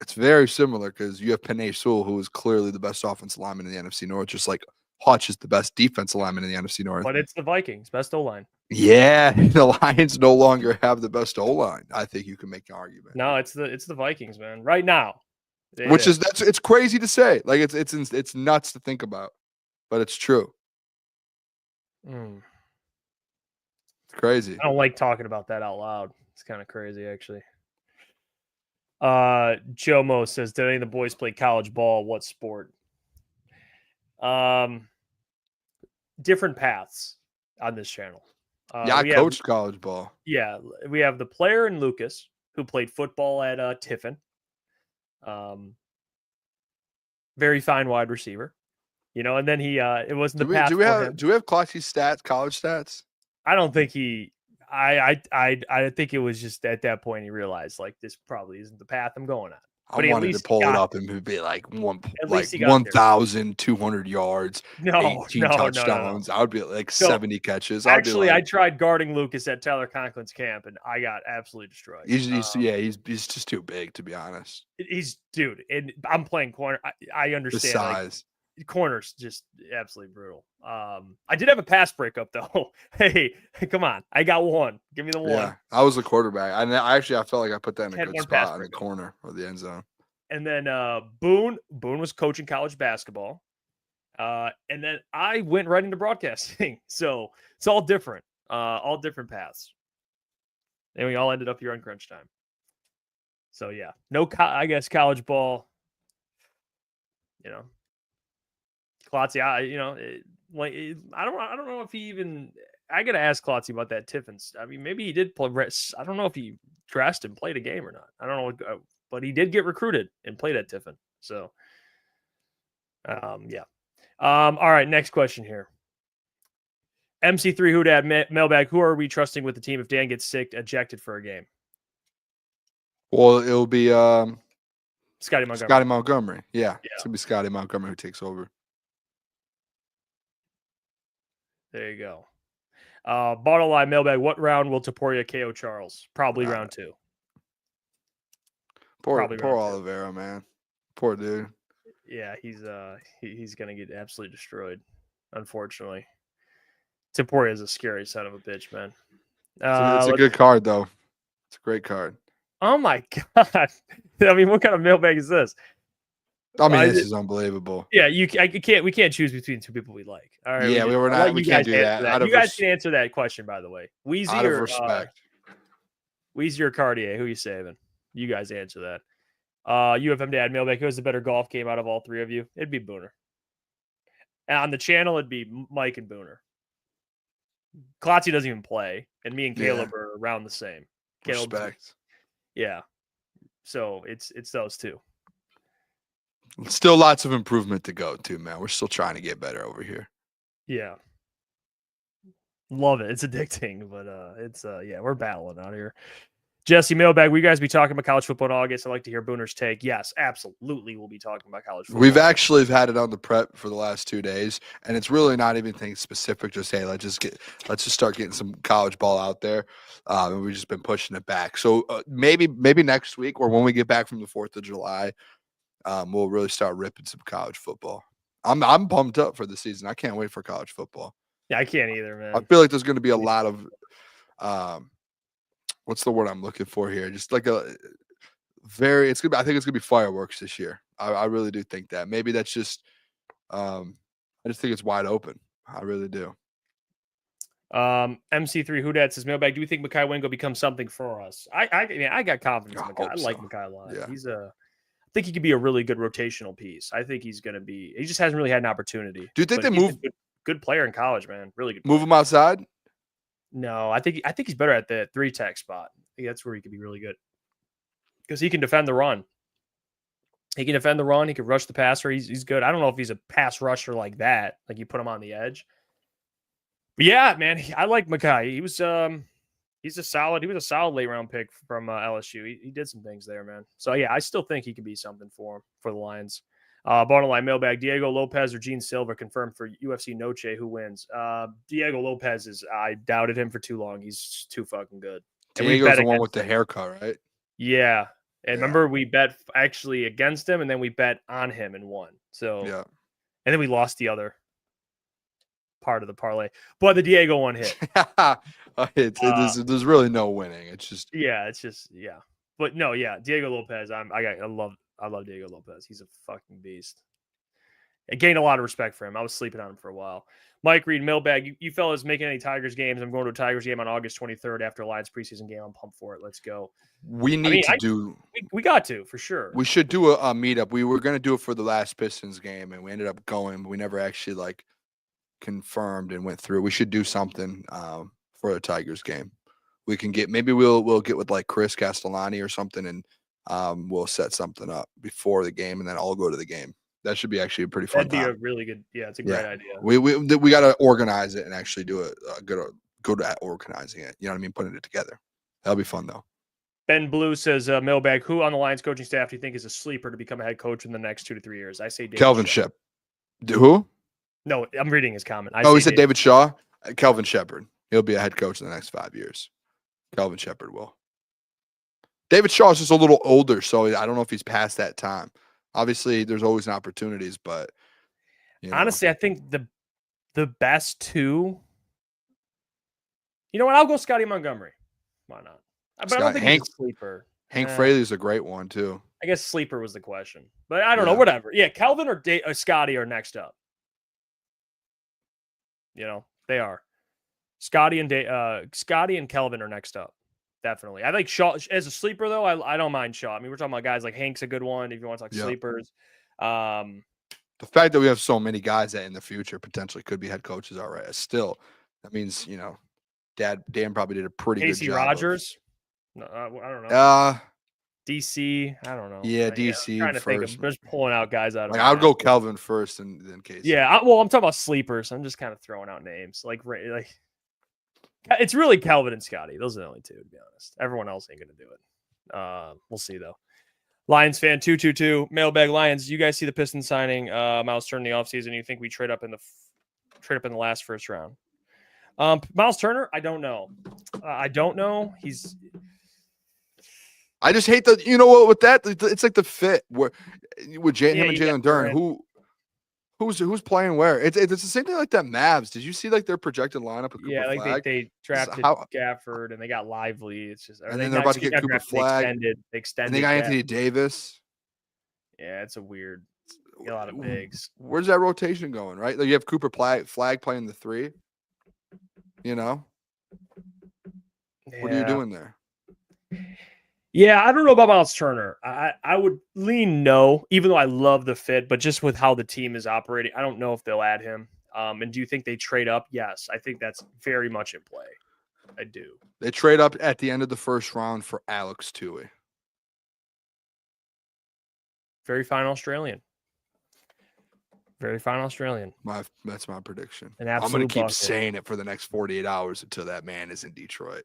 It's very similar because you have Penei Sewell, who is clearly the best offensive lineman in the NFC North, just like Hutch is the best defensive lineman in the NFC North.
But it's the Vikings, best O-line.
Yeah, the Lions no longer have the best O-line. I think you can make an argument.
No, it's the Vikings, man. Right now.
It's crazy to say. Like it's nuts to think about, but it's true. It's crazy.
I don't like talking about that out loud. It's kind of crazy, actually. Jomo says, did any of the boys play college ball? What sport? Different paths on this channel.
I coached college ball.
Yeah, we have the player in Lucas who played football at Tiffin. Very fine wide receiver, and then he it wasn't the path.
Do we have Klotzy's stats, college stats?
I don't think I think it was just at that point he realized like this probably isn't the path I'm going on. But
I wanted to pull it up and be like 1,200 yards, 18 touchdowns. I would be like 70 catches.
I tried guarding Lucas at Tyler Conklin's camp, and I got absolutely destroyed.
He's just too big, to be honest.
And I'm playing corner. I understand
the size.
Corner's just absolutely brutal. I did have a pass breakup though. Hey, come on. I got one. Give me the one. Yeah,
I was the quarterback. I felt like I put that in a good spot in the corner or the end zone.
And then Boone was coaching college basketball. And then I went right into broadcasting. So it's all different. All different paths. And we all ended up here on Crunch Time. So yeah. I guess college ball, Klotzy, I don't know if he even. I gotta ask Klotzy about that Tiffins. I mean, maybe he did play. I don't know if he dressed and played a game or not. I don't know, but he did get recruited and played at Tiffin. So, yeah. All right, next question here. MC3 Hoodad mailbag. Who are we trusting with the team if Dan gets sick, ejected for a game?
Well, it'll be
Scotty Montgomery.
Scotty Montgomery. Yeah, it's gonna be Scotty Montgomery who takes over.
There you go. Bottom line mailbag. What round will Taporia KO Charles? Probably round 2.
Poor Oliveira, man. Poor dude.
Yeah, he's gonna get absolutely destroyed. Unfortunately, Taporia is a scary son of a bitch, man.
It's a good card, though. It's a great card.
Oh my god! I mean, what kind of mailbag is this?
I mean, this is unbelievable.
Yeah, we can't choose between two people we like. All right.
Yeah, we can't do that.
You guys can answer that question, by the way. Weezy
out of respect.
Weezy or Cartier? Who you saving? You guys answer that. UFM Dad mailbag. Who has the better golf game out of all three of you? It'd be Booner. And on the channel, it'd be Mike and Booner. Klotzy doesn't even play, and me and Caleb are around the same.
Respect.
Yeah. So it's those two.
Still lots of improvement to go too, man. We're still trying to get better over here.
Yeah. Love it. It's addicting, but we're battling out here. Jesse mailbag, will you guys be talking about college football in August? I'd like to hear Booner's take. Yes, absolutely. We'll be talking about college football.
We've actually had it on the prep for the last 2 days, and it's really not even anything specific. Just hey, let's just start getting some college ball out there. And we've just been pushing it back. So maybe next week or when we get back from the 4th of July, we'll really start ripping some college football. I'm pumped up for the season. I can't wait for college football.
Yeah, I can't either, man.
I feel like there's going to be a lot of what's the word I'm looking for here? Just like I think it's gonna be fireworks this year. I really do think that. Maybe that's just I just think it's wide open. I really do.
MC3 Houdat says mailbag. Do we think Mekhi Wingo becomes something for us? I got confidence in Mekhi. I like Mekhi a lot. Yeah. I think he could be a really good rotational piece. I think he's gonna be. He just hasn't really had an opportunity.
Do you think they move?
Good player in college, man. Really good.
Move him outside.
No, I think he's better at the 3-tech spot. I think that's where he could be really good because he can defend the run. He can defend the run. He can rush the passer. He's good. I don't know if he's a pass rusher like that. Like you put him on the edge. But yeah, man, I like Mekhi. He was a solid late round pick from LSU. He did some things there, man. So yeah, I still think he could be something for the Lions. Bottom line mailbag: Diego Lopez or Gene Silva confirmed for UFC Noche. Who wins? Diego Lopez is. I doubted him for too long. He's too fucking good. And we
Diego's
bet
the one
against
with the
him.
haircut, right?
Yeah. And remember, we bet actually against him, and then we bet on him and won. So
Yeah.
And then we lost the other part of the parlay. But the Diego one hit.
There's really no winning. It's just
yeah. But no, yeah, Diego Lopez. I love Diego Lopez. He's a fucking beast. I gained a lot of respect for him. I was sleeping on him for a while. Mike Reed, mailbag. You fellas making any Tigers games? I'm going to a Tigers game on August 23rd after Lions preseason game. I'm pumped for it. Let's go.
We
got to for sure.
We should do a meetup. We were going to do it for the last Pistons game, and we ended up going. But we never actually confirmed and went through. We should do something for a Tigers game. We can we'll get with Chris Castellani or something, and we'll set something up before the game, and then I'll go to the game. That should be actually a pretty fun.
That'd be a really good. Yeah, it's a great idea.
We got to organize it and actually do it. Go to organizing it. You know what I mean? Putting it together. That'll be fun though.
Ben Blue says, mailbag, who on the Lions coaching staff do you think is a sleeper to become a head coach in the next 2 to 3 years? I say David
Kelvin
Shaw.
Shep. Who?
No, I'm reading his comment.
He said David Shaw. Kelvin Shepard. He'll be a head coach in the next 5 years. Kelvin Shepard will. David Shaw is just a little older, so I don't know if he's past that time. Obviously, there's always opportunities, but
honestly, I think the best two. You know what? I'll go Scotty Montgomery. Why not? But I don't think he's a sleeper.
Hank Fraley's a great one too.
I guess sleeper was the question, but I don't know. Whatever. Yeah, Kelvin or Scotty are next up. They are. Scotty and Kelvin are next up. Definitely. I think Shaw as a sleeper though. I don't mind Shaw. I mean, we're talking about guys like Hank's a good one. If you want to talk sleepers,
the fact that we have so many guys that in the future potentially could be head coaches, all right. Still, that means Dan probably did a pretty good job.
Casey Rogers. No, I don't know. DC. I don't know.
Yeah, DC.
I'm trying to think of just pulling out guys out of.
I would go Kelvin first and then Casey.
Yeah, I'm talking about sleepers. I'm just kind of throwing out names like it's really Kelvin and Scotty. Those are the only two, to be honest. Everyone else ain't gonna do it. We'll see though. Lions fan 222 mailbag Lions. You guys see the Pistons signing Miles Turner in the offseason? You think we trade up in the last first round? Miles Turner, I don't know. I don't know.
I just hate that. You know what? With that, it's like the fit with him and Jalen Duren. Who's playing where? It's the same thing like that Mavs. Did you see their projected lineup?
They drafted Gafford and they got Lively. It's just
and then they're about to get Cooper Flag.
They extended.
And they got Anthony Davis.
Yeah, it's a lot of bigs.
Where's that rotation going? Right, you have Cooper Flag playing the 3. What are you doing there?
Yeah, I don't know about Miles Turner. I would lean no, even though I love the fit, but just with how the team is operating, I don't know if they'll add him. And do you think they trade up? Yes, I think that's very much in play. I do.
They trade up at the end of the first round for Alex Tui.
Very fine Australian. Very fine Australian.
That's my prediction.
I'm
going to keep saying it for the next 48 hours until that man is in Detroit.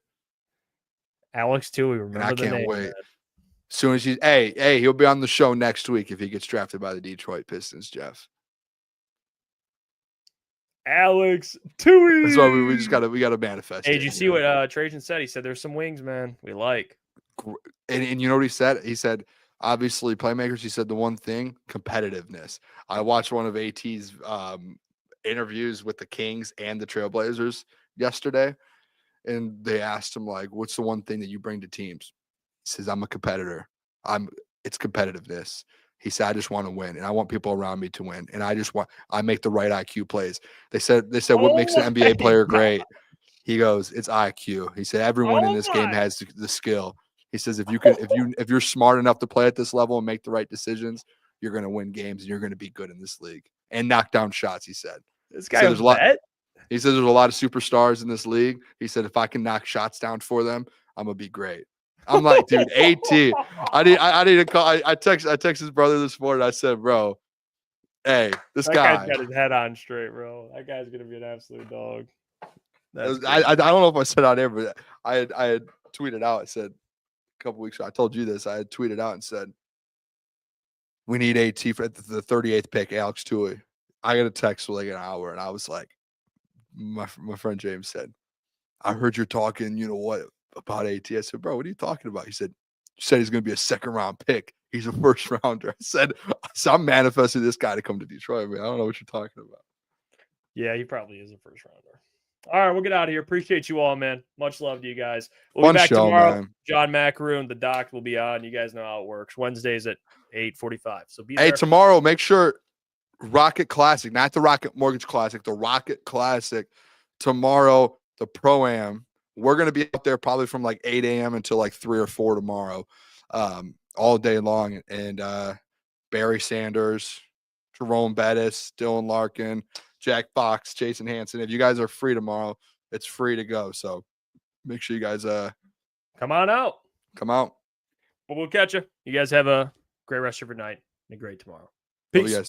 Alex Tui, remember
I
the
can't
name,
wait.
Man.
As soon as he'll be on the show next week if he gets drafted by the Detroit Pistons, Jeff.
Alex Tui.
That's why we gotta manifest.
Hey, did you see what Trajan said? He said there's some wings, man. We like.
And you know what he said? He said, obviously, playmakers, he said the one thing, competitiveness. I watched one of AT's interviews with the Kings and the Trailblazers yesterday. And they asked him, what's the one thing that you bring to teams? He says, I'm a competitor. It's competitiveness. He said, I just want to win, and I want people around me to win. And I make the right IQ plays. They said, what makes an NBA player great? He goes, it's IQ. He said, everyone in this game has the skill. He says, if you're smart enough to play at this level and make the right decisions, you're going to win games and you're going to be good in this league and knock down shots. He said,
this guy is bet.
He says there's a lot of superstars in this league. He said, if I can knock shots down for them, I'm going to be great. I'm like, dude, AT. I need to call. I text his brother this morning. I said, bro, hey, that
guy's got his head on straight, bro. That guy's going to be an absolute dog.
I don't know if I said on air, but I had tweeted out. I said a couple weeks ago, I told you this. I had tweeted out and said, we need AT for the 38th pick, Alex Tooley. I got a text for like an hour, and I was like, my friend James said, I heard you're talking, you know what, about AT. I said, bro, what are you talking about? He said, you said he's going to be a second-round pick. He's a first-rounder. I said, I'm manifesting this guy to come to Detroit, man. I don't know what you're talking about.
Yeah, he probably is a first-rounder. All right, we'll get out of here. Appreciate you all, man. Much love to you guys. We'll
Fun
be back
show,
tomorrow.
man.
John Macaroon, the doc, will be on. You guys know how it works. Wednesdays at 8:45. So be there.
Hey, tomorrow, make sure Rocket Classic, not the Rocket Mortgage Classic, the Rocket Classic. Tomorrow, the Pro-Am. We're going to be out there probably from like 8 a.m. until like 3 or 4 tomorrow, all day long. And Barry Sanders, Jerome Bettis, Dylan Larkin, Jack Fox, Jason Hansen. If you guys are free tomorrow, it's free to go. So make sure you guys
come on out.
Come out.
Well, we'll catch you. You guys have a great rest of your night and a great tomorrow. Peace.
Love you guys.